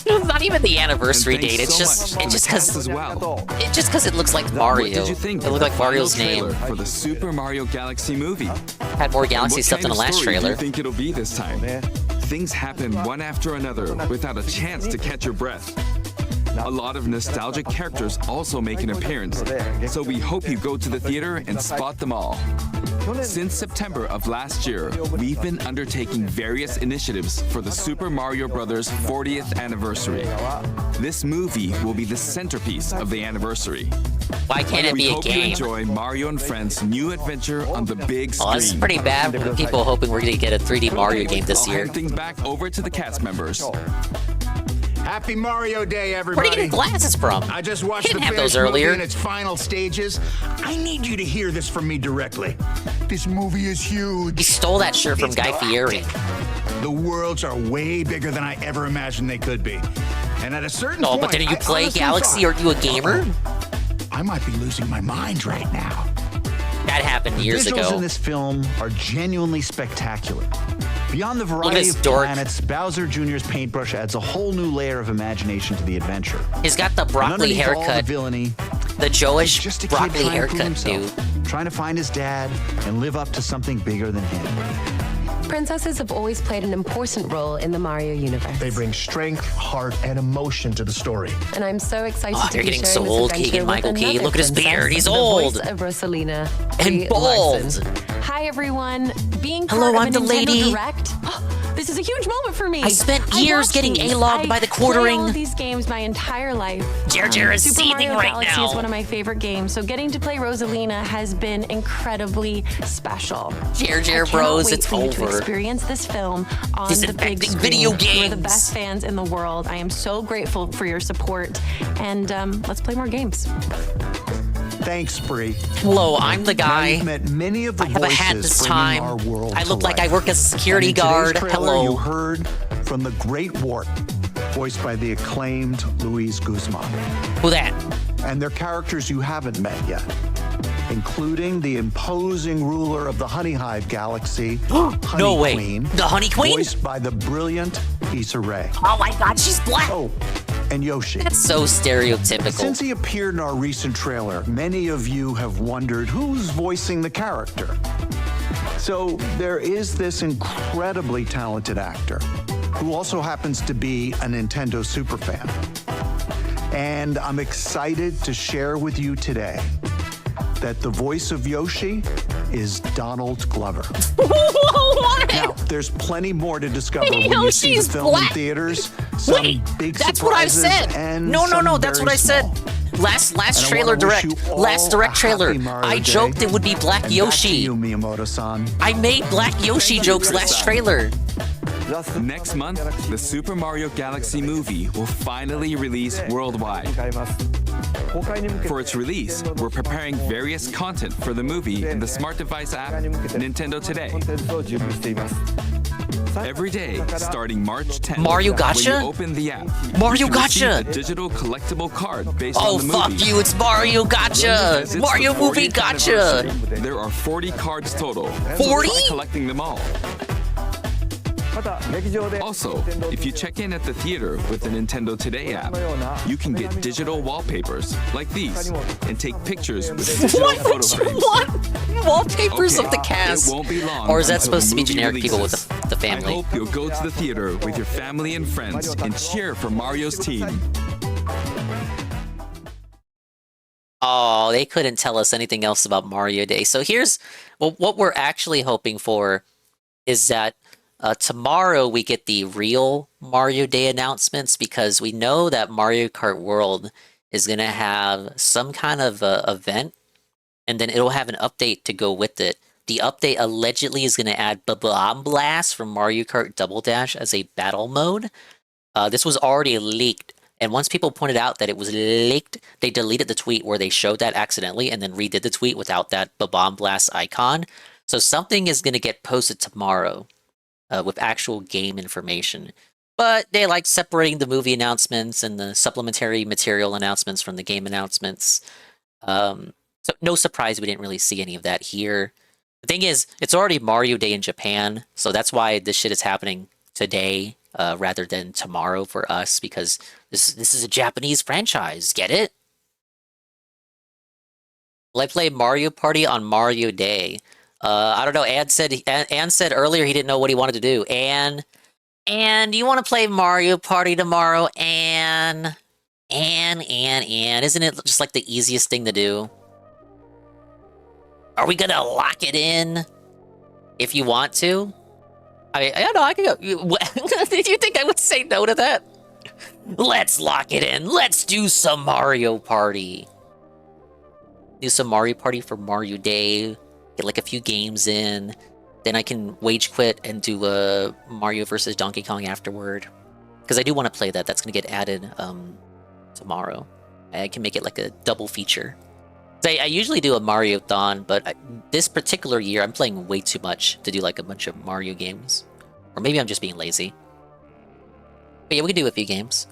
It's not even the anniversary And date. thanks It's so just much it's just to the cast because as well. it's just because it looks like Mario. What did you think It of looked the like Mario's final name. trailer for the Super Mario Galaxy movie? Had more And Galaxy what stuff kind than the of last story do trailer. you think it'll be this time? Things happen one after another without a chance to catch your breath. A lot of nostalgic characters also make an appearance, so we hope you go to the theater and spot them all. Since September of last year, we've been undertaking various initiatives for the Super Mario Bros. 40th anniversary. This movie will be the centerpiece of the anniversary. Why can't it We be a hope you game? enjoy Mario and Friends' new adventure on the big screen. Oh, this is pretty bad for people hoping we're gonna get a 3D Mario game this I'll year. hand things back over to the cast members. Happy Mario Day, everybody. Where do you get glasses from? I just watched Didn't the have those finished movie earlier. in its final stages. I need you to hear this from me directly. This movie is huge. He stole that shirt from It's Guy galactic. Fieri. The worlds are way bigger than I ever imagined they could be. And at a certain Oh, point, but didn't you I play honestly Galaxy? thought, Are you a gamer? I might be losing my mind right now. That happened years Visuals ago. in this film are genuinely spectacular. Beyond the at variety this of dork. planets, Bowser Jr.'s paintbrush adds a whole new layer of imagination to the adventure. He's got the And broccoli underneath all the haircut. villainy, The Joish just a kid broccoli trying to prove haircut, himself, dude. trying to find his dad and live up to something bigger than him. Princesses have always played an important role in the Mario universe. They bring strength, heart, and emotion to the story. And I'm so excited Oh, to they're be getting sharing so this old, adventure Keegan-Michael with Key. another Look at his princess, beard. He's the old. voice of Rosalina And Brie bald. Larson. Hi, everyone. Being Hello, part I'm of the a Nintendo lady. Direct. This is a huge moment for me. I spent years watch getting these. A-logged by the I play all quartering. of these games my entire life. Jer is Super seething Mario right Galaxy now. is one of my favorite games, so getting to play Rosalina has been incredibly special. Jer I cannot bros, wait it's for you to over. experience this film on the big Disinfecting screen. video You're the games. best fans in the world. I am so grateful for your support, and let's play more games. Thanks, Bree. Hello, I'm the guy. Now you've met many of the I have a hat voices this bringing time. our world I to look like I life. work as a security And in today's guard. trailer, Hello. You heard from the Great Warp, voiced by the acclaimed Luis Guzman. Who that? And they're characters you haven't met yet, including the imposing ruler of the Honey Hive Galaxy, Honey No way. Queen. The Honey Queen? Voiced by the brilliant Issa Rae. Oh my god, she's black. Oh, and Yoshi. That's so stereotypical. Since he appeared in our recent trailer, many of you have wondered who's voicing the character. So there is this incredibly talented actor who also happens to be a Nintendo superfan. And I'm excited to share with you today that the voice of Yoshi is Donald Glover. What? Now, there's plenty more to discover when you see the Yoshi's film black. in theaters. Some Wait, big that's what I surprises said. and No, some that's what very I said. small. Last And I trailer wanna wish direct. you all Last direct a trailer. happy Mario I Day. joked it would be Black And Yoshi. Back to you, Miyamoto-san. I made Black Yoshi jokes last trailer. Next month, the Super Mario Galaxy movie will finally release worldwide. For its release, we're preparing various content for the movie in the smart device app Nintendo Today. Every day, starting March 10th, Mario when Gacha? you open the app, Mario you can receive Gacha! a digital collectible card based Oh, on the fuck movie. you, it's Mario Gacha! It's Mario the Movie 40th Gacha! anniversary. There are 40 cards total. 40? So try collecting them all. Also, if you check in at the theater with the Nintendo Today app, you can get digital wallpapers like these and take pictures with digital What photo would you frames. want? Wallpapers Okay, of the cast. It won't be long Or is that until supposed to the be movie generic people with releases. the family? I hope you'll go to the theater with your family and friends and cheer for Mario's team. Oh, they couldn't tell us anything else about Mario Day. So here's what we're actually hoping for is that tomorrow we get the real Mario Day announcements because we know that Mario Kart World is going to have some kind of event and then it'll have an update to go with it. The update allegedly is going to add Bomb Blast from Mario Kart Double Dash as a battle mode. This was already leaked. And once people pointed out that it was leaked, they deleted the tweet where they showed that accidentally and then redid the tweet without that Bomb Blast icon. So something is going to get posted tomorrow with actual game information. But they like separating the movie announcements and the supplementary material announcements from the game announcements. So no surprise we didn't really see any of that here. The thing is, it's already Mario Day in Japan, so that's why this shit is happening today rather than tomorrow for us, because this is a Japanese franchise. Get it? Will I play Mario Party on Mario Day? I don't know. Ann said earlier he didn't know what he wanted to do. Ann, do you want to play Mario Party tomorrow? Ann. Isn't it just like the easiest thing to do? Are we gonna lock it in? If you want to? I don't know, I can go. Did you think I would say no to that? Let's lock it in. Let's do some Mario Party. Do some Mario Party for Mario Day. Get like a few games in. Then I can wage quit and do a Mario versus Donkey Kong afterward. Because I do want to play that. That's going to get added tomorrow. I can make it like a double feature. I usually do a Mario-thon, but this particular year I'm playing way too much to do like a bunch of Mario games. Or maybe I'm just being lazy. But yeah, we can do a few games.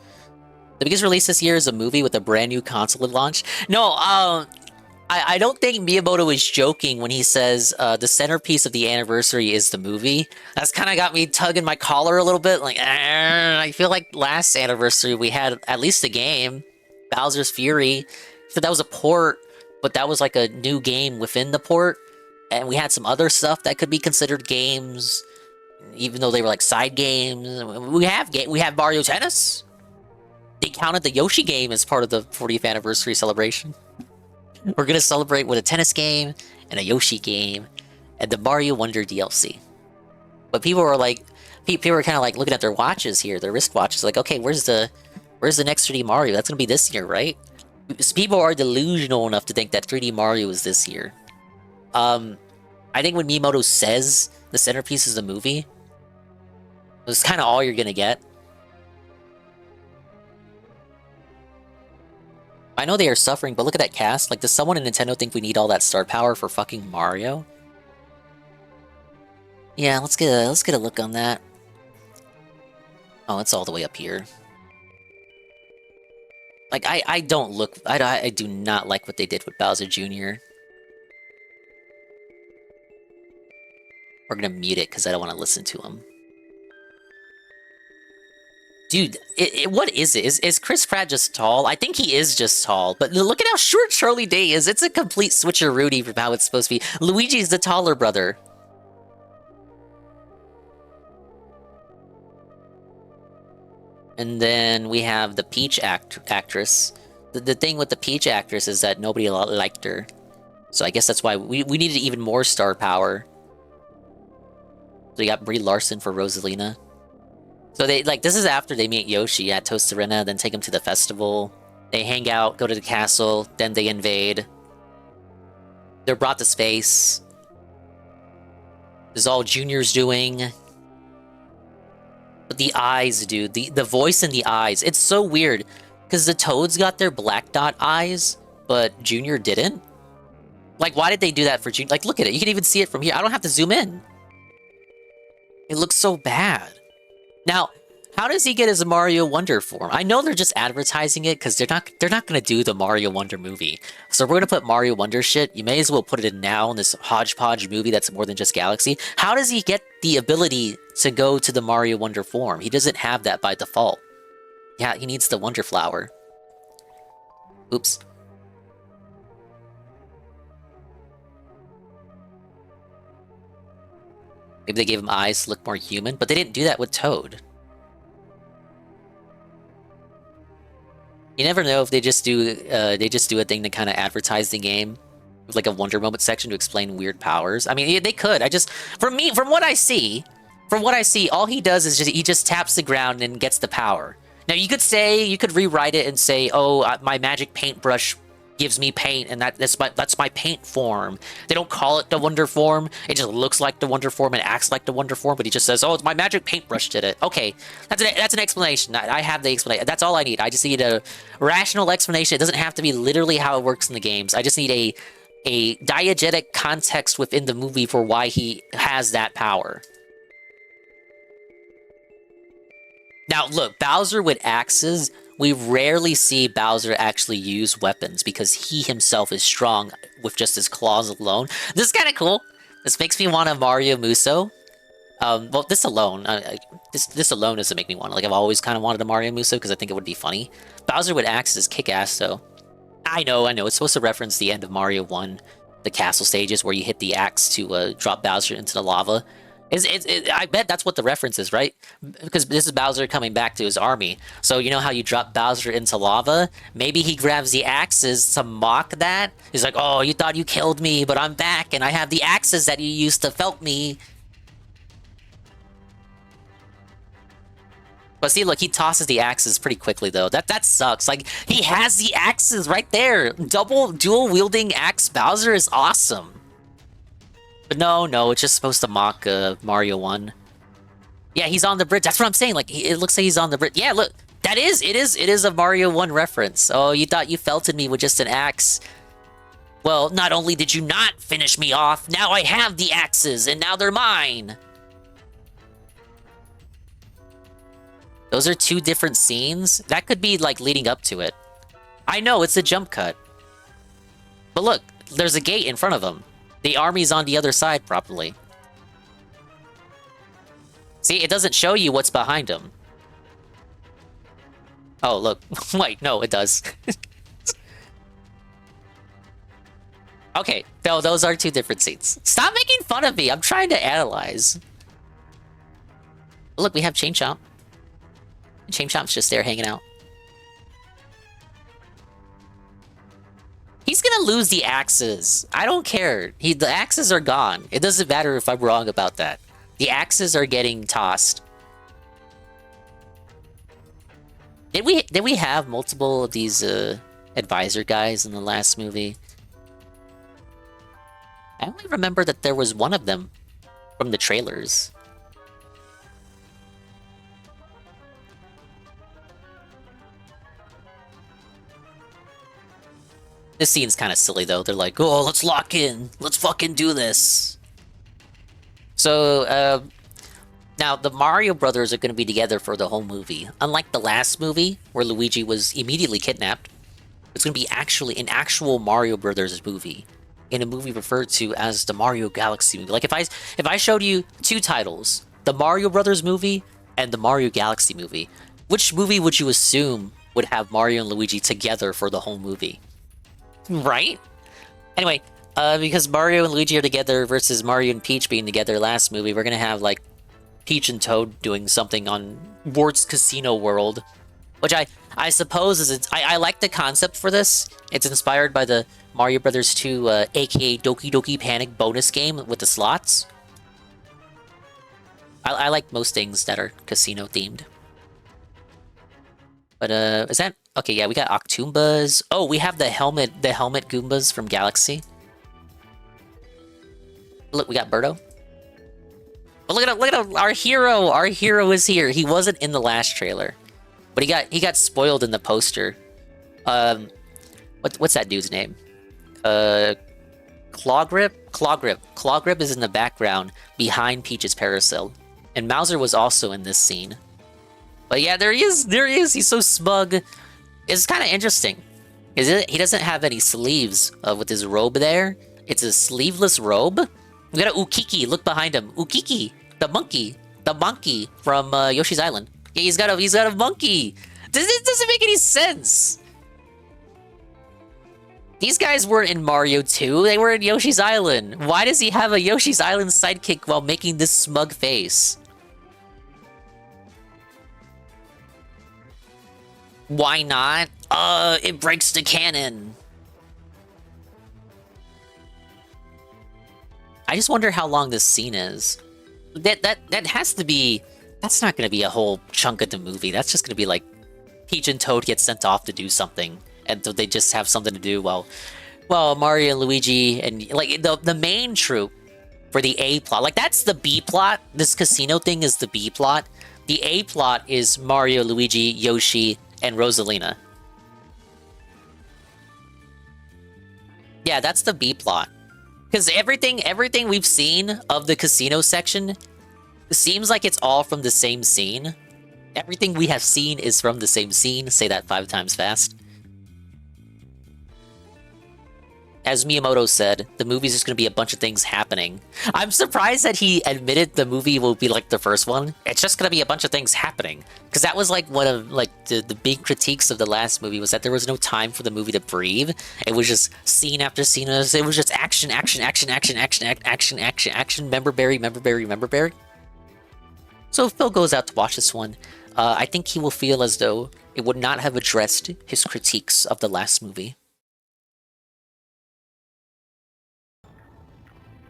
The biggest release this year is a movie with a brand new console at launch. No, I don't think Miyamoto was joking when he says the centerpiece of the anniversary is the movie. That's kind of got me tugging my collar a little bit. Like, I feel like last anniversary we had at least a game, Bowser's Fury. So that was a port, but that was like a new game within the port. And we had some other stuff that could be considered games, even though they were like side games. We have Mario Tennis. They counted the Yoshi game as part of the 40th anniversary celebration. We're gonna celebrate with a tennis game and a Yoshi game, and the Mario Wonder DLC. But people were like, people were kind of like looking at their watches here, their wrist watches, like, okay, where's the next 3D Mario? That's gonna be this year, right? So people are delusional enough to think that 3D Mario is this year. I think when Miyamoto says the centerpiece is the movie, it's kind of all you're gonna get. I know they are suffering, but look at that cast. Like, does someone in Nintendo think we need all that star power for fucking Mario? Yeah, let's get a look on that. Oh, it's all the way up here. Like, I do not like what they did with Bowser Jr. We're gonna mute it because I don't want to listen to him. Dude, what is it? Is Chris Pratt just tall? I think he is just tall, but look at how short Charlie Day is. It's a complete switcheroo from how it's supposed to be. Luigi's the taller brother. And then we have the Peach actress. The thing with the Peach actress is that nobody liked her. So I guess that's why we needed even more star power. So we got Brie Larson for Rosalina. So they, like, this is after they meet Yoshi at Toast Arena, then take him to the festival. They hang out, go to the castle, then they invade. They're brought to space. This is all Junior's doing. But the eyes, dude. The voice and the eyes. It's so weird. Because the Toads got their black dot eyes, but Junior didn't. Like, why did they do that for Junior? Like, look at it. You can even see it from here. I don't have to zoom in. It looks so bad. Now, how does he get his Mario Wonder form? I know they're just advertising it because they're not gonna do the Mario Wonder movie. So we're gonna put Mario Wonder shit. You may as well put it in now in this hodgepodge movie that's more than just Galaxy. How does he get the ability to go to the Mario Wonder form? He doesn't have that by default. Yeah, he needs the Wonder Flower. Oops. Maybe they gave him eyes to look more human, but they didn't do that with Toad. You never know if they just do a thing to kind of advertise the game with like a Wonder Moment section to explain weird powers. I mean, yeah, they could. From what I see, all he does is he just taps the ground and gets the power. Now you could rewrite it and say, oh, my magic paintbrush gives me paint, and that's my paint form. They don't call it the Wonder Form. It just looks like the Wonder Form and acts like the Wonder Form, but he just says, oh, it's my magic paintbrush did it. Okay, that's an explanation. I have the explanation. That's all I need. I just need a rational explanation. It doesn't have to be literally how it works in the games. I just need a diegetic context within the movie for why he has that power. Now, look, Bowser with axes, we rarely see Bowser actually use weapons because he himself is strong with just his claws alone. This is kind of cool. This makes me want a Mario Muso. Well, this alone, this alone doesn't make me want it. Like, I've always kind of wanted a Mario Muso because I think it would be funny. Bowser with axes is kick-ass, though. I know. It's supposed to reference the end of Mario 1, the castle stages where you hit the axe to drop Bowser into the lava. I bet that's what the reference is, right? Because this is Bowser coming back to his army. So you know how you drop Bowser into lava? Maybe he grabs the axes to mock that. He's like, oh, you thought you killed me, but I'm back, and I have the axes that you used to felt me. But see, look, he tosses the axes pretty quickly, though. That sucks. Like, he has the axes right there. Dual-wielding axe Bowser is awesome. But no, it's just supposed to mock Mario 1. Yeah, he's on the bridge. That's what I'm saying. Like, it looks like he's on the bridge. Yeah, look, it is a Mario 1 reference. Oh, you thought you felted me with just an axe. Well, not only did you not finish me off, now I have the axes, and now they're mine. Those are two different scenes. That could be, like, leading up to it. I know, it's a jump cut. But look, there's a gate in front of him. The army's on the other side, probably. See, it doesn't show you what's behind him. Oh, look. Wait, no, it does. Okay, no, those are two different scenes. Stop making fun of me. I'm trying to analyze. Look, we have Chain Chomp. Chain Chomp's just there hanging out. He's gonna lose the axes. I don't care. The axes are gone. It doesn't matter if I'm wrong about that. The axes are getting tossed. Did we have multiple of these advisor guys in the last movie? I only remember that there was one of them from the trailers. This scene's kind of silly though. They're like, oh, let's lock in. Let's fucking do this. So, now the Mario brothers are going to be together for the whole movie. Unlike the last movie, where Luigi was immediately kidnapped, it's going to be actually an actual Mario Brothers movie. In a movie referred to as the Mario Galaxy movie. Like if I showed you two titles, the Mario Brothers movie and the Mario Galaxy movie, which movie would you assume would have Mario and Luigi together for the whole movie? Right? Anyway, because Mario and Luigi are together versus Mario and Peach being together last movie, we're gonna have like Peach and Toad doing something on Wart's Casino World, which I suppose is I like the concept for this. It's inspired by the Mario Brothers 2 aka Doki Doki Panic bonus game with the slots. I like most things that are casino themed. But is that okay? Yeah, we got Octoombas. Oh, we have the helmet Goombas from Galaxy. Look, we got Birdo. But look at our hero. Our hero is here. He wasn't in the last trailer, but he got spoiled in the poster. What's that dude's name? Clawgrip? Clawgrip is in the background behind Peach's parasol. And Mauser was also in this scene. But yeah, there he is. He's so smug. It's kind of interesting. He doesn't have any sleeves with his robe there. It's a sleeveless robe. We got a Ukiki. Look behind him. Ukiki, the monkey from Yoshi's Island. Yeah, he's got a monkey. This doesn't make any sense. These guys weren't in Mario 2. They were in Yoshi's Island. Why does he have a Yoshi's Island sidekick while making this smug face? Why not? It breaks the canon. I just wonder how long this scene is. That has to be... That's not going to be a whole chunk of the movie. That's just going to be like Peach and Toad get sent off to do something, and so they just have something to do while Mario and Luigi and like the main troop for the A plot. Like that's the B plot. This casino thing is the B plot. The A plot is Mario, Luigi, Yoshi, and Rosalina. Yeah, that's the B plot. Because everything we've seen of the casino section seems like it's all from the same scene. Everything we have seen is from the same scene. Say that 5 times fast. As Miyamoto said, the movie's just going to be a bunch of things happening. I'm surprised that he admitted the movie will be like the first one. It's just going to be a bunch of things happening. Because that was like one of like the big critiques of the last movie was that there was no time for the movie to breathe. It was just scene after scene. It was just action, member berry. So if Phil goes out to watch this one, I think he will feel as though it would not have addressed his critiques of the last movie.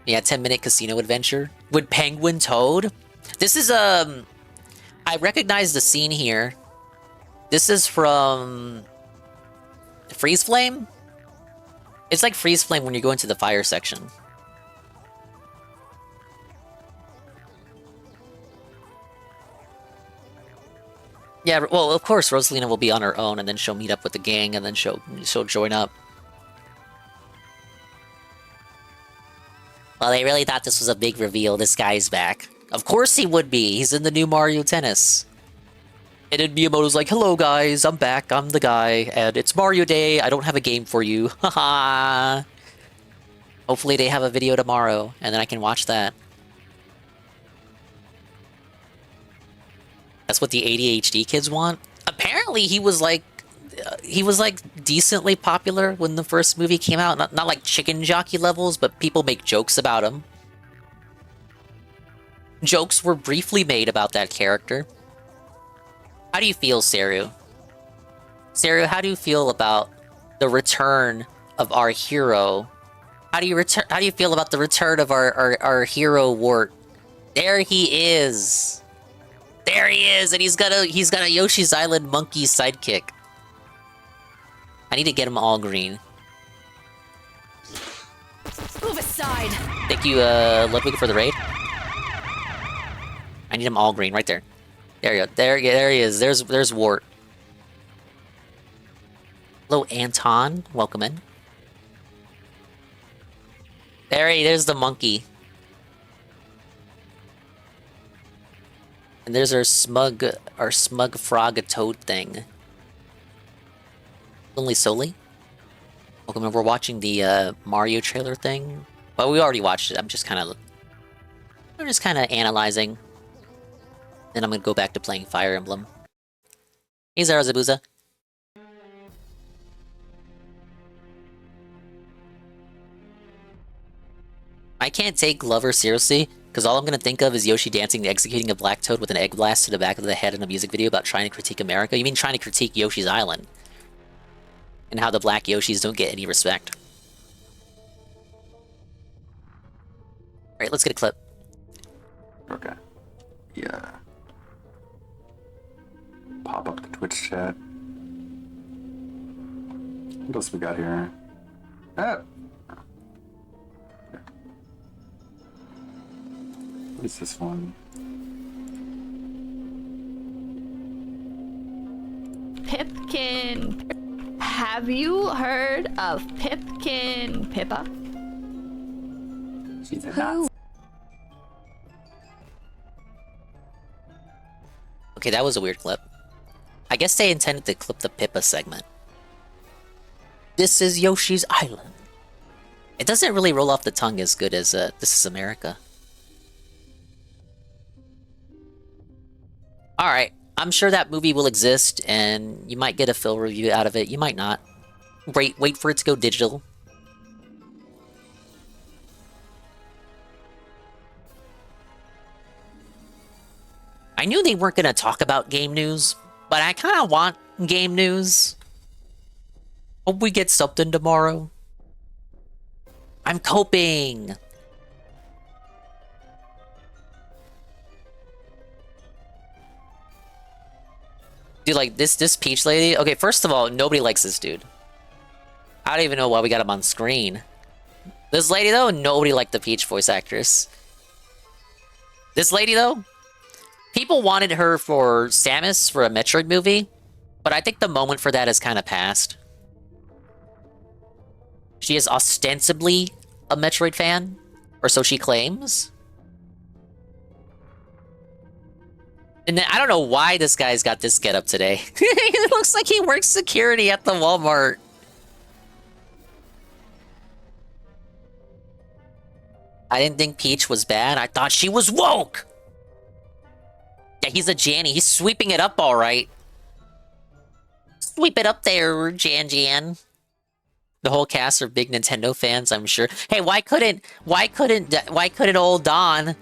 Yeah, 10-minute casino adventure with Penguin Toad. This is I recognize the scene here. This is from Freeze Flame. It's like Freeze Flame when you go into the fire section. Yeah, well, of course, Rosalina will be on her own, and then she'll meet up with the gang, and then she'll join up. Well, they really thought this was a big reveal. This guy's back. Of course he would be. He's in the new Mario Tennis. And then Miyamoto's like, hello guys, I'm back. I'm the guy. And it's Mario Day. I don't have a game for you. Haha. Hopefully they have a video tomorrow, and then I can watch that. That's what the ADHD kids want? Apparently he was like decently popular when the first movie came out. Not like chicken jockey levels, but people make jokes about him. Jokes were briefly made about that character. How do you feel, Seru? Seru, how do you feel about the return of our hero. How do you feel about the return of our hero Wart? There he is. There he is, and he's got a Yoshi's Island monkey sidekick. I need to get him all green. Move aside. Thank you, Ludwig, for the raid. I need him all green, right there. There you go. There he is. There's Wart. Hello, Anton. Welcome in. There's the monkey. And there's our smug frog toad thing. Only Soli. Welcome in. We're watching the Mario trailer thing. Well, we already watched it. I'm just kind of analyzing. Then I'm gonna go back to playing Fire Emblem. Hey, Zarazabuza. I can't take Glover seriously, because all I'm going to think of is Yoshi dancing and executing a black toad with an egg blast to the back of the head in a music video about trying to critique America? You mean trying to critique Yoshi's Island? And how the black Yoshis don't get any respect. Alright, let's get a clip. Okay. Yeah. Pop up the Twitch chat. What else we got here? What is this one? Pipkin. Have you heard of Pipkin Pippa? She's a Nazi. Okay, that was a weird clip. I guess they intended to clip the Pippa segment. This is Yoshi's Island. It doesn't really roll off the tongue as good as This is America. Alright, I'm sure that movie will exist, and you might get a film review out of it, you might not. Wait for it to go digital. I knew they weren't gonna talk about game news, but I kinda want game news. Hope we get something tomorrow. I'm coping! Dude, like, this Peach lady... Okay, first of all, nobody likes this dude. I don't even know why we got him on screen. This lady, though, nobody liked the Peach voice actress. This lady, though, people wanted her for Samus for a Metroid movie, but I think the moment for that has kind of passed. She is ostensibly a Metroid fan, or so she claims. And then, I don't know why this guy's got this getup today. It looks like he works security at the Walmart. I didn't think Peach was bad. I thought she was woke! Yeah, he's a Janny. He's sweeping it up all right. Sweep it up there, Jan. The whole cast are big Nintendo fans, I'm sure. Hey, why couldn't old Donnie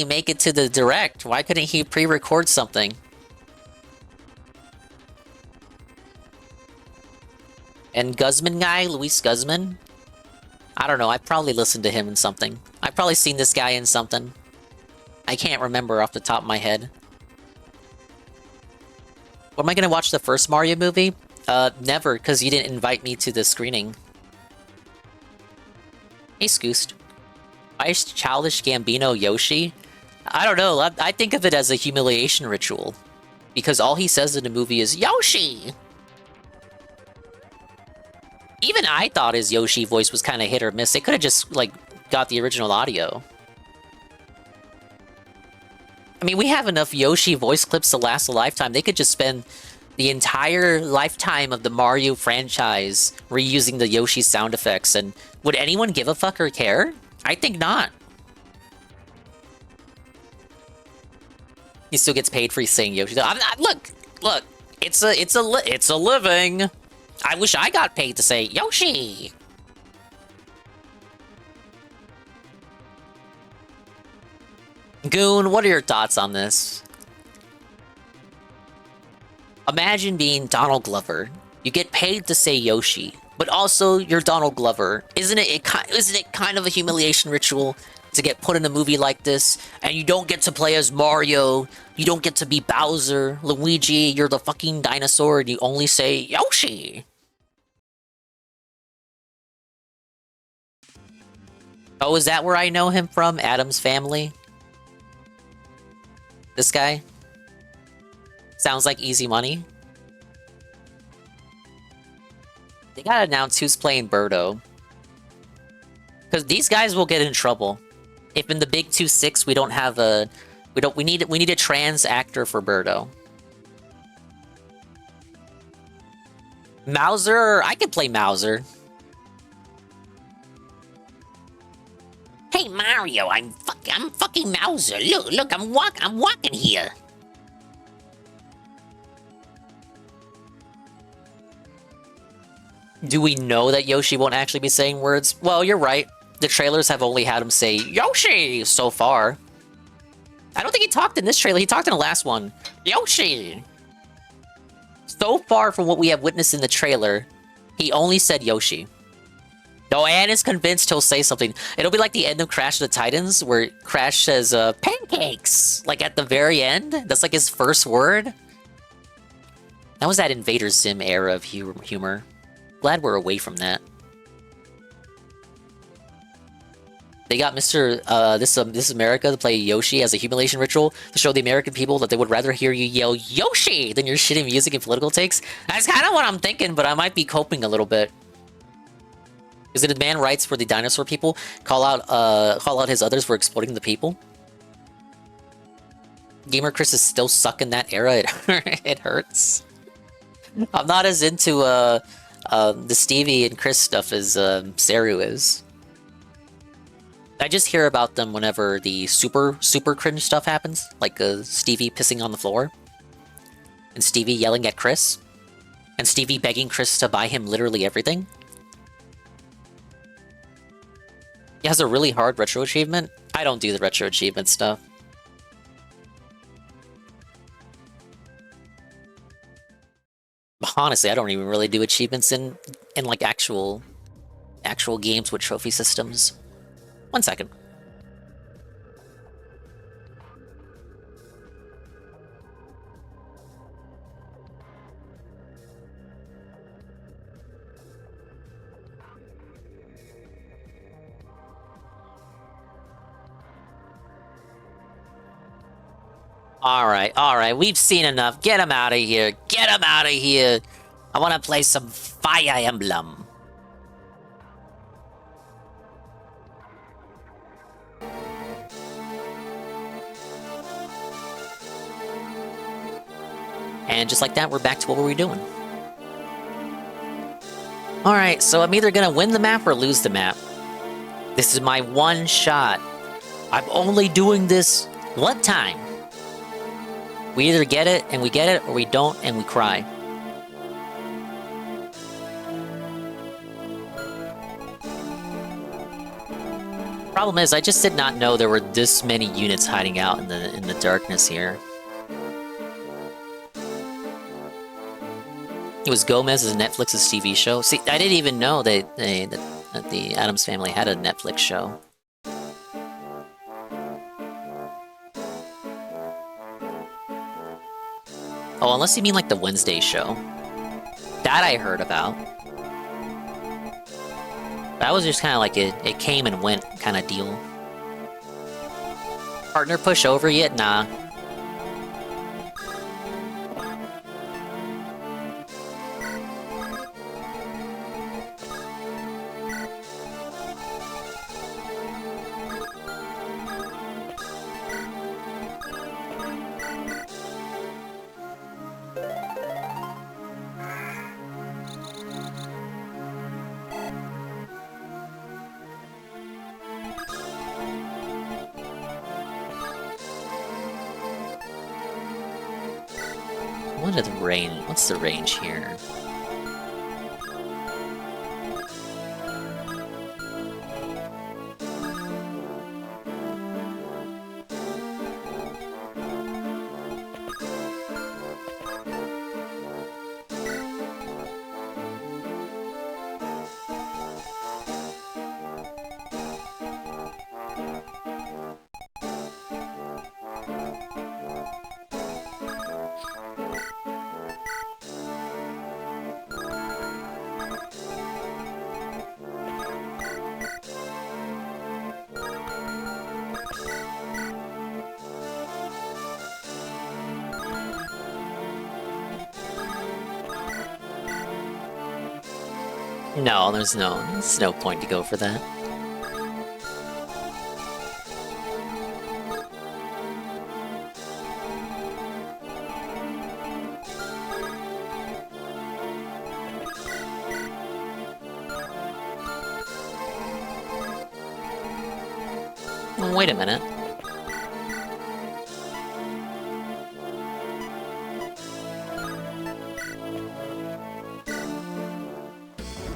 make it to the Direct? Why couldn't he pre-record something? And Guzman guy, Luis Guzman? I don't know, I probably listened to him in something. I've probably seen this guy in something. I can't remember off the top of my head. What am I gonna watch the first Mario movie? Never, because you didn't invite me to the screening. Hey, Scoost. Why is Childish Gambino Yoshi? I don't know, I think of it as a humiliation ritual. Because all he says in the movie is, Yoshi! Even I thought his Yoshi voice was kind of hit or miss. They could have just, like, got the original audio. I mean, we have enough Yoshi voice clips to last a lifetime. They could just spend the entire lifetime of the Mario franchise reusing the Yoshi sound effects, and would anyone give a fuck or care? I think not. He still gets paid for saying Yoshi. Look, it's a living. I wish I got paid to say Yoshi. Goon, what are your thoughts on this? Imagine being Donald Glover. You get paid to say Yoshi, but also you're Donald Glover. Isn't it kind of a humiliation ritual to get put in a movie like this, and you don't get to play as Mario, you don't get to be Bowser, Luigi, you're the fucking dinosaur, and you only say Yoshi? Oh, is that where I know him from? Adam's Family? This guy? Sounds like easy money. They gotta announce who's playing Birdo. Because these guys will get in trouble. If in the Big 2-6 we don't have a... We need a trans actor for Birdo. Mauser? I can play Mauser. Hey Mario, I'm fucking Mauser. Look, I'm walking here. Do we know that Yoshi won't actually be saying words? Well, you're right. The trailers have only had him say Yoshi so far. I don't think he talked in this trailer. He talked in the last one. Yoshi! So far from what we have witnessed in the trailer, he only said Yoshi. No, Anne is convinced he'll say something. It'll be like the end of Crash of the Titans, where Crash says, pancakes! Like at the very end? That's like his first word? That was that Invader Zim era of humor. Glad we're away from that. They got Mr. This is America to play Yoshi as a humiliation ritual to show the American people that they would rather hear you yell Yoshi than your shitty music and political takes. That's kind of what I'm thinking, but I might be coping a little bit. Is it a man writes for the dinosaur people? Call out his others for exploiting the people? Gamer Chris is still stuck in that era. It hurts. I'm not as into the Stevie and Chris stuff as Saru is. I just hear about them whenever the super cringe stuff happens, like Stevie pissing on the floor, and Stevie yelling at Chris, and Stevie begging Chris to buy him literally everything. He has a really hard retro achievement. I don't do the retro achievement stuff. Honestly, I don't even really do achievements in like actual games with trophy systems. 1 second. Alright, we've seen enough. Get him out of here. Get him out of here. I want to play some Fire Emblem. And just like that, we're back to what we were doing. Alright, so I'm either gonna win the map or lose the map. This is my one shot. I'm only doing this one time. We either get it, and we get it, or we don't, and we cry. Problem is, I just did not know there were this many units hiding out in the darkness here. It was Gomez's Netflix's TV show. See, I didn't even know that the Addams Family had a Netflix show. Oh, unless you mean like the Wednesday show. That I heard about. That was just kind of like it came and went kind of deal. Partner push over yet? Nah. What's the range here? No, there's no point to go for that. Wait a minute.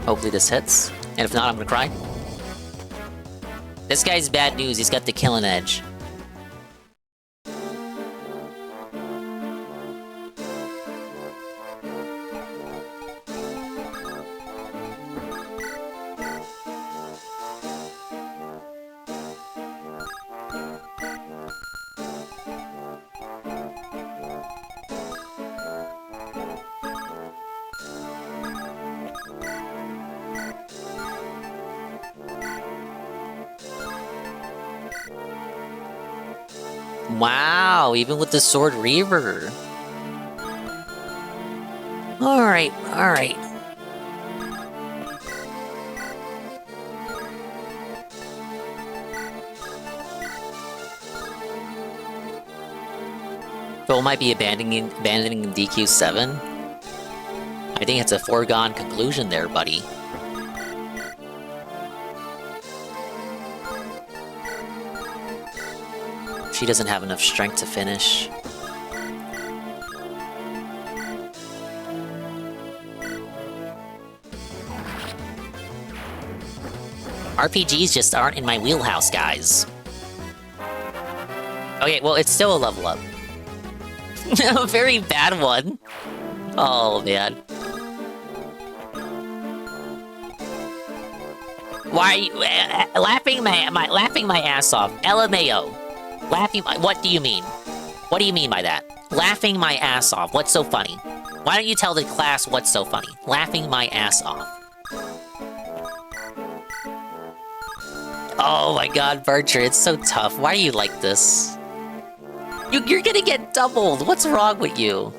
Hopefully this hits. And if not, I'm gonna cry. This guy's bad news. He's got the killing edge. Wow, even with the Sword Reaver. Alright, alright. Joel might be abandoning DQ7. I think it's a foregone conclusion there, buddy. She doesn't have enough strength to finish. RPGs just aren't in my wheelhouse, guys. Okay, well, it's still a level up. A very bad one. Oh, man. Why are you laughing my ass off? LMAO. What do you mean? What do you mean by that? Laughing my ass off. What's so funny? Why don't you tell the class what's so funny? Laughing my ass off. Oh my god, Barcher, it's so tough. Why are you like this? You're gonna get doubled. What's wrong with you?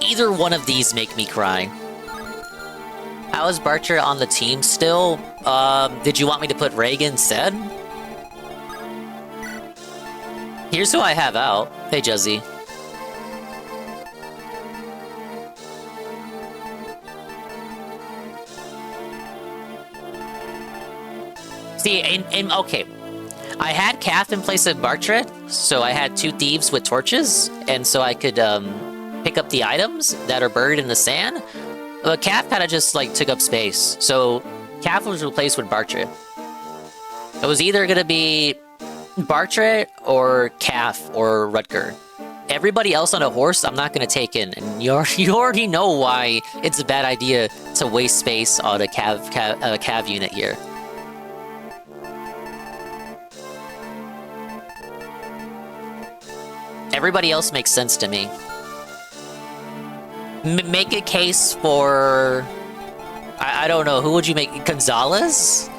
Either one of these make me cry. How is Barcher on the team still? Did you want me to put Reagan instead? Here's who I have out. Hey, Juzzy. See, okay. I had Calf in place of Bartret, so I had 2 thieves with torches, and so I could, pick up the items that are buried in the sand. But Calf kind of just, like, took up space. So, Calf was replaced with Bartret. It was either gonna be Bartret or Calf or Rutger. Everybody else on a horse, I'm not gonna take in. And you already know why it's a bad idea to waste space on a Cav unit here. Everybody else makes sense to me. Make a case for... I don't know, who would you make? Gonzalez?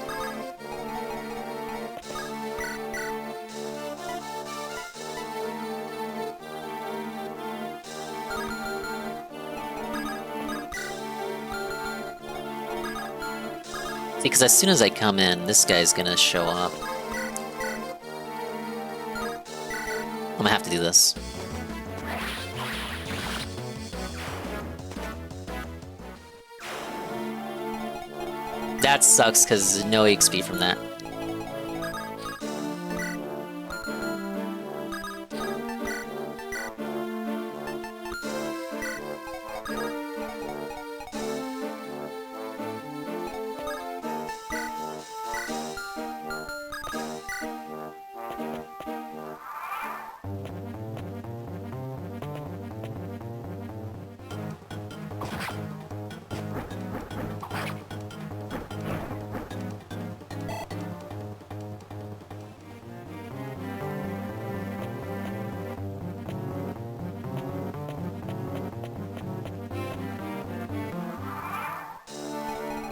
See, because as soon as I come in, this guy's gonna show up. I'm gonna have to do this. That sucks, because no XP from that.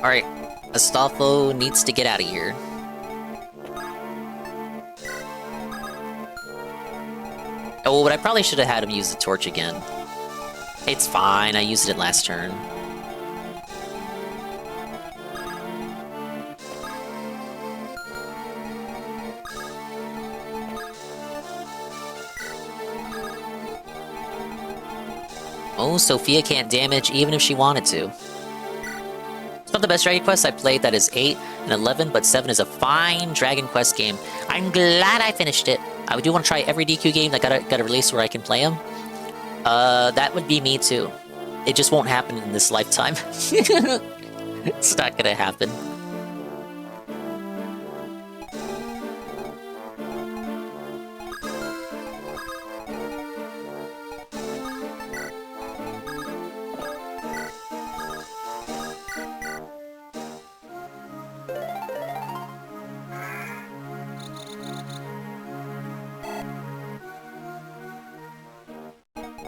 Alright, Astolfo needs to get out of here. Oh, but I probably should have had him use the torch again. It's fine, I used it last turn. Oh, Sophia can't damage even if she wanted to. It's not the best Dragon Quest I played, that is 8 and 11, but 7 is a fine Dragon Quest game. I'm glad I finished it. I do want to try every DQ game that got a release where I can play them. That would be me too. It just won't happen in this lifetime. It's not gonna happen.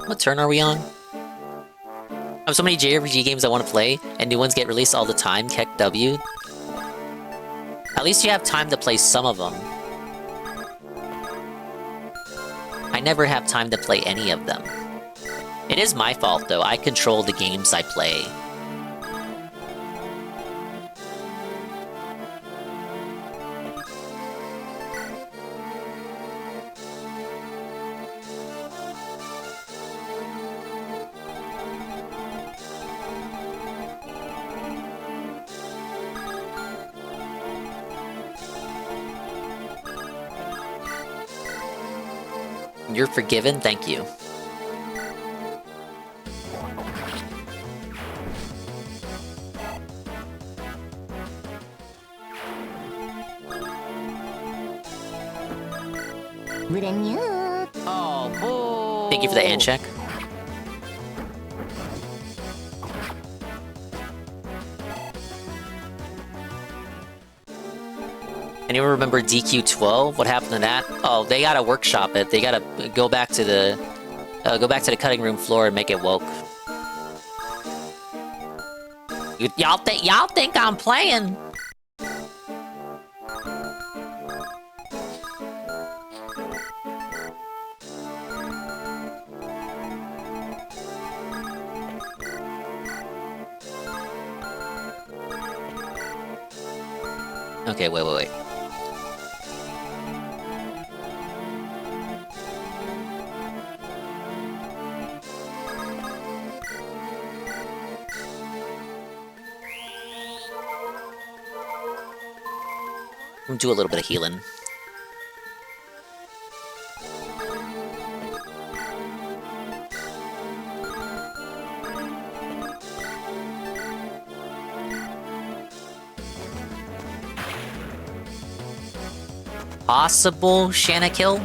What turn are we on? I have so many JRPG games I want to play, and new ones get released all the time. Keck W. At least you have time to play some of them. I never have time to play any of them. It is my fault, though. I control the games I play. You're forgiven, thank you. Oh, boo. Thank you for the hand check. Anyone remember DQ12? What happened to that? Oh, they gotta workshop it. They gotta go back to the cutting room floor and make it woke. Y'all think I'm playing? Okay, wait. Do a little bit of healing. Possible Shanna kill?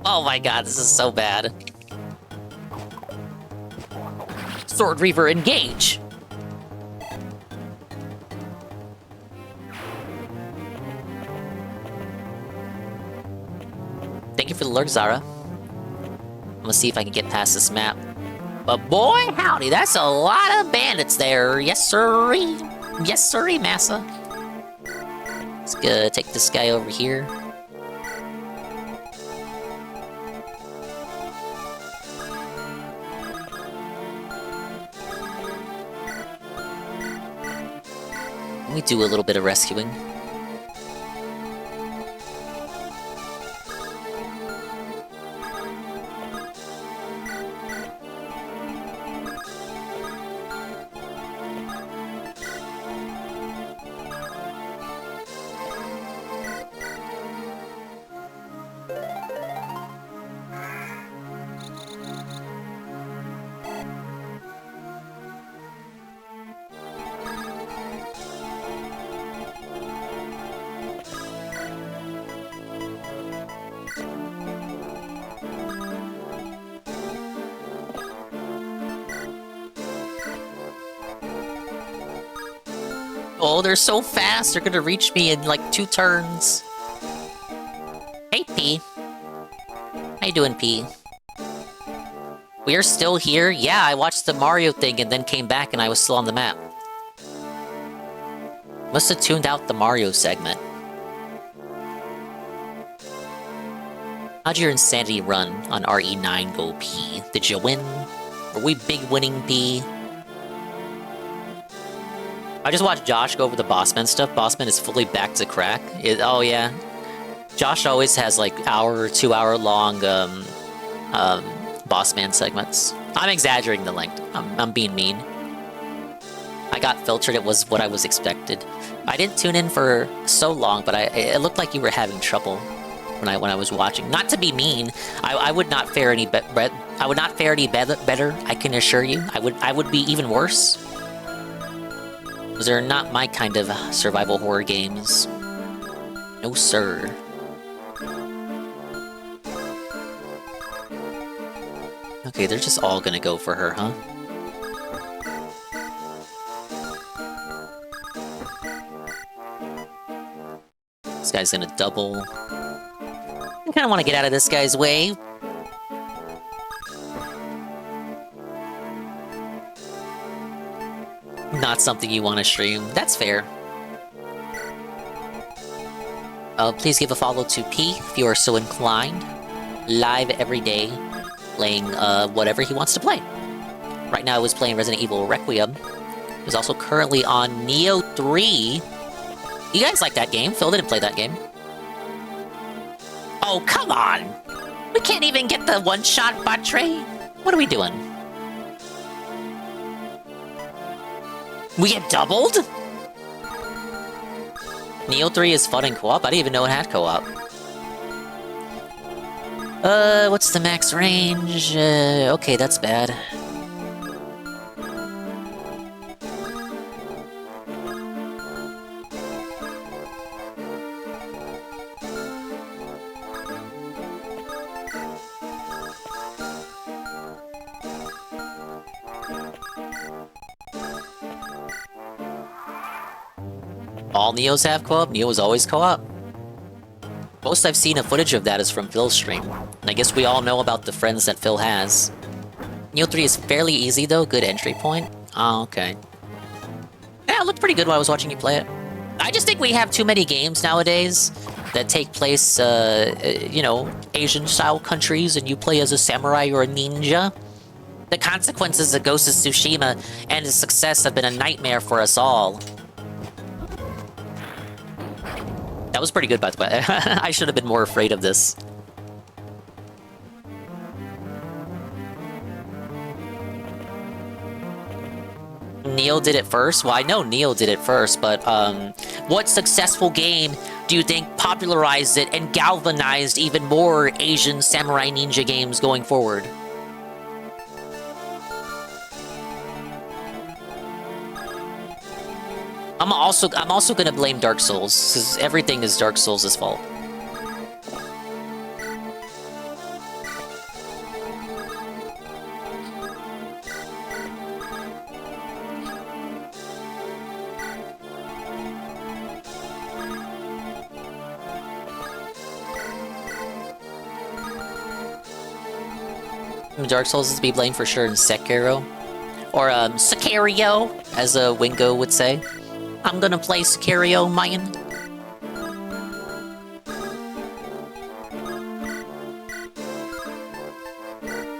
Oh my god, this is so bad. Sword Reaver, engage! Thank you for the lurk, Zara. I'm gonna see if I can get past this map. But boy, howdy, that's a lot of bandits there. Yes, sirree. Yes, sirree, massa. Let's go take this guy over here. We do a little bit of rescuing. No, they're so fast. They're gonna reach me in like 2 turns. Hey, P. How you doing, P? We're still here? Yeah, I watched the Mario thing and then came back and I was still on the map. Must have tuned out the Mario segment. How'd your insanity run on RE9 go, P? Did you win? Were we big winning, P? I just watched Josh go over the Bossman stuff. Bossman is fully back to crack. Oh, yeah. Josh always has, like, hour or 2 hour long, Bossman segments. I'm exaggerating the length. I'm being mean. I got filtered. It was what I was expected. I didn't tune in for so long, but it looked like you were having trouble when I was watching. Not to be mean, I would not fare any better. I can assure you. I would be even worse. Those are not my kind of survival horror games. No, sir. Okay, they're just all gonna go for her, huh? This guy's gonna double. I kinda wanna get out of this guy's way. Not something you want to stream. That's fair. Please give a follow to P if you are so inclined. Live every day, playing whatever he wants to play. Right now I was playing Resident Evil Requiem. He's also currently on Neo 3. You guys like that game? Phil didn't play that game. Oh, come on! We can't even get the one-shot bot tray? What are we doing? We get doubled? Neo 3 is fun in co-op? I didn't even know it had co-op. What's the max range? Okay, that's bad. All Neos have co-op? Neo is always co-op. Most I've seen of footage of that is from Phil's stream. And I guess we all know about the friends that Phil has. Neo 3 is fairly easy though, good entry point. Oh, okay. Yeah, it looked pretty good while I was watching you play it. I just think we have too many games nowadays that take place, you know, Asian-style countries and you play as a samurai or a ninja. The consequences of Ghost of Tsushima and its success have been a nightmare for us all. That was pretty good, by the way. I should have been more afraid of this. Neo did it first? Well, I know Neo did it first, but what successful game do you think popularized it and galvanized even more Asian samurai ninja games going forward? I'm also gonna blame Dark Souls, because everything is Dark Souls' fault. Dark Souls is to be blamed for sure in Sekiro. Or, Sicario, as a Wingo would say. I'm gonna play Sicario, man.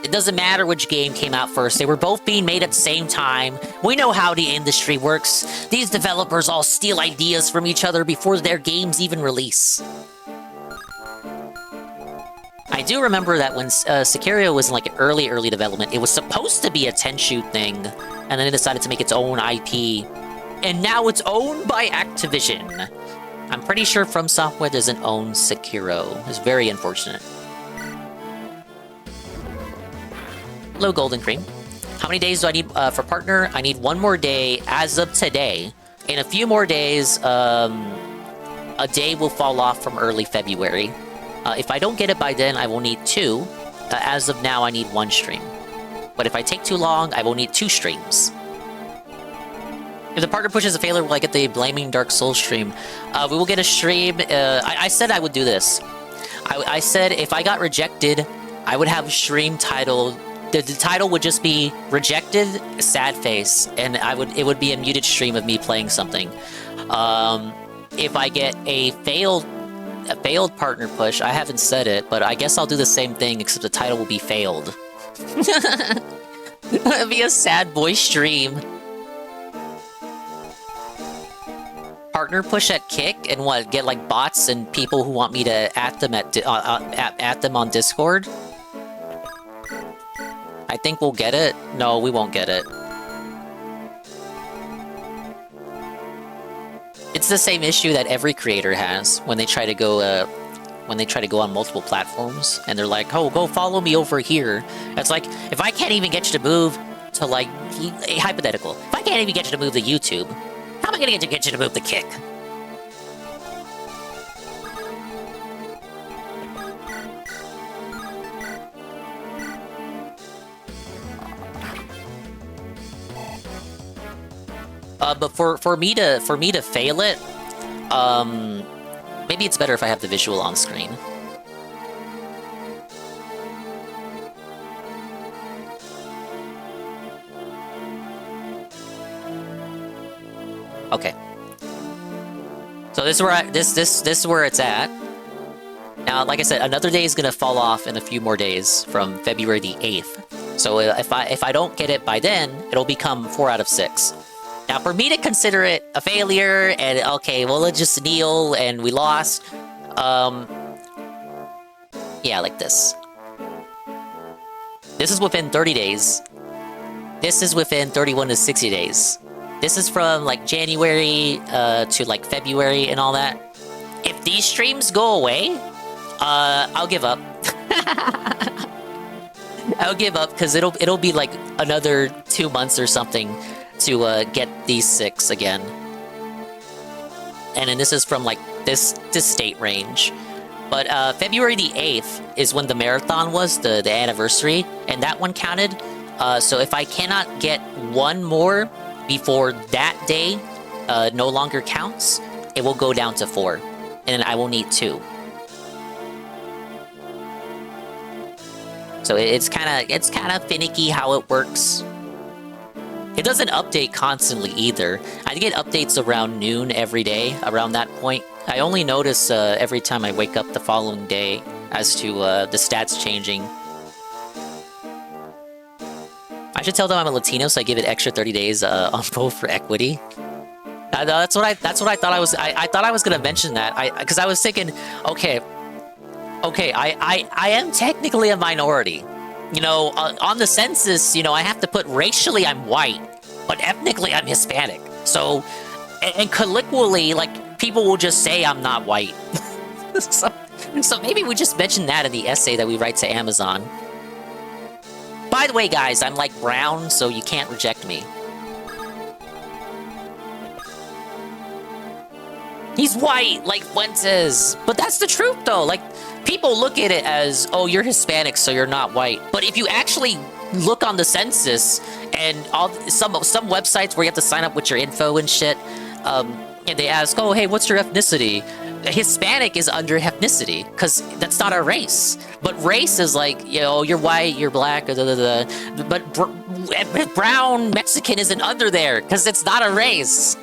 It doesn't matter which game came out first. They were both being made at the same time. We know how the industry works. These developers all steal ideas from each other before their games even release. I do remember that when Sicario was in like early development, it was supposed to be a Tenchu thing, and then it decided to make its own IP. And now it's owned by Activision. I'm pretty sure From Software doesn't own Sekiro. It's very unfortunate. Hello, Golden Cream. How many days do I need for partner? I need 1 more day as of today. In a few more days, a day will fall off from early February. If I don't get it by then, I will need 2. As of now, I need 1 stream. But if I take too long, I will need 2 streams. If the partner push is a failure, will I get the Blaming Dark Souls stream? We will get a stream. I said I would do this. I said if I got rejected, I would have a stream titled. The title would just be Rejected, Sad Face, and it would be a muted stream of me playing something. If I get a failed partner push, I haven't said it, but I guess I'll do the same thing, except the title will be Failed. It'll be a sad boy stream. Partner push at Kick and what? Get like bots and people who want me to at them at them on Discord. I think we'll get it. No, we won't get it. It's the same issue that every creator has when they try to go on multiple platforms and they're like, "Oh, go follow me over here." It's like if I can't even get you to move to like hypothetical. If I can't even get you to move to YouTube, how am I gonna get you to move the Kick? But for me to fail it, maybe it's better if I have the visual on screen. Okay. So this is where this is where it's at. Now, like I said, another day is gonna fall off in a few more days from February the 8th. So if I don't get it by then, it'll become 4 out of 6. Now, for me to consider it a failure, and okay, well, let's just kneel, and we lost, yeah, like this. This is within 30 days. This is within 31 to 60 days. This is from, like, January, to, like, February and all that. If these streams go away, I'll give up. I'll give up, because it'll be, like, another 2 months or something to get these 6 again. And then this is from like this state range. But February the 8th is when the marathon was, the anniversary, and that one counted. So if I cannot get one more before that day no longer counts, it will go down to 4. And then I will need 2. So it's kind of finicky how it works. It doesn't update constantly either. I get updates around noon every day, around that point. I only notice every time I wake up the following day as to the stats changing. I should tell them I'm a Latino, so I give it extra 30 days on vote for equity. That's what I thought I was. I thought I was gonna mention that. Because I was thinking, okay, I am technically a minority. You know, on the census, you know, I have to put racially I'm white, but ethnically I'm Hispanic. So, and colloquially, like, people will just say I'm not white. so maybe we just mention that in the essay that we write to Amazon. By the way, guys, I'm like brown, so you can't reject me. He's white, like Fuentes. But that's the truth, though. Like, people look at it as, oh, you're Hispanic, so you're not white. But if you actually look on the census and some websites where you have to sign up with your info and shit, and they ask, oh, hey, what's your ethnicity? Hispanic is under ethnicity, because that's not a race. But race is like, you know, you're white, you're black, but brown Mexican isn't under there, because it's not a race.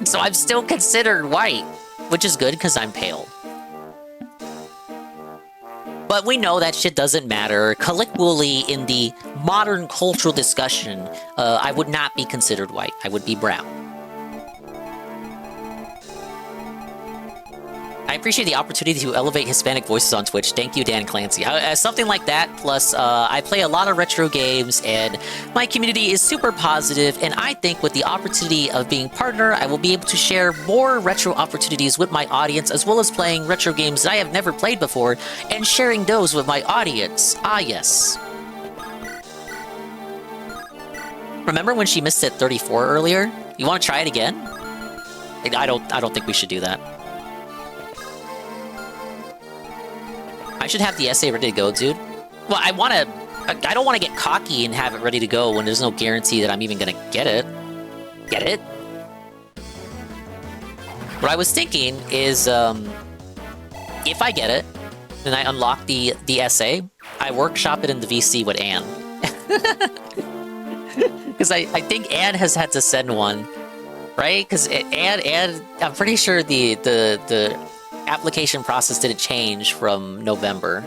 So I'm still considered white, which is good, because I'm pale. But we know that shit doesn't matter. Colloquially, in the modern cultural discussion, I would not be considered white. I would be brown. I appreciate the opportunity to elevate Hispanic voices on Twitch. Thank you, Dan Clancy. Something like that, plus I play a lot of retro games, and my community is super positive, and I think with the opportunity of being partner, I will be able to share more retro opportunities with my audience, as well as playing retro games that I have never played before, and sharing those with my audience. Ah, yes. Remember when she missed it 34 earlier? You want to try it again? I don't think we should do that. I should have the essay ready to go, dude. Well, I don't want to get cocky and have it ready to go when there's no guarantee that I'm even gonna get it. Get it? What I was thinking is, if I get it, then I unlock the essay, I workshop it in the VC with Anne. Because I think Anne has had to send one, right? Because Anne, I'm pretty sure the application process didn't change from November,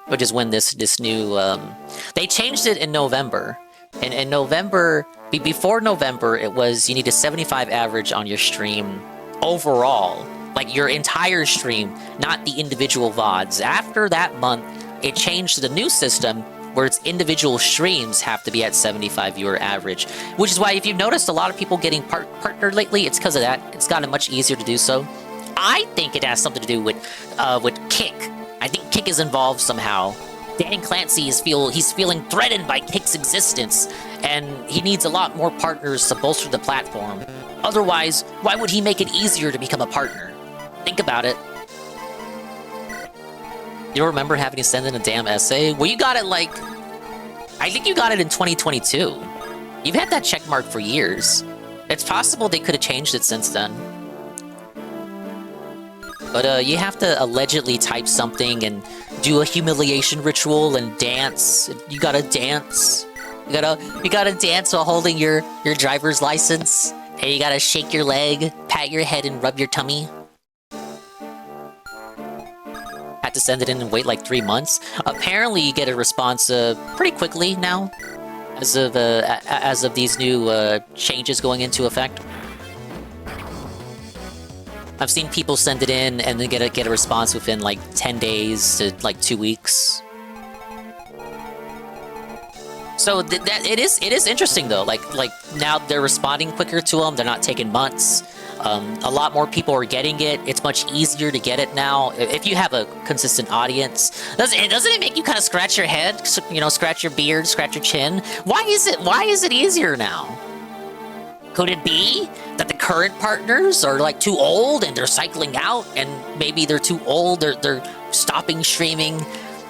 which is when this new they changed it in November. And in November, before November, it was you need a 75 average on your stream overall, like your entire stream, not the individual VODs. After that month, it changed to the new system where its individual streams have to be at 75 viewer average, which is why if you've noticed a lot of people getting partnered lately, it's because of that. It's gotten much easier to do so. I think it has something to do with Kick. I think Kick is involved somehow. Dan Clancy is feeling threatened by Kick's existence, and he needs a lot more partners to bolster the platform. Otherwise, why would he make it easier to become a partner? Think about it. You don't remember having to send in a damn essay? Well, you got it like... I think you got it in 2022. You've had that check mark for years. It's possible they could have changed it since then. But you have to allegedly type something and do a humiliation ritual and dance. You gotta dance. You gotta dance while holding your driver's license. And you gotta shake your leg, pat your head, and rub your tummy. Had to send it in and wait like 3 months. Apparently, you get a response pretty quickly now, as of these new changes going into effect. I've seen people send it in and then get a response within like 10 days to like 2 weeks. So it is interesting though. Like now they're responding quicker to them. They're not taking months. A lot more people are getting it. It's much easier to get it now if you have a consistent audience. Doesn't it make you kind of scratch your head? You know, scratch your beard, scratch your chin. Why is it easier now? Could it be that the current partners are like too old and they're cycling out, and maybe they're too old, they're stopping streaming?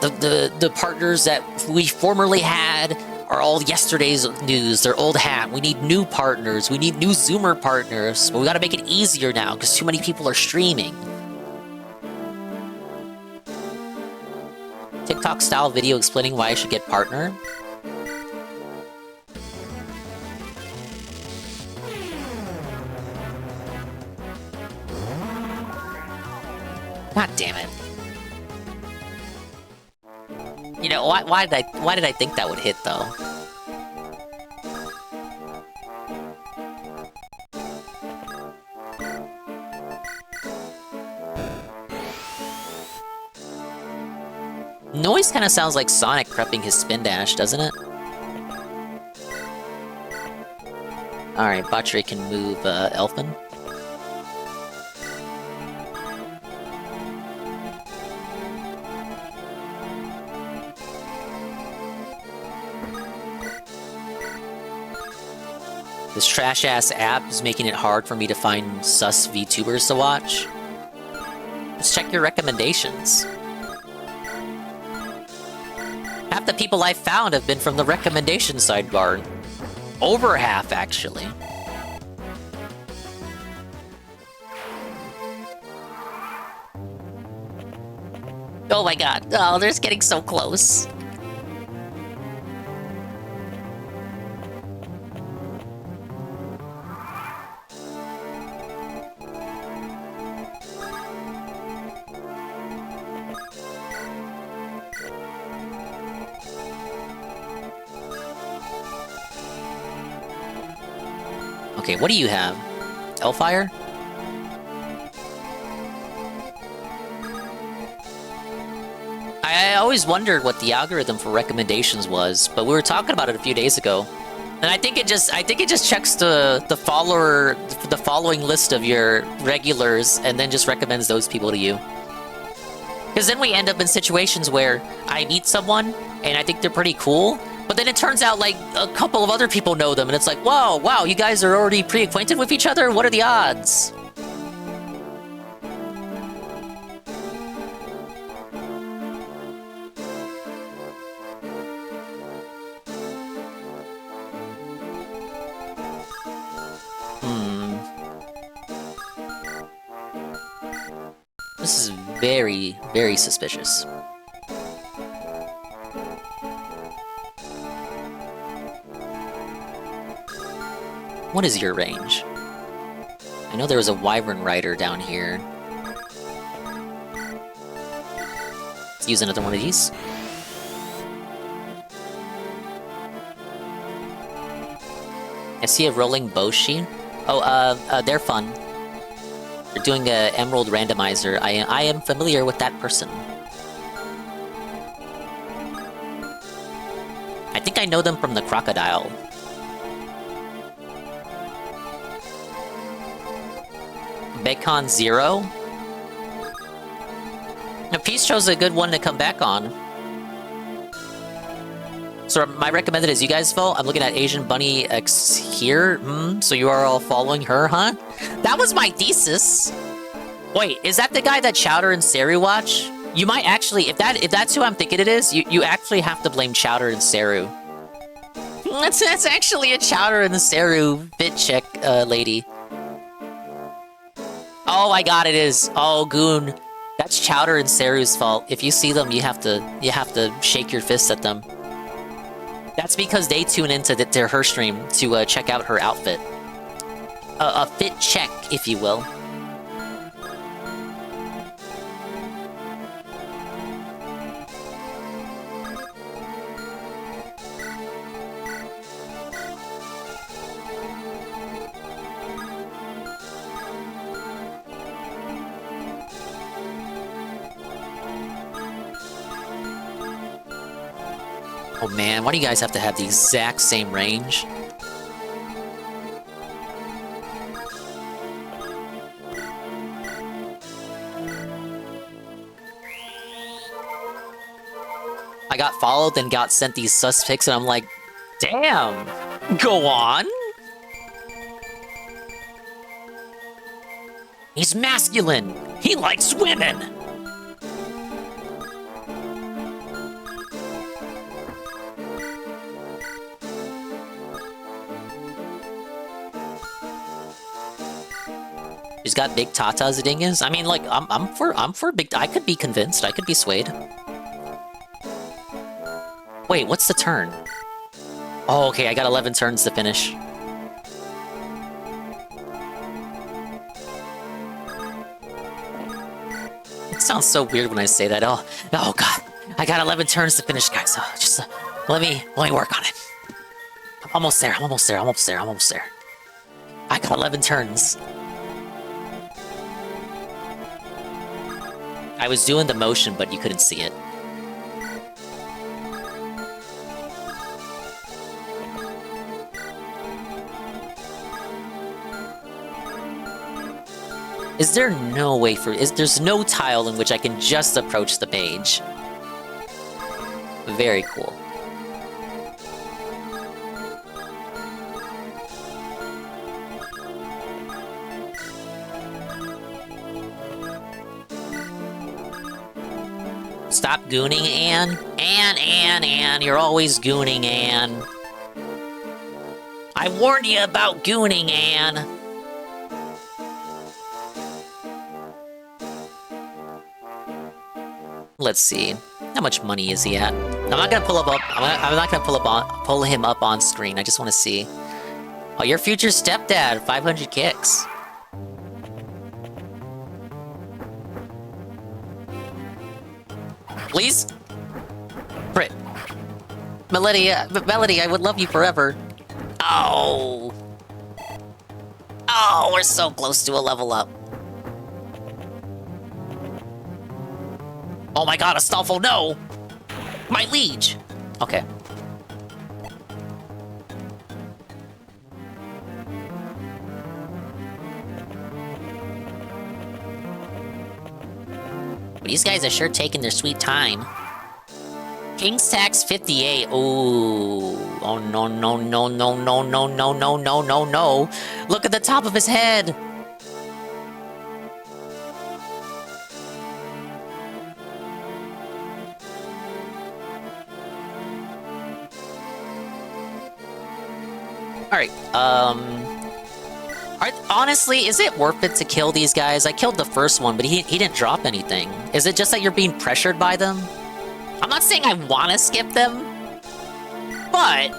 The partners that we formerly had are all yesterday's news. They're old hat. We need new partners. We need new Zoomer partners. But we gotta make it easier now because too many people are streaming. TikTok style video explaining why I should get partner. God damn it. You know, why did I think that would hit, though? Noise kind of sounds like Sonic prepping his spin dash, doesn't it? Alright, Butchery can move Elfin. This trash-ass app is making it hard for me to find sus VTubers to watch. Just check your recommendations. Half the people I've found have been from the recommendation sidebar. Over half, actually. Oh my god. Oh, they're just getting so close. Okay, what do you have? Hellfire? I always wondered what the algorithm for recommendations was, but we were talking about it a few days ago. And I think it just checks the following list of your regulars and then just recommends those people to you. Because then we end up in situations where I meet someone and I think they're pretty cool, but then it turns out like a couple of other people know them, and it's like, whoa, wow, you guys are already pre-acquainted with each other? What are the odds? This is very, very suspicious. What is your range? I know there was a wyvern rider down here. Let's use another one of these. I see a rolling bow sheet. Oh, they're fun. They're doing a emerald randomizer. I am familiar with that person. I think I know them from the crocodile. Bacon Zero? Now, Peace chose a good one to come back on. So my recommended is you guys vote. I'm looking at Asian Bunny X here. So you are all following her, huh? That was my thesis. Wait, is that the guy that Chowder and Seru watch? You might actually, if that's who I'm thinking it is, you actually have to blame Chowder and Seru. That's actually a Chowder and the Seru bit check lady. Oh my god, it is. Oh, Goon. That's Chowder and Seru's fault. If you see them, you have to shake your fist at them. That's because they tune into her stream to check out her outfit. A fit check, if you will. Oh man, why do you guys have to have the exact same range? I got followed, then got sent these sus pics, and I'm like, damn! Go on! He's masculine! He likes women! He's got big tatas, dingus. I mean, like, I'm for big. I could be convinced. I could be swayed. Wait, what's the turn? Oh, okay. I got 11 turns to finish. It sounds so weird when I say that. Oh god. I got 11 turns to finish, guys. So just let me work on it. I'm almost there. I'm almost there. I'm almost there. I'm almost there. I got 11 turns. I was doing the motion, but you couldn't see it. Is there no way for... there's no tile in which I can just approach the page. Very cool. Stop gooning, Anne. Anne, you're always gooning, Anne. I warned you about gooning, Anne. Let's see. How much money is he at? I'm not gonna pull him up. I'm not gonna pull him up on screen. I just want to see. Oh, your future stepdad, 500 kicks. Please? Brit. Melody, I would love you forever. Oh. Oh, we're so close to a level up. Oh my god, Astolfo, no! My liege! Okay. These guys are sure taking their sweet time. King's Tax 58. Ooh. Oh no, no, no, no, no, no, no, no, no, no, no. Look at the top of his head. Alright, Honestly, is it worth it to kill these guys? I killed the first one, but he didn't drop anything. Is it just that you're being pressured by them? I'm not saying I want to skip them, but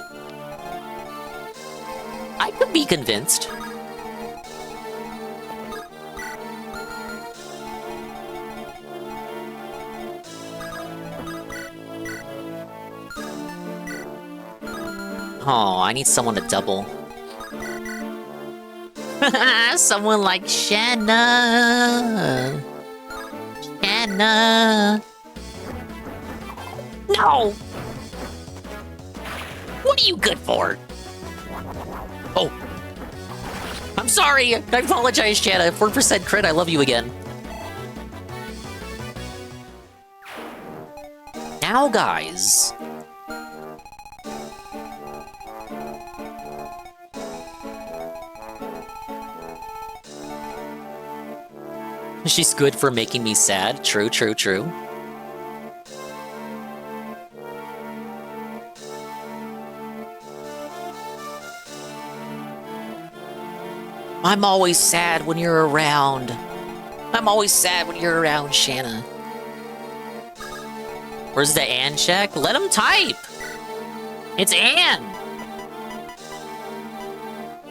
I could be convinced. Oh, I need someone to double. Someone like Shanna. Shanna. No! What are you good for? Oh. I'm sorry. I apologize, Shanna. 4% crit, I love you again. Now, guys. She's good for making me sad. True, true, true. I'm always sad when you're around. I'm always sad when you're around, Shanna. Where's the Ann check? Let him type! It's Ann!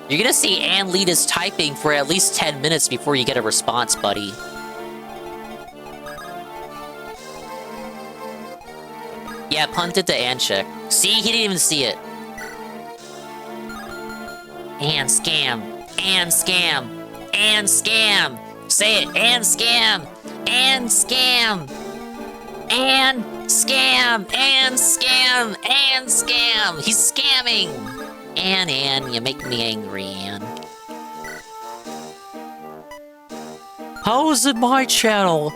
You're gonna see Ann lead his typing for at least 10 minutes before you get a response, buddy. Yeah, punt it to Ann check. See, he didn't even see it. Ann scam. Ann scam. Ann scam. Say it. Ann scam. Ann scam. Ann scam. Ann scam. Ann scam. He's scamming. Ann, you make me angry, Ann. How is it my channel?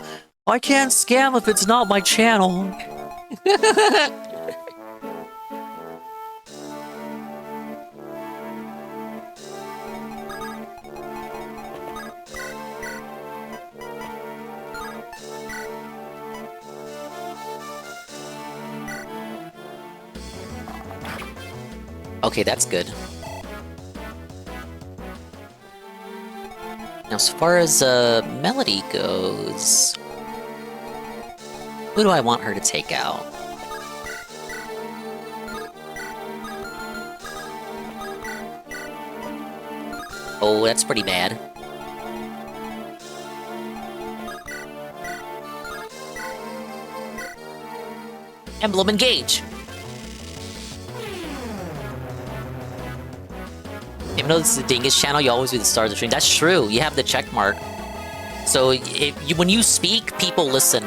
I can't scam if it's not my channel. Okay, that's good. Now, as far as Melody goes, who do I want her to take out? Oh, that's pretty bad. Emblem engage! Even though this is the Dingus channel, you always do the start of the stream. That's true. You have the check mark. So when you speak, people listen.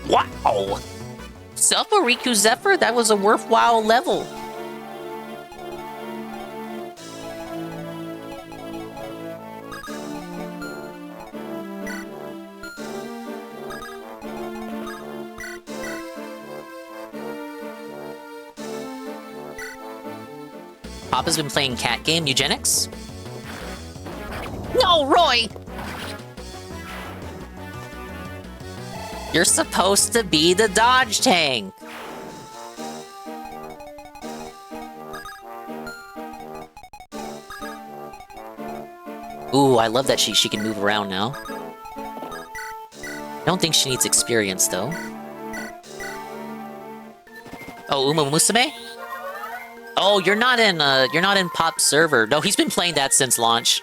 Wow! Selfa Riku Zephyr? That was a worthwhile level. Papa's been playing cat game eugenics. No, Roy! You're supposed to be the dodge tank. Ooh, I love that she can move around now. I don't think she needs experience though. Oh, Uma Musume? Oh, you're not in Pop server. No, he's been playing that since launch.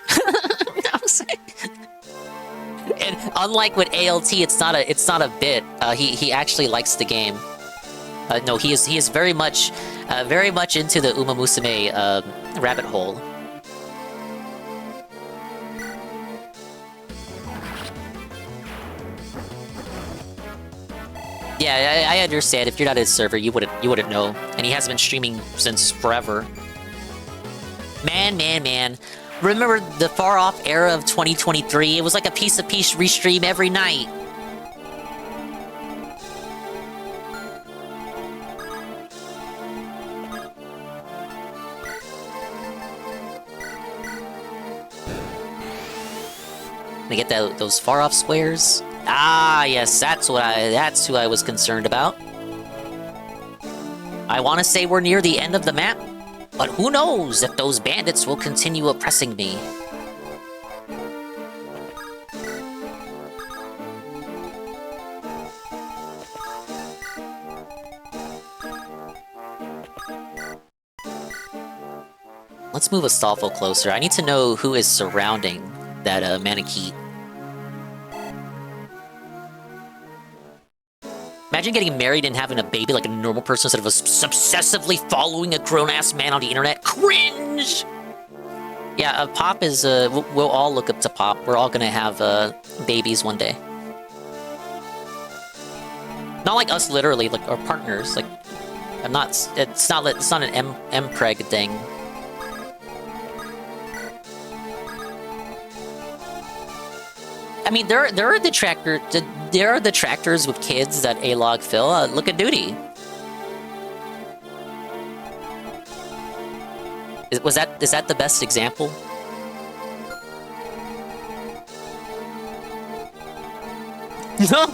And unlike with ALT, it's not a bit. He actually likes the game. No, he is very much into the Uma Musume rabbit hole. Yeah, I understand. If you're not his server, you wouldn't know. And he hasn't been streaming since forever. Man. Remember the far-off era of 2023? It was like a piece-of-piece restream every night. Can I get those far-off squares? Ah, yes, that's who I was concerned about. I want to say we're near the end of the map. But who knows if those bandits will continue oppressing me. Let's move Astolfo closer. I need to know who is surrounding that Manakee. Imagine getting married and having a baby like a normal person instead of obsessively following a grown-ass man on the internet. Cringe! Yeah, Pop is, we'll all look up to Pop. We're all gonna have, babies one day. Not like us literally, like our partners, like... it's not an M-preg thing. I mean, there are detractors with kids that A-log fill. Look at Duty. Is that the best example? No,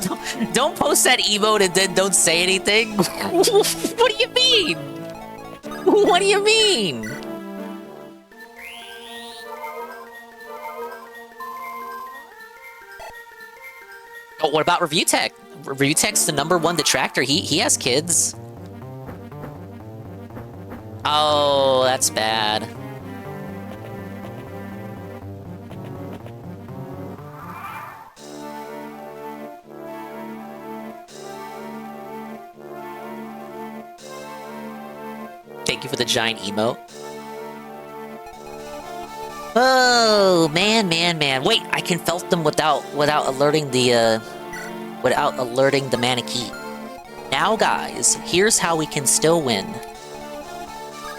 don't post that emote and then don't say anything. What do you mean? What do you mean? Oh, what about Review Tech? Review Tech's the #1 detractor. He has kids. Oh, that's bad. Thank you for the giant emote. Oh, man. Wait, I can felt them without alerting the Manakee. Now, guys, here's how we can still win.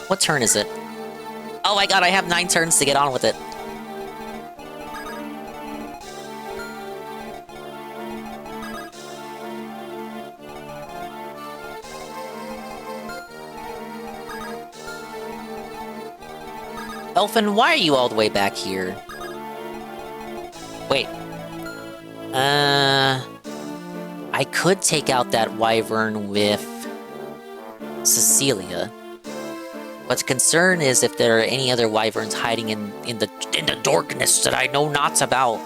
What turn is it? Oh my god, I have 9 turns to get on with it. Elfin, why are you all the way back here? Wait. I could take out that wyvern with Cecilia. But the concern is if there are any other wyverns hiding in the darkness that I know not about.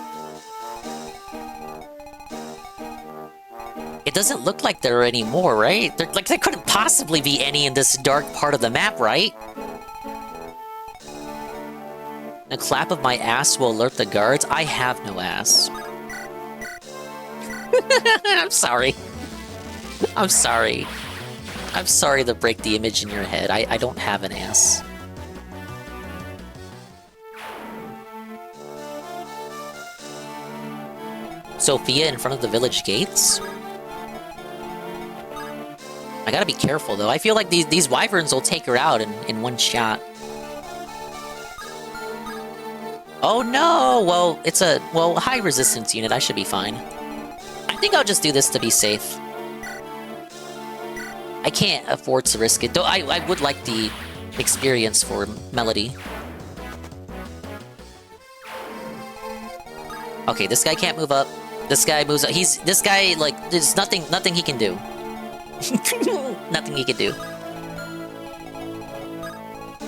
It doesn't look like there are any more, right? There couldn't possibly be any in this dark part of the map, right? A clap of my ass will alert the guards? I have no ass. I'm sorry. I'm sorry. I'm sorry to break the image in your head. I don't have an ass. Sophia in front of the village gates? I gotta be careful, though. I feel like these wyverns will take her out in one shot. Oh no! Well, it's a high resistance unit. I should be fine. I think I'll just do this to be safe. I can't afford to risk it, though I would like the experience for Melody. Okay, this guy can't move up. This guy moves up. This guy, like, there's nothing he can do. Nothing he can do.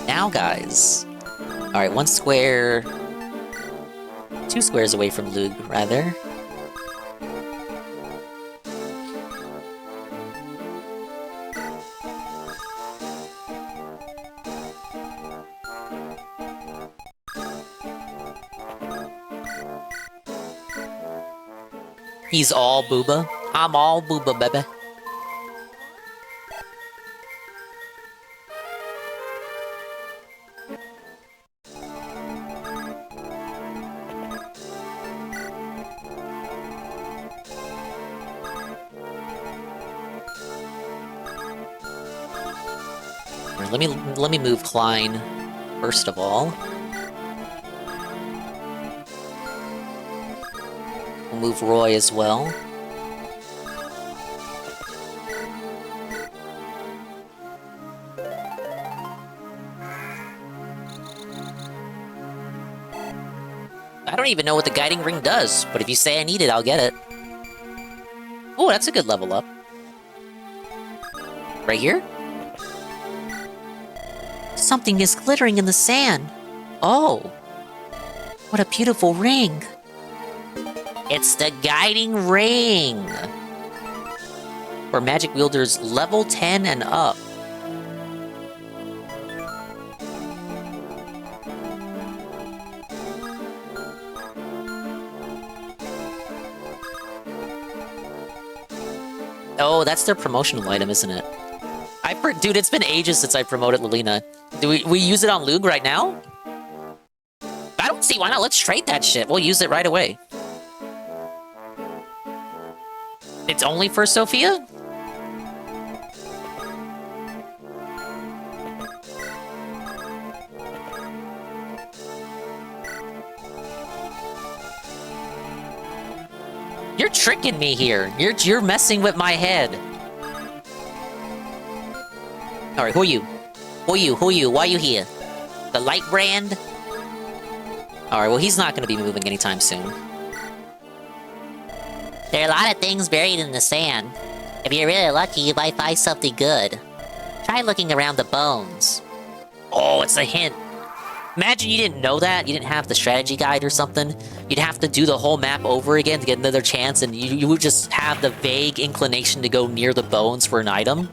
Now, guys. Alright, 1 square... 2 squares away from Lug, rather. He's all booba. I'm all booba, baby. Let me move Klein first of all. We'll move Roy as well. I don't even know what the guiding ring does, but if you say I need it, I'll get it. Oh, that's a good level up. Right here? Something is glittering in the sand. Oh, what a beautiful ring. It's the guiding ring. For magic wielders level 10 and up. Oh, that's their promotional item, isn't it? Dude, it's been ages since I promoted Lilina. Do we use it on Lug right now? I don't see why not. Let's trade that shit. We'll use it right away. It's only for Sophia? You're tricking me here. You're messing with my head. Alright, who are you? Who are you? Who are you? Why are you here? The light brand? Alright, well, he's not gonna be moving anytime soon. There are a lot of things buried in the sand. If you're really lucky, you might find something good. Try looking around the bones. Oh, it's a hint. Imagine you didn't know that, you didn't have the strategy guide or something. You'd have to do the whole map over again to get another chance, and you would just have the vague inclination to go near the bones for an item.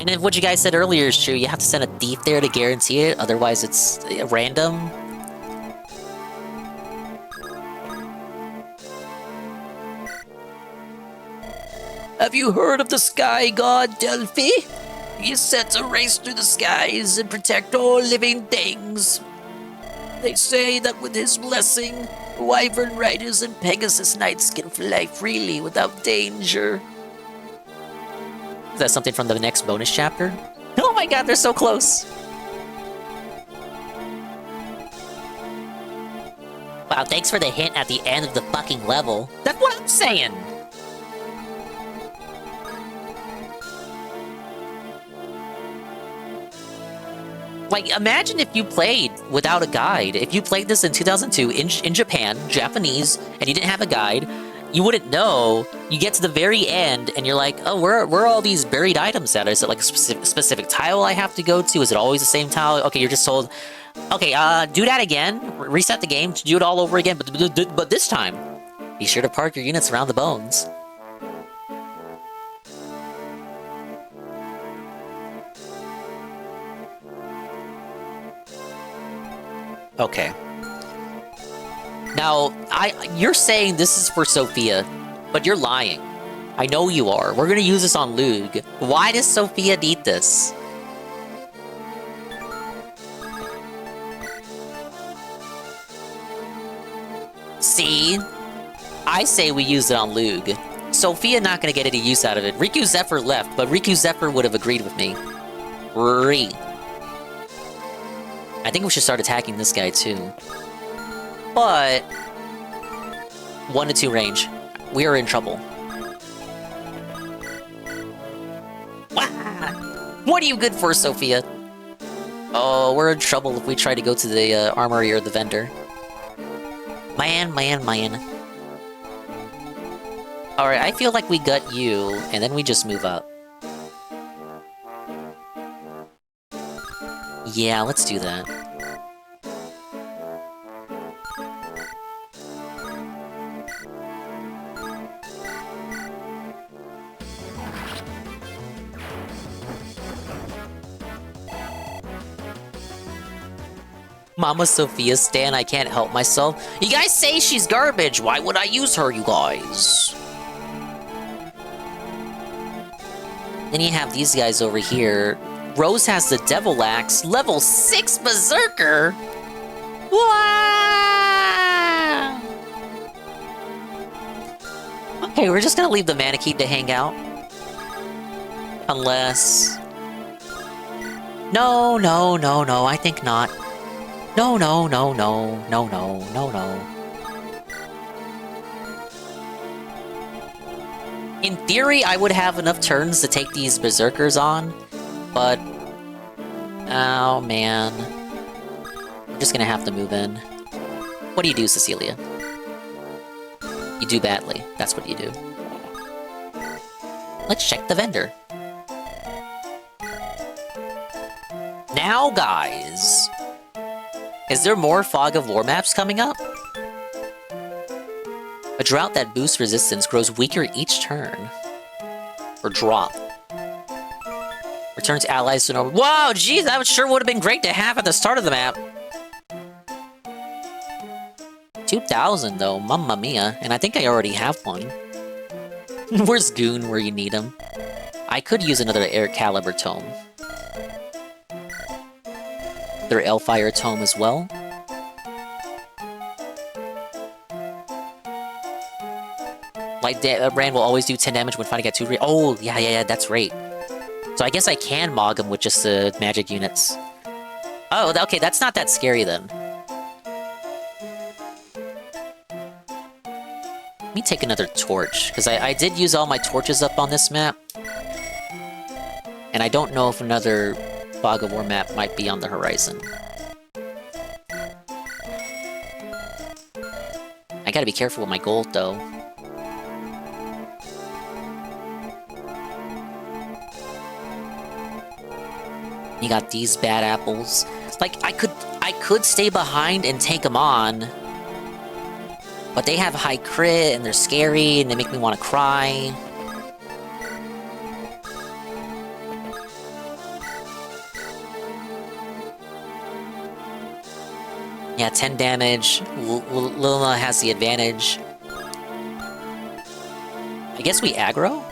And if what you guys said earlier is true, you have to send a thief there to guarantee it, otherwise it's random. Have you heard of the sky god Delphi? He is set to race through the skies and protect all living things. They say that with his blessing, Wyvern Riders and Pegasus Knights can fly freely without danger. Is that something from the next bonus chapter? Oh my god, they're so close! Wow, thanks for the hint at the end of the fucking level. That's what I'm saying! Like, imagine if you played without a guide. If you played this in 2002 in Japan, Japanese, and you didn't have a guide, you wouldn't know. You get to the very end, and you're like, oh, where are all these buried items at? Is it like a specific tile I have to go to? Is it always the same tile? Okay, you're just told, okay, do that again. Reset the game, do it all over again, but this time, be sure to park your units around the bones. Okay. Now, you're saying this is for Sophia, but you're lying. I know you are. We're gonna use this on Lug. Why does Sophia need this? See? I say we use it on Lug. Sophia not gonna get any use out of it. Riku Zephyr left, but Riku Zephyr would have agreed with me. I think we should start attacking this guy too. But 1 to 2 range. We are in trouble. Wah! What are you good for, Sophia? Oh, we're in trouble if we try to go to the armory or the vendor. Man. Alright, I feel like we gut you, and then we just move up. Yeah, let's do that. Mama Sophia stan, I can't help myself. You guys say she's garbage. Why would I use her, you guys? Then you have these guys over here. Rose has the Devil Axe, level 6 Berserker! Wow! Okay, we're just gonna leave the Manakete to hang out. Unless... No, I think not. No. In theory, I would have enough turns to take these Berserkers on, but... Oh, man. I'm just gonna have to move in. What do you do, Cecilia? You do badly. That's what you do. Let's check the vendor. Now, guys, is there more Fog of War maps coming up? A drought that boosts resistance grows weaker each turn. Or drop. Returns allies to normal. Wow, geez, that sure would have been great to have at the start of the map. 2,000 though, mamma mia. And I think I already have one. Where's Goon where you need him? I could use another Air Caliber tome. Their Elfire tome as well. Light Brand will always do 10 damage when fighting at 2 Oh, yeah, that's right. So I guess I can Mog him with just the magic units. Oh, okay, that's not that scary then. Let me take another torch, because I did use all my torches up on this map. And I don't know if another Fog of War map might be on the horizon. I gotta be careful with my gold, though. You got these bad apples. Like, I could stay behind and take them on. But they have high crit, and they're scary, and they make me want to cry. Yeah, 10 damage. Luna has the advantage. I guess we aggro?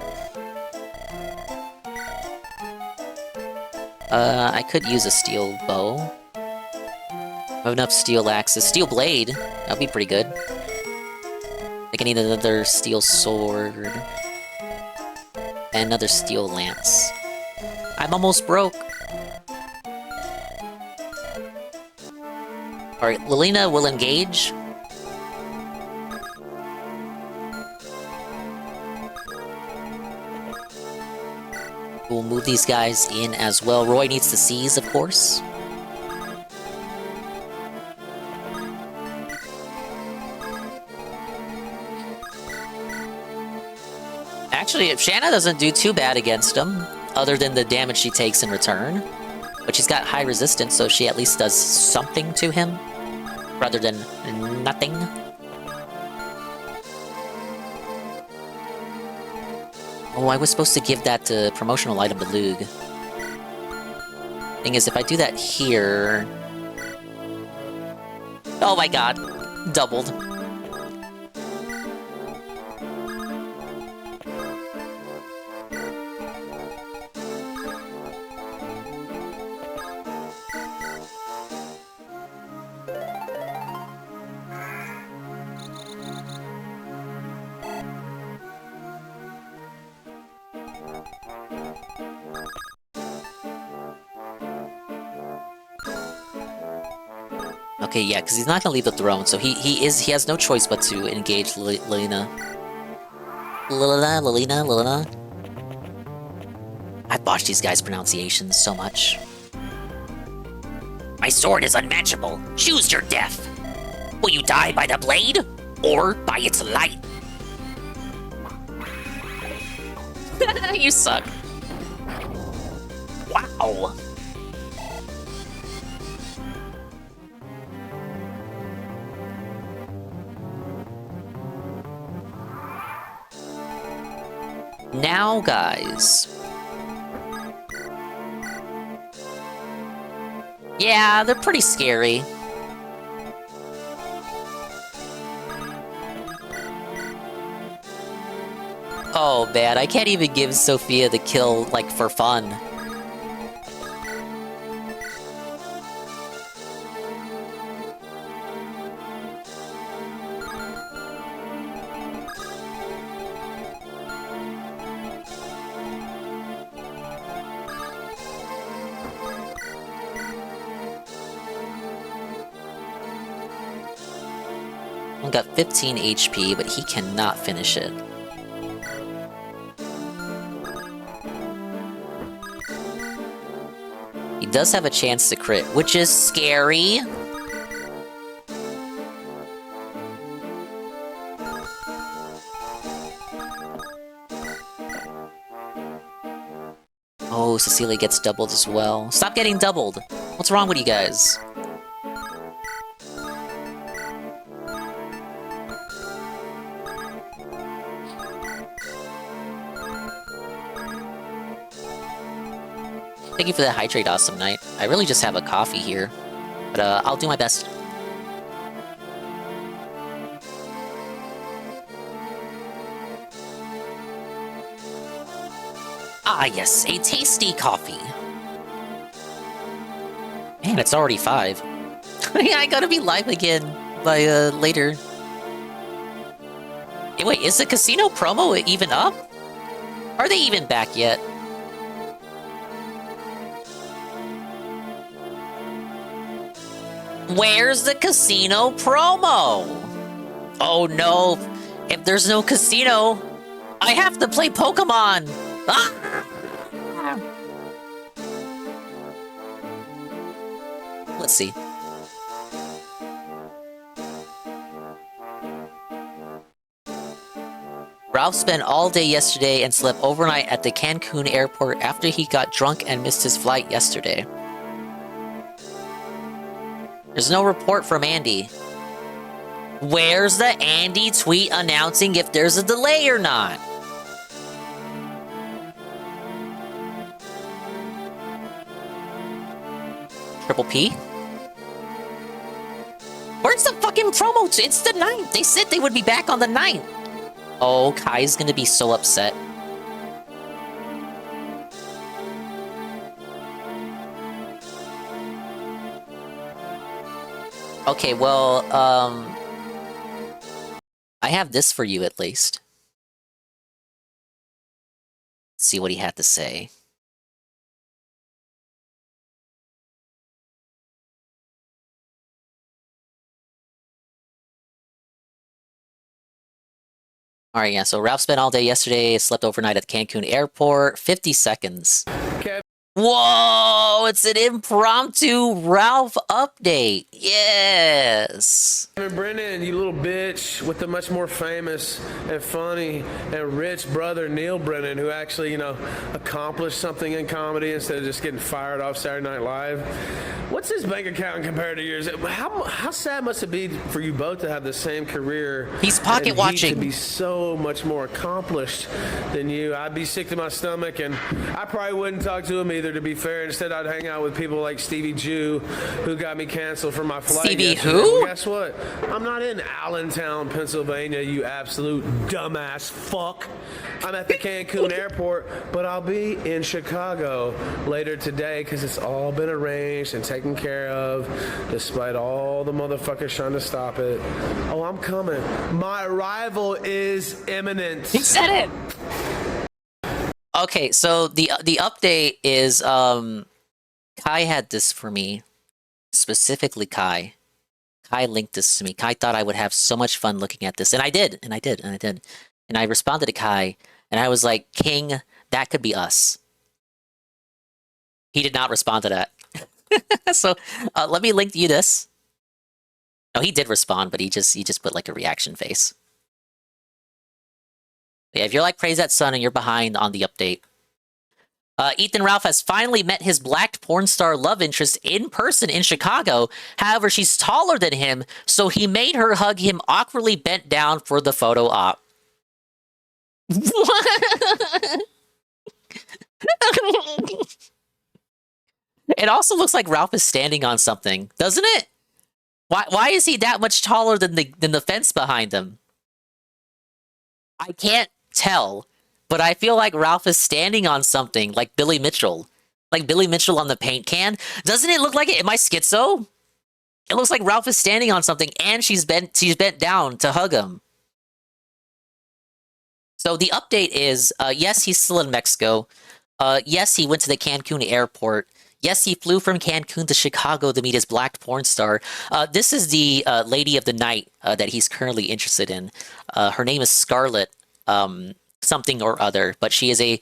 I could use a steel bow. I have enough steel axes. Steel blade! That'd be pretty good. I think I need another steel sword. And another steel lance. I'm almost broke! Alright, Lilina will engage. We'll move these guys in as well. Roy needs to seize, of course. Actually, if Shanna doesn't do too bad against him, other than the damage she takes in return. But she's got high resistance, so she at least does something to him, rather than nothing. Oh, I was supposed to give that promotional item to Lug. Thing is, if I do that here... Oh my god! Doubled. Okay, yeah, because he's not gonna leave the throne, so he has no choice but to engage Lilina. Lilina. I botched these guys' pronunciations so much. My sword is unmatchable. Choose your death. Will you die by the blade, or by its light? You suck. Wow. Now, guys. Yeah, they're pretty scary. Oh man, I can't even give Sophia the kill, like, for fun. Got 15 HP, but he cannot finish it. He does have a chance to crit, which is scary. Oh, Cecilia gets doubled as well. Stop getting doubled! What's wrong with you guys? Thank you for that hydrate, awesome night. I really just have a coffee here, but I'll do my best. Ah, yes, a tasty coffee. Man, it's already 5. Yeah, I gotta be live again by later. Hey, wait, is the casino promo even up? Are they even back yet? Where's the casino promo? Oh no, if there's no casino, I have to play Pokemon! Ah! Let's see. Ralph spent all day yesterday and slept overnight at the Cancun airport after he got drunk and missed his flight yesterday. There's no report from Andy. Where's the Andy tweet announcing if there's a delay or not? Triple P? Where's the fucking promo? It's the 9th. They said they would be back on the 9th. Oh, Kai's gonna be so upset. Okay, well, I have this for you at least. Let's see what he had to say. Alright, yeah, so Ralph spent all day yesterday, slept overnight at the Cancun airport. 50 seconds. Whoa! It's an impromptu Ralph update! Yes! Brennan, you little bitch, with the much more famous and funny and rich brother Neil Brennan, who actually, accomplished something in comedy instead of just getting fired off Saturday Night Live. What's his bank account compared to yours? How sad must it be for you both to have the same career? He's pocket watching. To be so much more accomplished than you. I'd be sick to my stomach, and I probably wouldn't talk to him either, to be fair. Instead, I'd hang out with people like Stevie Jew, who got me canceled for my flight. Stevie yesterday. who? Well, guess what? I'm not in Allentown, Pennsylvania, you absolute dumbass fuck. I'm at the Cancun airport, but I'll be in Chicago later today because it's all been arranged and taken care of, despite all the motherfuckers trying to stop it. Oh, I'm coming. My arrival is imminent. He said it! Okay, so the update is, Kai had this for me. Specifically Kai. Kai linked this to me. Kai thought I would have so much fun looking at this. And I did. And I responded to Kai, and I was like, King, that could be us. He did not respond to that. So, let me link you this. No, he did respond, but he just put like a reaction face. Yeah, if you're like Praise That Sun and you're behind on the update. Ethan Ralph has finally met his black porn star love interest in person in Chicago. However, she's taller than him, so he made her hug him awkwardly bent down for the photo op. It also looks like Ralph is standing on something, doesn't it? Why is he that much taller than the fence behind him? I can't tell. But I feel like Ralph is standing on something, like Billy Mitchell. Like Billy Mitchell on the paint can. Doesn't it look like it? Am I schizo? It looks like Ralph is standing on something, and she's bent down to hug him. So the update is, yes, he's still in Mexico. Yes, he went to the Cancun airport. Yes, he flew from Cancun to Chicago to meet his black porn star. This is the lady of the night that he's currently interested in. Her name is Scarlett. Something or other, but she's a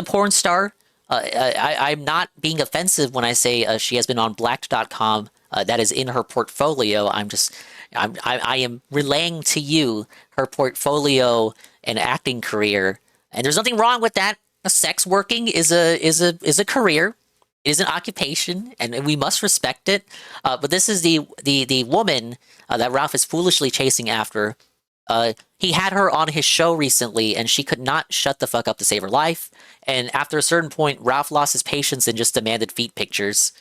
porn star. I'm not being offensive when I say she has been on Blacked.com. That is in her portfolio. I am relaying to you her portfolio and acting career, and there's nothing wrong with that. Sex working is a career. It is an occupation, and we must respect it. But this is the woman that Ralph is foolishly chasing after. He had her on his show recently, and she could not shut the fuck up to save her life. And after a certain point, Ralph lost his patience and just demanded feet pictures.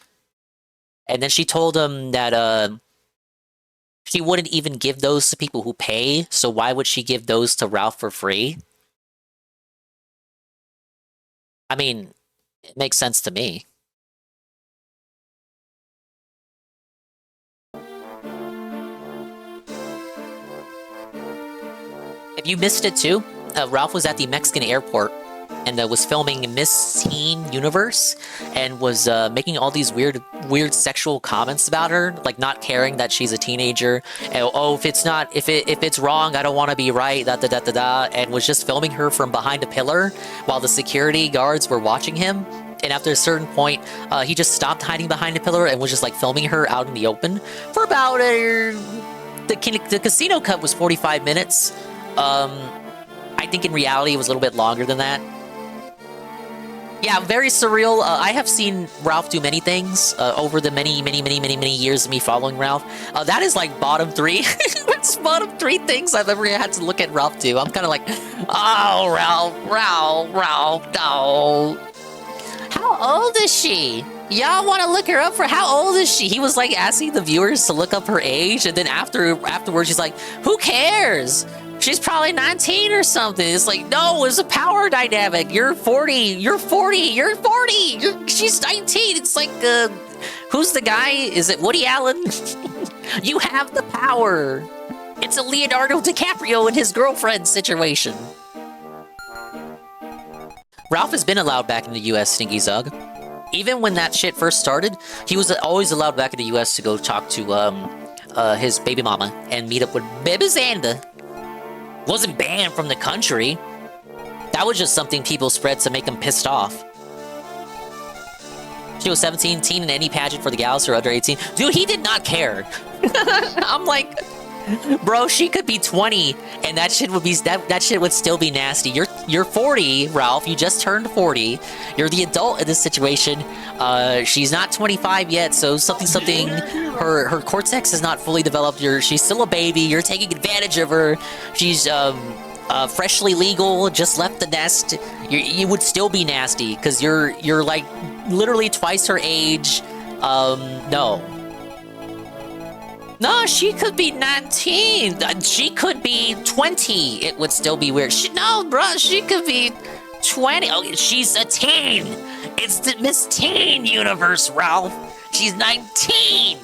And then she told him that she wouldn't even give those to people who pay, so why would she give those to Ralph for free? I mean, it makes sense to me. If you missed it too, Ralph was at the Mexican airport and was filming Miss Teen Universe and was making all these weird sexual comments about her, like not caring that she's a teenager. And, oh, if it's wrong, I don't want to be right. Da da da da da. And was just filming her from behind a pillar while the security guards were watching him. And after a certain point, he just stopped hiding behind a pillar and was just like filming her out in the open for about the casino cut was 45 minutes. I think in reality it was a little bit longer than that. Yeah, very surreal. I have seen Ralph do many things over the many years of me following Ralph. That is like bottom 3. It's bottom 3 things I've ever had to look at Ralph do. I'm kind of like, oh, Ralph, no. How old is she? Y'all want to look her up for how old is she? He was like asking the viewers to look up her age, and then afterwards she's like, who cares? She's probably 19 or something. It's like, no, it's a power dynamic. You're 40. You're 40. She's 19. It's like, who's the guy? Is it Woody Allen? You have the power. It's a Leonardo DiCaprio and his girlfriend situation. Ralph has been allowed back in the US, Stinky Zug. Even when that shit first started, he was always allowed back in the US to go talk to his baby mama and meet up with Baby Xander. Wasn't banned from the country. That was just something people spread to make them pissed off. She was 17, teen in any pageant for the gals or under 18. Dude, he did not care. I'm like, bro, she could be 20, and that shit would still be nasty. You're 40, Ralph. You just turned 40. You're the adult in this situation. She's not 25 yet, so something. Her cortex is not fully developed. She's still a baby. You're taking advantage of her. She's freshly legal, just left the nest. You would still be nasty because you're like literally twice her age. No, she could be 19. She could be 20. It would still be weird. No, bro, she could be 20. Oh, she's a teen. It's the Miss Teen Universe, Ralph. She's 19.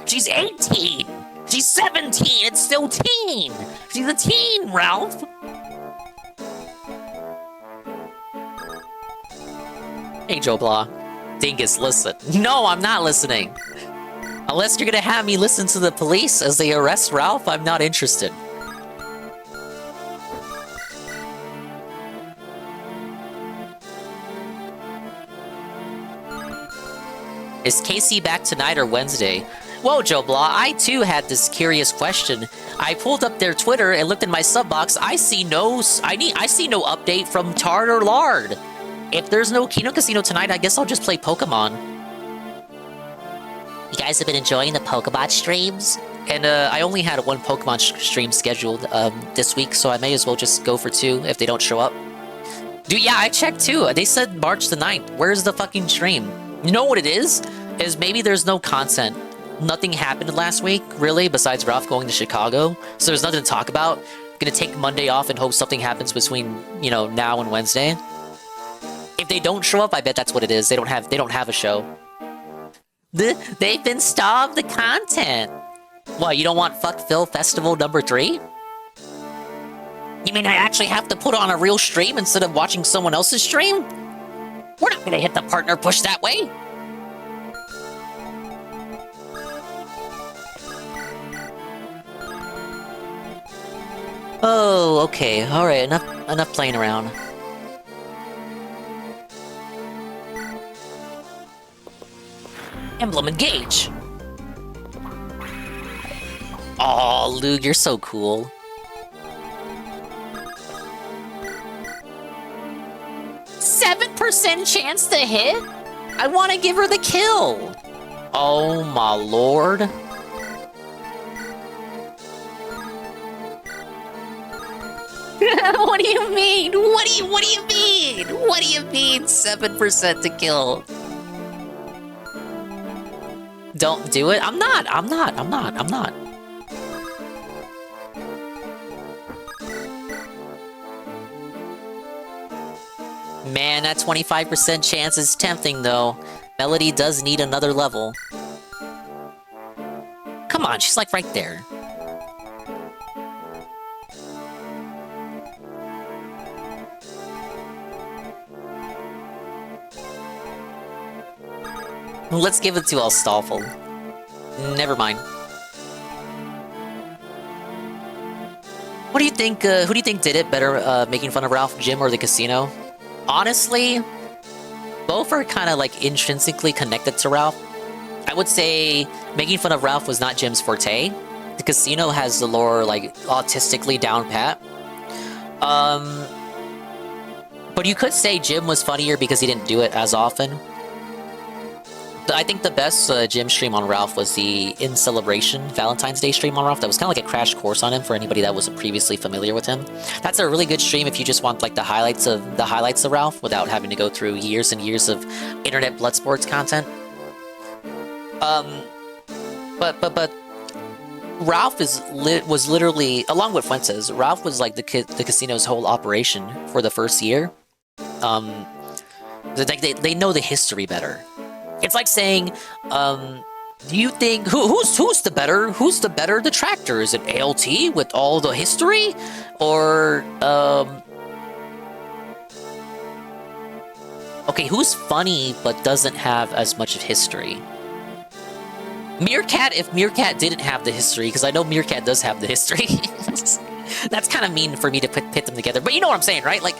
She's 18. She's 17. It's still teen. She's a teen, Ralph. Hey, Joe Blah. Dingus, listen. No, I'm not listening. Unless you're gonna have me listen to the police as they arrest Ralph, I'm not interested. Is Casey back tonight or Wednesday? Whoa, Joe Blah, I too had this curious question. I pulled up their Twitter and looked in my sub box. I see no update from Tard or Lard. If there's no Kino Casino tonight, I guess I'll just play Pokemon. You guys have been enjoying the Pokemon streams? And I only had one Pokemon stream scheduled this week, so I may as well just go for 2 if they don't show up. Dude, yeah, I checked too. They said March the 9th. Where's the fucking stream? You know what it is? Is maybe there's no content. Nothing happened last week, really, besides Ralph going to Chicago. So there's nothing to talk about. Gonna take Monday off and hope something happens between, now and Wednesday. If they don't show up, I bet that's what it is. They don't have a show. They've been starved the content. What, you don't want Fuck Phil Festival number 3? You mean I actually have to put on a real stream instead of watching someone else's stream? We're not gonna hit the partner push that way. Oh, okay. Alright, enough playing around. Emblem engage! Aw, Lug, you're so cool. %7 chance to hit? I want to give her the kill. Oh my lord. What do you mean? What do you mean? What do you mean 7% to kill? Don't do it. I'm not. Man, that 25% chance is tempting though. Melody does need another level. Come on, she's like right there. Let's give it to Alstoffel. Never mind. What do you think, who do you think did it better, making fun of Ralph, Jim, or the casino? Honestly, both are kind of like intrinsically connected to Ralph. I would say making fun of Ralph was not Jim's forte. The casino has the lore like autistically down pat. But you could say Jim was funnier because he didn't do it as often. I think the best Jim stream on Ralph was the In Celebration Valentine's Day stream on Ralph. That was kind of like a crash course on him for anybody that wasn't previously familiar with him. That's a really good stream if you just want like the highlights of Ralph without having to go through years and years of internet blood sports content. But Ralph was literally, along with Fuentes, Ralph was like the casino's whole operation for the first year. They know the history better. It's like saying, do you think who's the better detractor? Is it ALT with all the history, or okay, who's funny but doesn't have as much of history? Meerkat, if Meerkat didn't have the history, because I know Meerkat does have the history. That's kind of mean for me to pit them together, but you know what I'm saying, right? Like,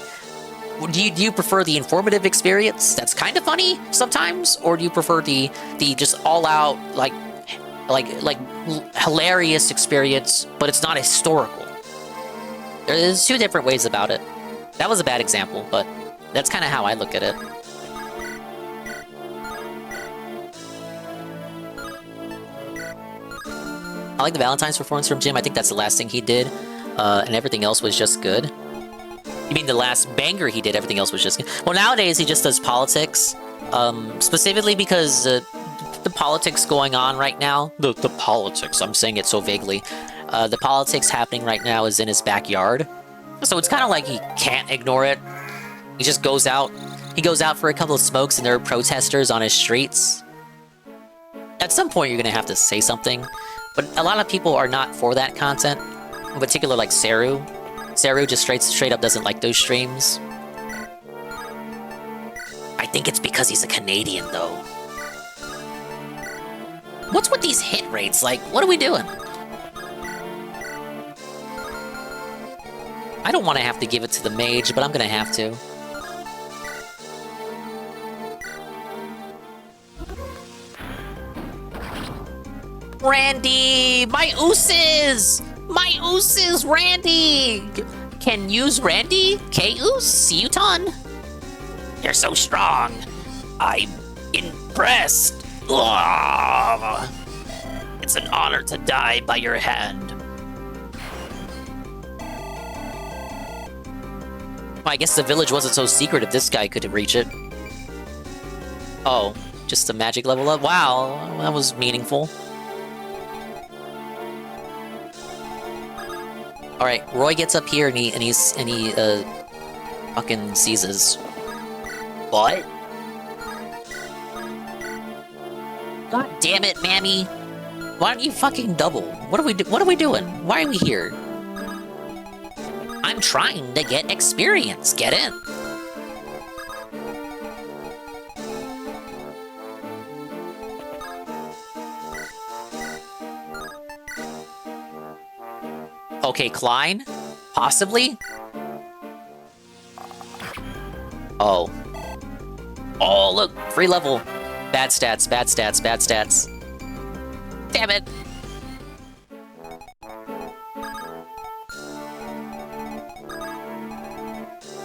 do you prefer the informative experience that's kind of funny sometimes, or do you prefer the just all out like hilarious experience, but it's not historical? There's two different ways about it. That was a bad example, but that's kind of how I look at it. I like the Valentine's performance from Jim. I think that's the last thing he did, and everything else was just good. You mean the last banger he did, everything else was just good? Well, nowadays he just does politics, specifically because the politics going on right now, the politics, I'm saying it so vaguely, the politics happening right now is in his backyard. So it's kind of like he can't ignore it. He just goes out. He goes out for a couple of smokes and there are protesters on his streets. At some point you're going to have to say something, but a lot of people are not for that content, in particular like Saru. Saru just straight up doesn't like those streams. I think it's because he's a Canadian, though. What's with these hit rates? Like, what are we doing? I don't want to have to give it to the mage, but I'm gonna have to. Randy! My ooses! My ooses, Randy! Can use Randy? K-oos? Uton? You're so strong. I'm impressed. Ugh. It's an honor to die by your hand. Well, I guess the village wasn't so secret if this guy could reach it. Oh, just a magic level up? Wow, that was meaningful. Alright, Roy gets up here and he fucking seizes. What? God damn it, Mammy! Why don't you fucking double? What are we doing? Why are we here? I'm trying to get experience. Get in. Okay, Klein? Possibly? Oh. Oh, look! Free level! Bad stats, bad stats, bad stats. Damn it!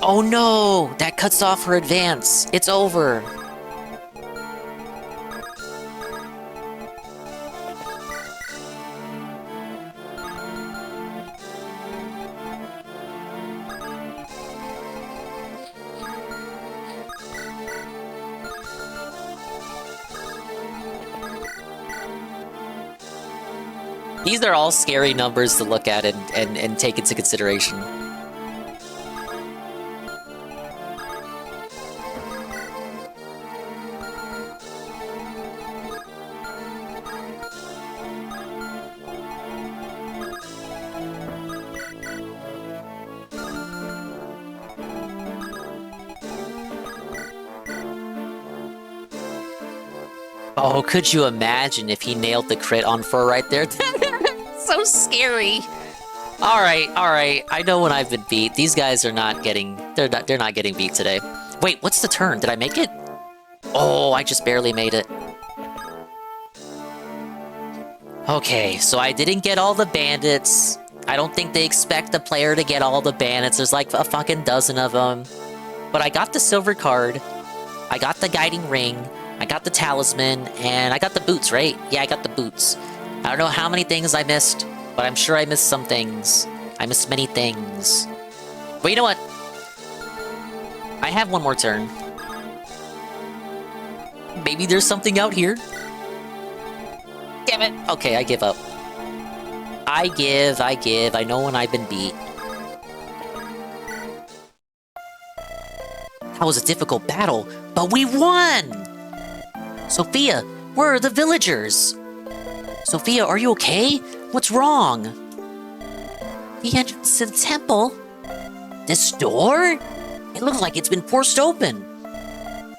Oh no! That cuts off her advance. It's over. These are all scary numbers to look at and take into consideration. Oh, could you imagine if he nailed the crit on Fur right there? So scary. All right. I know when I've been beat. These guys are not getting. They're not getting beat today. Wait, what's the turn? Did I make it? Oh, I just barely made it. Okay, so I didn't get all the bandits. I don't think they expect the player to get all the bandits. There's like a fucking dozen of them. But I got the silver card. I got the guiding ring. I got the talisman, and I got the boots, right? Yeah, I got the boots. I don't know how many things I missed, but I'm sure I missed some things. I missed many things. But you know what? I have one more turn. Maybe there's something out here. Damn it. Okay, I give up. I give. I know when I've been beat. That was a difficult battle, but we won! Sophia, where are the villagers? Sophia, are you okay? What's wrong? The entrance to the temple? This door? It looks like it's been forced open.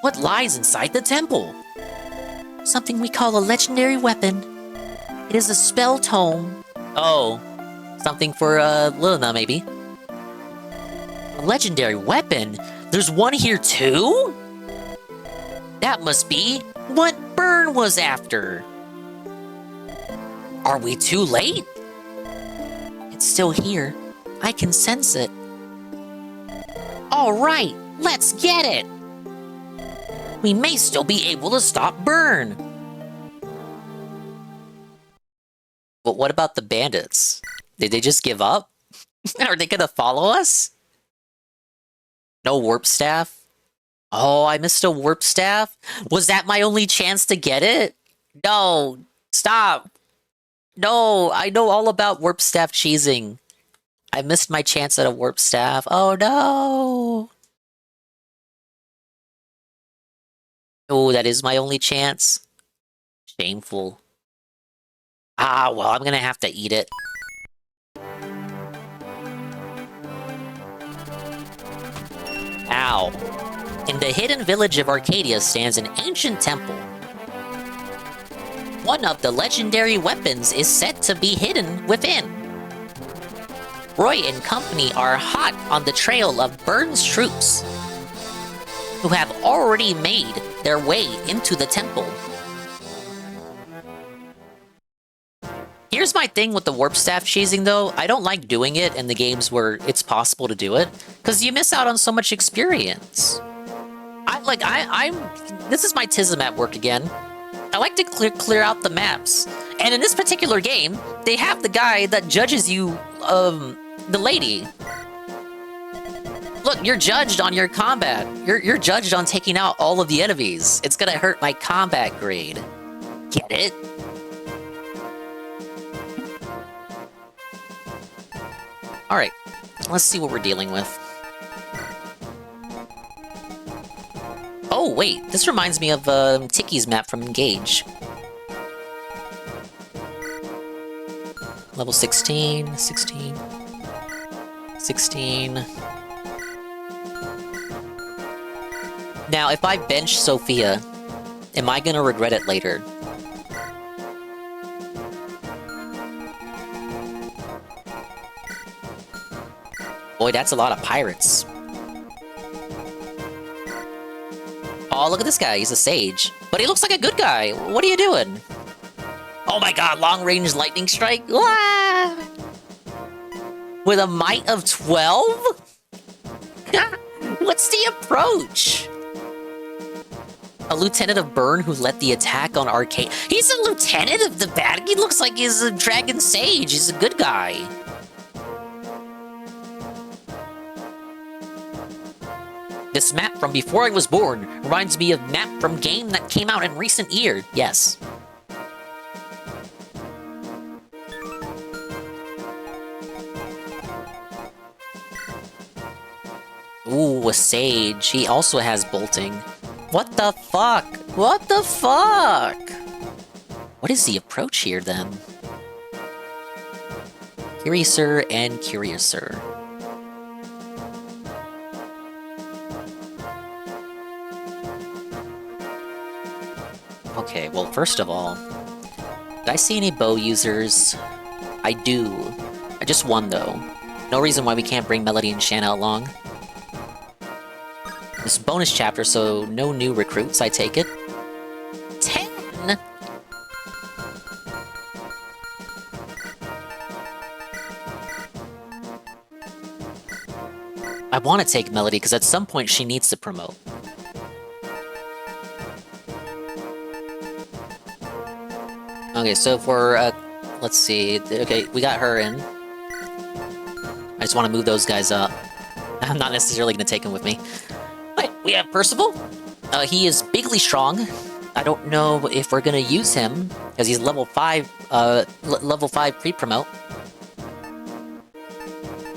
What lies inside the temple? Something we call a legendary weapon. It is a spell tome. Oh, something for Luna, maybe. A legendary weapon? There's one here too? That must be what Burn was after. Are we too late? It's still here. I can sense it. All right, let's get it. We may still be able to stop Burn. But what about the bandits? Did they just give up? Are they gonna follow us? No warp staff? Oh, I missed a warp staff? Was that my only chance to get it? No, stop. No, I know all about warp staff cheesing. I missed my chance at a warp staff. Oh no. Oh, that is my only chance. Shameful. Ah, well, I'm gonna have to eat it. Ow. In the hidden village of Arcadia stands an ancient temple. One of the legendary weapons is said to be hidden within. Roy and company are hot on the trail of Burn's troops, who have already made their way into the temple. Here's my thing with the warp staff cheesing though. I don't like doing it in the games where it's possible to do it, because you miss out on so much experience. This is my tism at work again. I like to clear out the maps. And in this particular game, they have the guy that judges you, the lady. Look, you're judged on your combat. You're judged on taking out all of the enemies. It's gonna hurt my combat grade. Get it? Alright, let's see what we're dealing with. Oh, wait, this reminds me of Tiki's map from Engage. Level 16, 16, 16. Now, if I bench Sophia, am I gonna regret it later? Boy, that's a lot of pirates. Oh, look at this guy. He's a sage. But he looks like a good guy. What are you doing? Oh my god, long-range lightning strike? Wah! With a might of 12? What's the approach? A lieutenant of Burn who led the attack on Arcadia. He's a lieutenant of the bad. He looks like he's a dragon sage. He's a good guy. This map from before I was born reminds me of map from game that came out in recent year. Yes. Ooh, a Sage. He also has bolting. What the fuck? What the fuck? What is the approach here, then? Curiouser and Curiouser. Okay, well, first of all, did I see any bow users? I do. I just one, though. No reason why we can't bring Melody and Shanna along. This bonus chapter, so no new recruits, I take it. 10? I want to take Melody, because at some point she needs to promote. Okay, so for, let's see. Okay, we got her in. I just want to move those guys up. I'm not necessarily going to take them with me. Right, we have Percival. He is bigly strong. I don't know if we're going to use him, because he's level 5, level 5 pre-promote.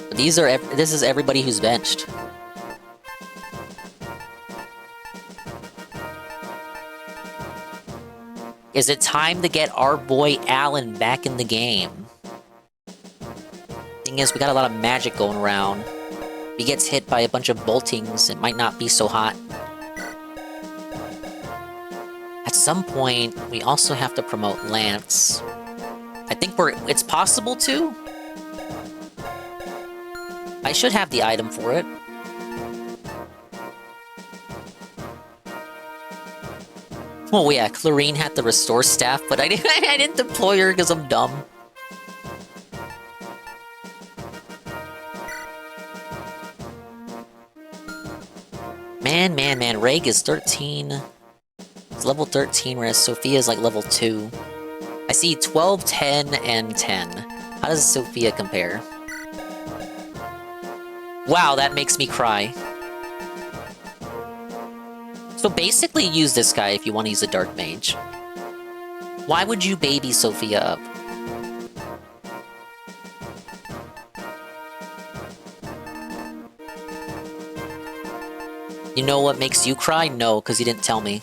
But this is everybody who's benched. Is it time to get our boy Alan back in the game? Thing is, we got a lot of magic going around. If he gets hit by a bunch of boltings, it might not be so hot. At some point, we also have to promote Lance. I think it's possible to. I should have the item for it. Oh yeah, Clarine had to restore staff, but I didn't deploy her because I'm dumb. Man, Reg is 13. It's level 13, whereas Sophia's like level 2. I see 12, 10, and 10. How does Sophia compare? Wow, that makes me cry. So basically use this guy if you want to use a Dark Mage. Why would you baby Sophia up? You know what makes you cry? No, because you didn't tell me.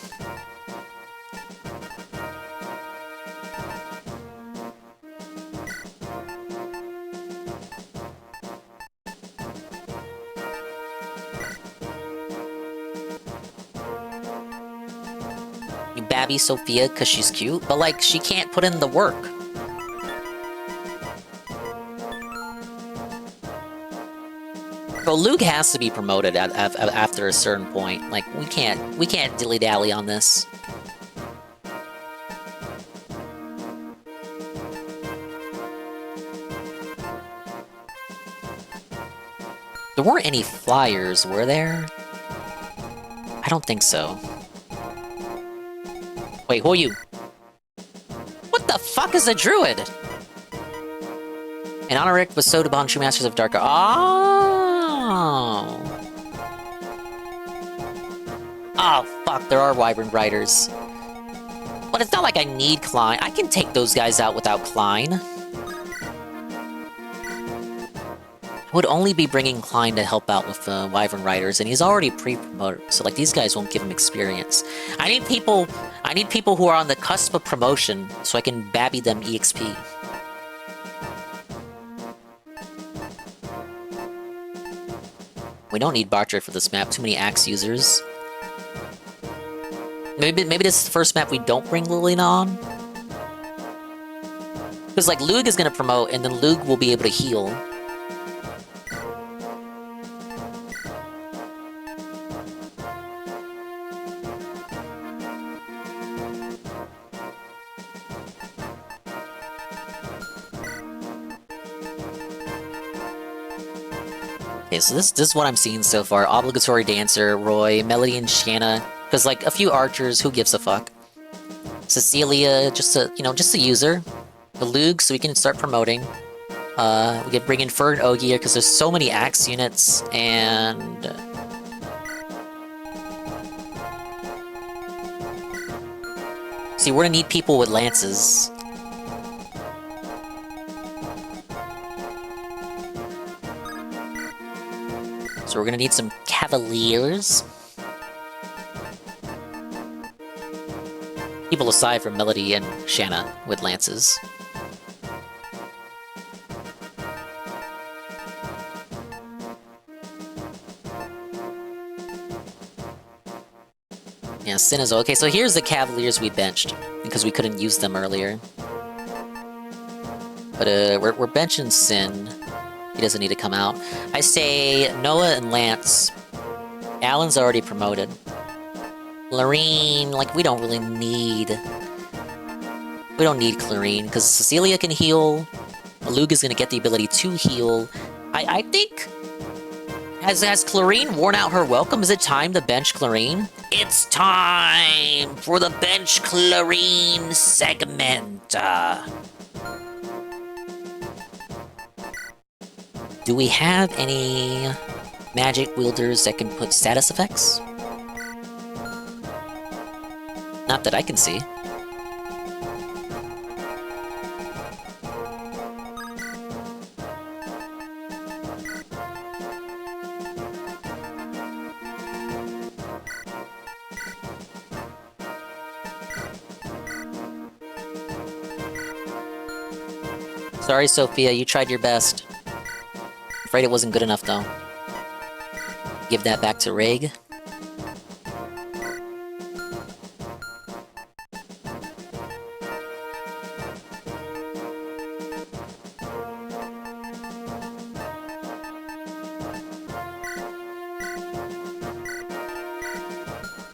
You babby Sophia because she's cute, but like, she can't put in the work. So Luke has to be promoted after a certain point. Like, we can't dilly-dally on this. There weren't any flyers, were there? I don't think so. Wait, who are you? What the fuck is a druid? An honorific bestowed upon true masters of dark. Oh, fuck, there are Wyvern Riders. But it's not like I need Klein. I can take those guys out without Klein. I would only be bringing Klein to help out with the Wyvern Riders, and he's already pre-promoted, so like, these guys won't give him experience. I need people who are on the cusp of promotion, so I can babby them EXP. We don't need Barcher for this map, too many axe users. Maybe this is the first map we don't bring Lillian on? Because like, Lug is gonna promote, and then Lug will be able to heal. Okay, so this is what I'm seeing so far. Obligatory Dancer, Roy, Melody and Shanna. Because, like, a few archers, who gives a fuck? Cecilia, just a user. The Lug, so we can start promoting. We can bring in Fur and Ogier, because there's so many axe units, and... See, we're gonna need people with lances. So So we're gonna need some Cavaliers. People aside from Melody and Shanna with lances. Yeah, Sin is okay. So here's the Cavaliers we benched because we couldn't use them earlier. But we're benching Sin. He doesn't need to come out. I say Noah and Lance. Alan's already promoted. Clarine, like, we don't really need... We don't need Clarine, because Cecilia can heal. Maluga's gonna get the ability to heal. I think... Has Clarine worn out her welcome? Is it time to bench Clarine? It's time for the bench Clarine segment. Do we have any magic wielders that can put status effects? Not that I can see. Sorry, Sophia, you tried your best. Afraid it wasn't good enough, though. Give that back to Reg.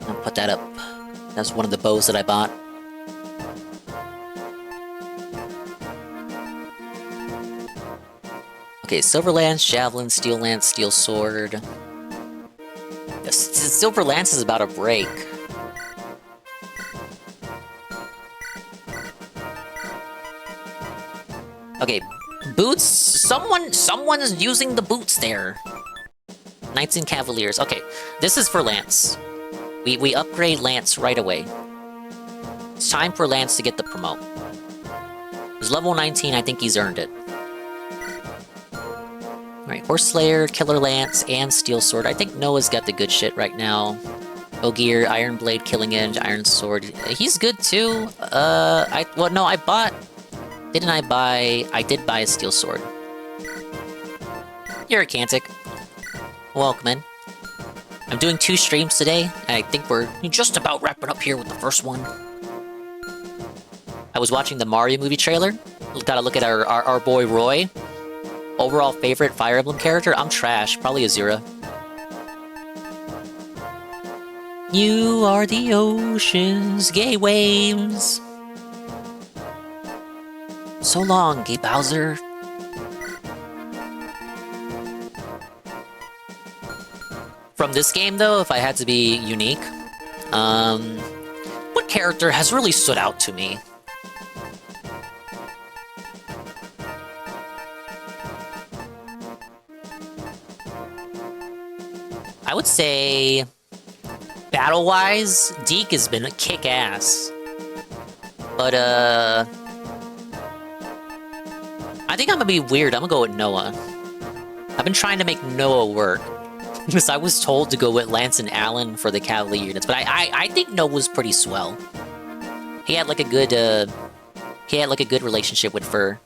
I'll put that up. That's one of the bows that I bought. Okay, Silver Lance, Javelin, Steel Lance, Steel Sword. Silver Lance is about to break. Okay, boots. Someone's using the boots there. Knights and Cavaliers. Okay, this is for Lance. We upgrade Lance right away. It's time for Lance to get the promote. He's level 19. I think he's earned it. Alright, Horse Slayer, Killer Lance, and Steel Sword. I think Noah's got the good shit right now. Ogier, Iron Blade, Killing Edge, Iron Sword. He's good too. Well, no, I bought... Didn't I buy... I did buy a Steel Sword. You're a Cantic. Welcome in. I'm doing 2 streams today, and I think we're just about wrapping up here with the first one. I was watching the Mario movie trailer. Gotta look at our boy Roy. Overall favorite Fire Emblem character? I'm trash. Probably Azura. You are the ocean's gay waves. So long, gay Bowser. From this game, though, if I had to be unique, what character has really stood out to me? I would say, battle-wise, Deke has been a kick-ass. But, I think I'm gonna be weird. I'm gonna go with Noah. I've been trying to make Noah work. Because I was told to go with Lance and Alan for the Cavalier units, but I think Noah's pretty swell. He had like a good, relationship with Fur.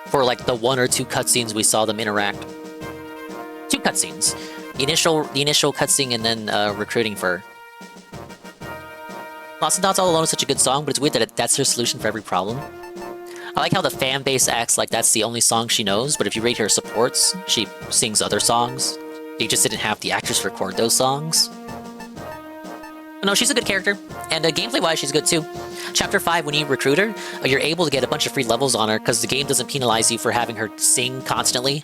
For like the 1 or 2 cutscenes we saw them interact. 2 cutscenes. The initial cutscene and then recruiting Fur. Lost and Dots All Alone is such a good song, but it's weird that that's her solution for every problem. I like how the fan base acts like that's the only song she knows, but if you rate her supports, she sings other songs. They just didn't have the actress record those songs. But no, she's a good character, and gameplay-wise, she's good too. Chapter 5, when you recruit her, you're able to get a bunch of free levels on her because the game doesn't penalize you for having her sing constantly.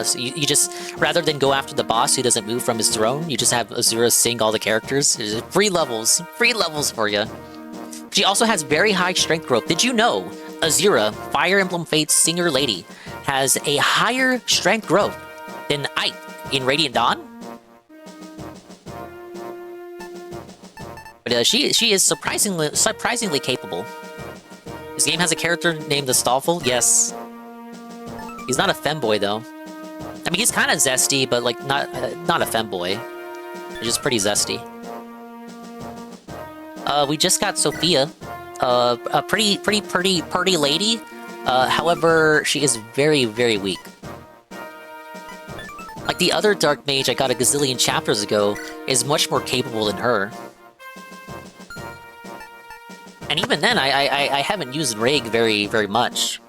So you just, rather than go after the boss who doesn't move from his throne, you just have Azura sing all the characters. Free levels for you. She also has very high strength growth. Did you know Azura, Fire Emblem Fates Singer Lady, has a higher strength growth than Ike in Radiant Dawn? But she is surprisingly capable. This game has a character named Astolfo. Yes. He's not a femboy though. I mean, he's kind of zesty, but like not a femboy. He's just pretty zesty. We just got Sophia, a pretty lady. However, she is very, very weak. Like the other Dark Mage I got a gazillion chapters ago is much more capable than her. And even then, I haven't used Rig very much.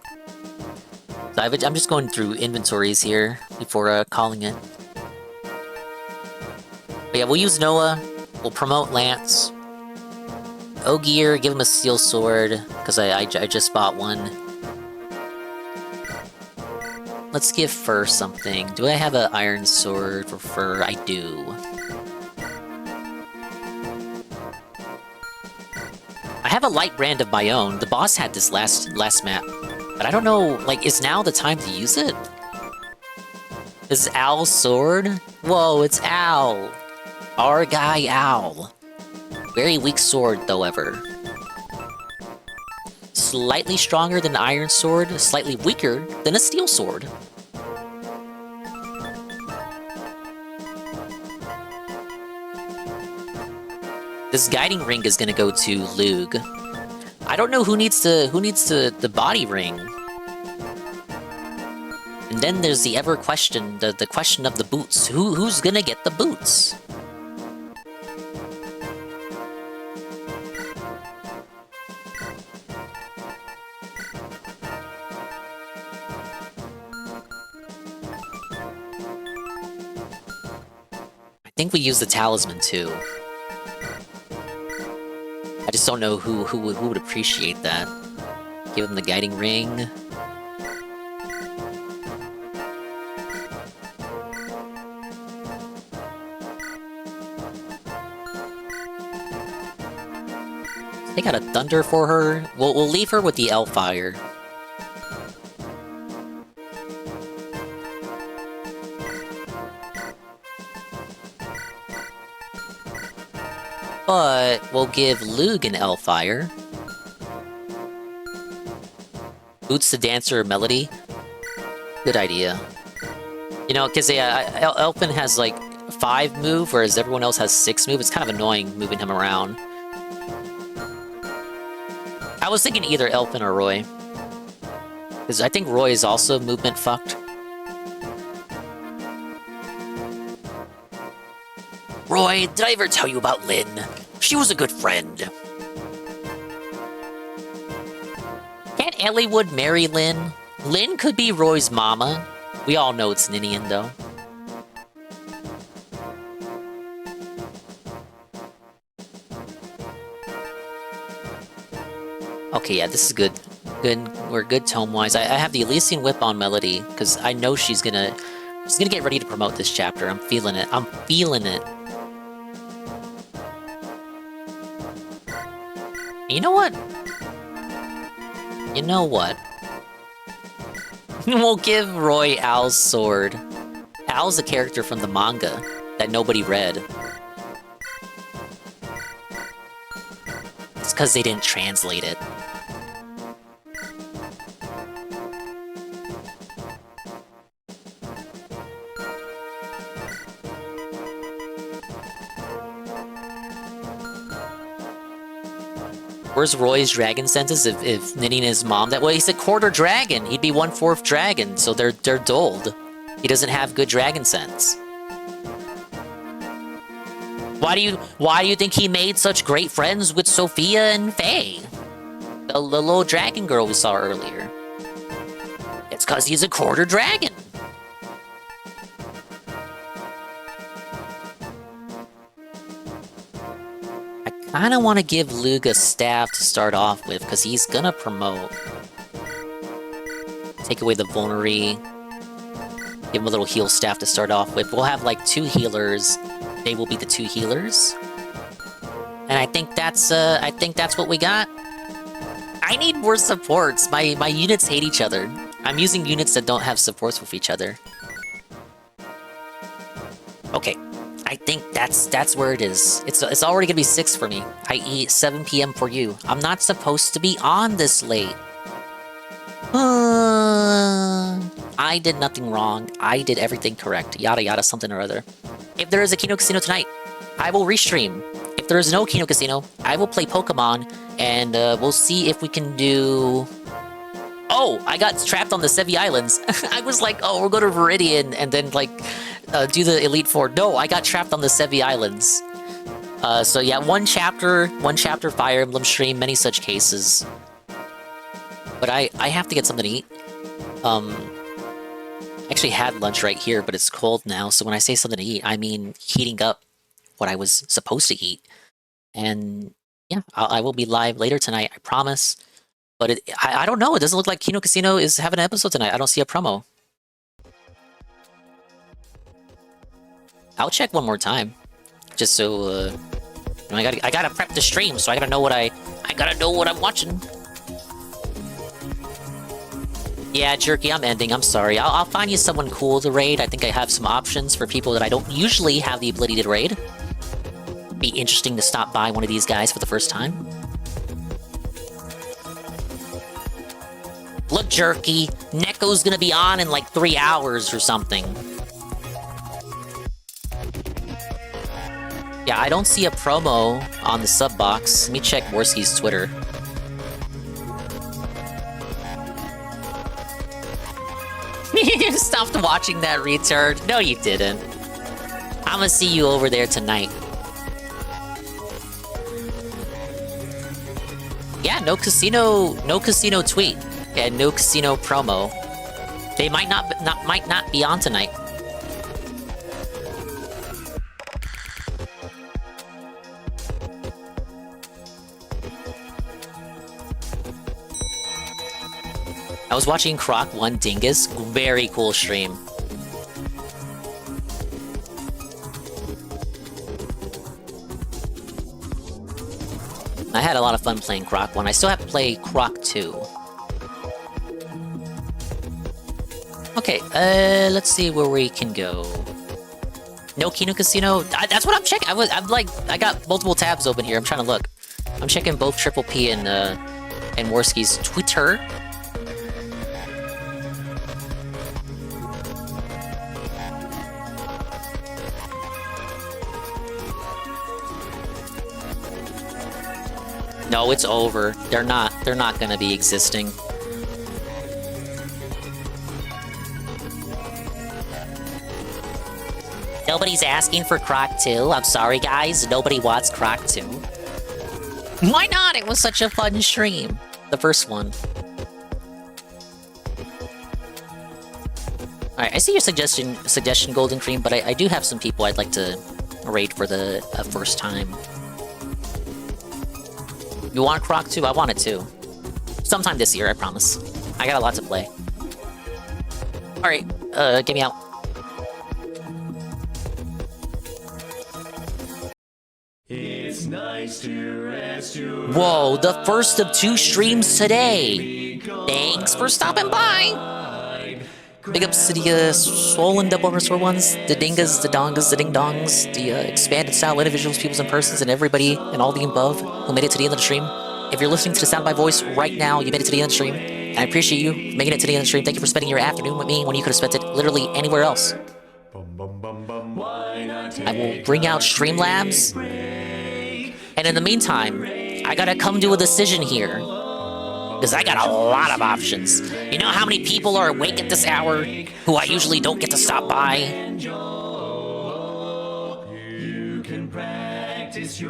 So I'm just going through inventories here before calling it. But yeah, we'll use Noah. We'll promote Lance. Ogier, give him a steel sword, because I just bought one. Let's give Fur something. Do I have an iron sword for Fur? I do. I have a light brand of my own. The boss had this last map. But I don't know, like, is now the time to use it? This is Owl's sword? Whoa, it's Owl! Our guy Owl. Very weak sword, however. Slightly stronger than an iron sword, slightly weaker than a steel sword. This guiding ring is gonna go to Lug. I don't know who needs the body ring. And then there's the ever question, the question of the boots. Who's gonna get the boots? I think we use the talisman too. I just don't know who would appreciate that. Give him the guiding ring. They got a thunder for her. We'll leave her with the Elfire. But we'll give Lug an Elfire. Boots the Dancer Melody. Good idea. You know, because Elfin has like 5 move, whereas everyone else has 6 move. It's kind of annoying moving him around. I was thinking either Elfin or Roy. Because I think Roy is also movement fucked. Roy, did I ever tell you about Lynn? She was a good friend. Can't Elliewood marry Lynn? Lynn could be Roy's mama. We all know it's Ninian, though. Okay, yeah, this is good. We're good tome-wise. I have the Elysian Whip on Melody, because I know she's gonna get ready to promote this chapter. I'm feeling it. I'm feeling it. You know what? You know what? We'll give Roy Owl's sword. Owl's a character from the manga that nobody read. It's because they didn't translate it. Where's Roy's dragon senses if Ninian is mom? That way he's a quarter dragon. He'd be 1/4 dragon, so they're dulled. He doesn't have good dragon sense. Why do you think he made such great friends with Sophia and Faye? The little dragon girl we saw earlier. It's cause he's a quarter dragon. I kinda wanna give Lug a staff to start off with, because he's gonna promote. Take away the vulnerary. Give him a little heal staff to start off with. We'll have like 2 healers. They will be the 2 healers. And I think that's what we got. I need more supports. My units hate each other. I'm using units that don't have supports with each other. Okay. I think that's where it is. It's already gonna be 6 for me, i.e. 7 p.m. for you. I'm not supposed to be on this late. I I did nothing wrong. I did everything correct. Yada yada something or other. If there is a Kino Casino tonight, I will restream. If there is no Kino Casino, I will play Pokemon, and we'll see if we can do... Oh, I got trapped on the Sevi Islands. I was like, oh, we'll go to Viridian and then, like, do the Elite Four. No, I got trapped on the Sevi Islands. So yeah, one chapter Fire Emblem stream, many such cases. But I have to get something to eat. I actually had lunch right here, but it's cold now, so when I say something to eat, I mean heating up what I was supposed to eat. And yeah, I will be live later tonight, I promise. But I don't know, it doesn't look like Kino Casino is having an episode tonight. I don't see a promo. I'll check one more time. Just so, you know, I gotta prep the stream, so I gotta know what I gotta know what I'm watching. Yeah, Jerky, I'm ending. I'm sorry. I'll find you someone cool to raid. I think I have some options for people that I don't usually have the ability to raid. Be interesting to stop by one of these guys for the first time. Look, Jerky, Neko's gonna be on in like 3 hours or something. Yeah, I don't see a promo on the sub box. Let me check Worski's Twitter. You stopped watching that, retard. No, you didn't. I'm gonna see you over there tonight. Yeah, no casino tweet. And no casino promo. They might not be on tonight. I was watching Croc 1 Dingus. Very cool stream. I had a lot of fun playing Croc 1. I still have to play Croc 2. Okay, let's see where we can go. No Kino Casino? That's what I'm checking. I got multiple tabs open here. I'm trying to look. I'm checking both Triple P and Worski's Twitter. No, it's over. They're not gonna be existing. Nobody's asking for Croc 2. I'm sorry, guys. Nobody wants Croc 2. Why not? It was such a fun stream. The first one. Alright, I see your suggestion, Golden Cream, but I do have some people I'd like to raid for the first time. You want Croc 2? I want it too. Sometime this year, I promise. I got a lot to play. Alright, get me out. It's nice to rest your Whoa, the first of 2 streams today! Thanks for stopping by! Big ups to the swollen double_1s, the dingas, the dongas, the ding-dongs, the expanded style individuals, peoples, and persons, and everybody and all the above who made it to the end of the stream. If you're listening to the sound of my voice right now, you made it to the end of the stream, and I appreciate you making it to the end of the stream. Thank you for spending your afternoon with me when you could have spent it literally anywhere else. I will bring out Streamlabs, and in the meantime, I gotta come to a decision here. Because I got a lot of options. You know how many people are awake at this hour who I usually don't get to stop by?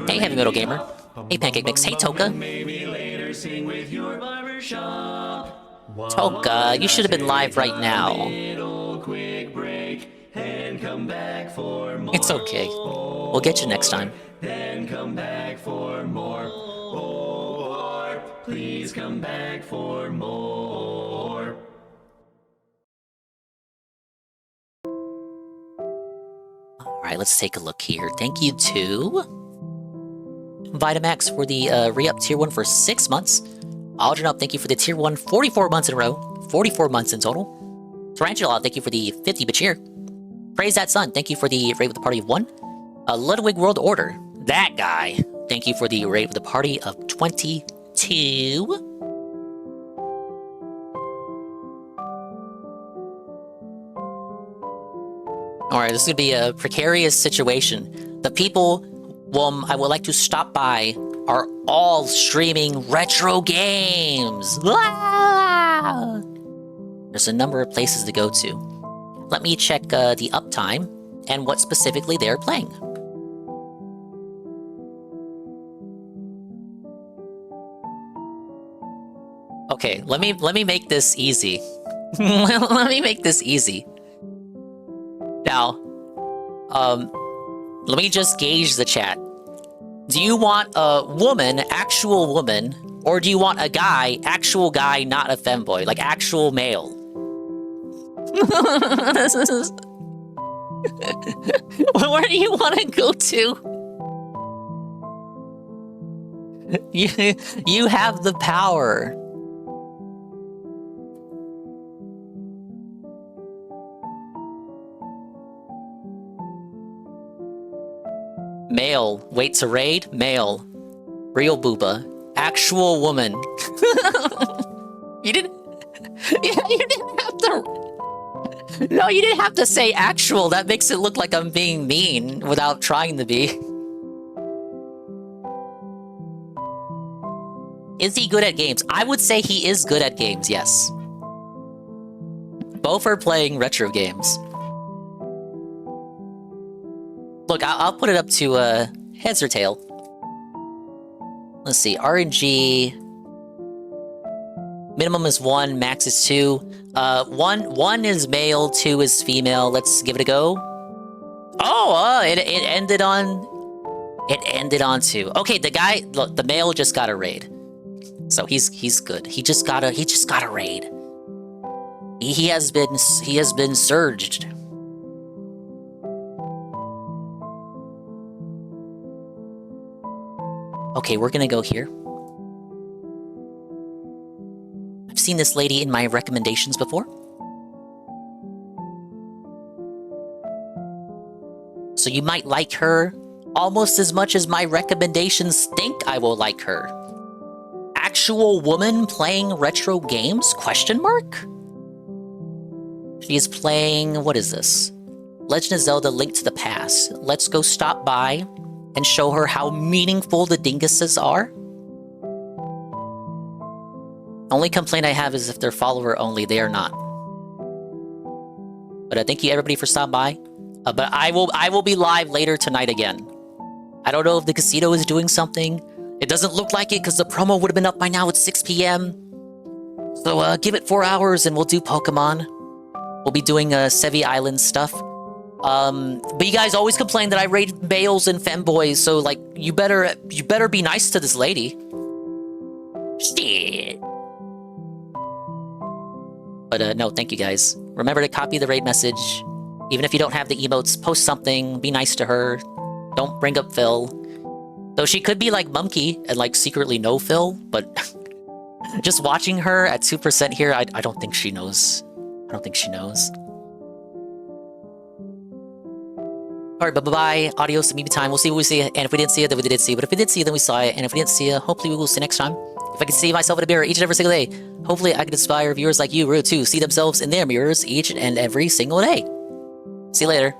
Hey, Heavy Metal Gamer. Hey, Pancake Mix. Hey, Toka. Toka, you should have been live right now. It's okay. We'll get you next time. Then come back for more. Or please come back for more. Alright, let's take a look here. Thank you to Vitamax for the re-up tier 1 for 6 months. Aldrin Up, thank you for the tier 1 44 months in a row. 44 months in total. Tarantula, thank you for the 50 cheer. Praise That Sun, thank you for the raid with the party of 1. Ludwig World Order, that guy, thank you for the raid with the party of 22. Alright, this is gonna be a precarious situation. The people I would like to stop by are all streaming retro games. Ah! There's a number of places to go to. Let me check the uptime and what specifically they're playing. Okay, let me make this easy. Let me make this easy. Now, let me just gauge the chat. Do you want a woman, actual woman, or do you want a guy, actual guy, not a femboy, like actual male? This is... Where do you want to go to? You have the power. Male. Wait to raid? Male. Real booba. Actual woman. You didn't... Yeah, you didn't have to... No, you didn't have to say actual. That makes it look like I'm being mean without trying to be. Is he good at games? I would say he is good at games, yes. Both are playing retro games. Look, I'll put it up to heads or tail. Let's see, RNG. Minimum is 1, max is 2. 1 is male, 2 is female. Let's give it a go. Oh, it ended on... It ended on 2. Okay, the guy, look, the male just got a raid. So he's good. He just got a raid. He has been surged. Okay, we're gonna go here. I've seen this lady in my recommendations before. So you might like her almost as much as my recommendations think I will like her. Actual woman playing retro games? Question mark? She is playing... what is this? Legend of Zelda: Link to the Past. Let's go stop by and show her how meaningful the dinguses are. Only complaint I have is if they're follower only, they are not. But thank you everybody for stopping by. But I will be live later tonight again. I don't know if the casino is doing something. It doesn't look like it because the promo would have been up by now at 6 p.m. So give it 4 hours and we'll do Pokemon. We'll be doing Sevi Island stuff. But you guys always complain that I raid males and femboys, so like you better be nice to this lady. Shit. But no, thank you guys. Remember to copy the raid message. Even if you don't have the emotes, post something, be nice to her. Don't bring up Phil. Though she could be like Mumkey and like secretly know Phil, but just watching her at 2% here, I don't think she knows. I don't think she knows. Alright, bye-bye. Adios, maybe time. We'll see what we see. And if we didn't see it, then we did see it. But if we did see it, then we saw it. And if we didn't see it, hopefully we will see next time. If I can see myself in a mirror each and every single day, hopefully I can inspire viewers like you, Rue, to see themselves in their mirrors each and every single day. See you later.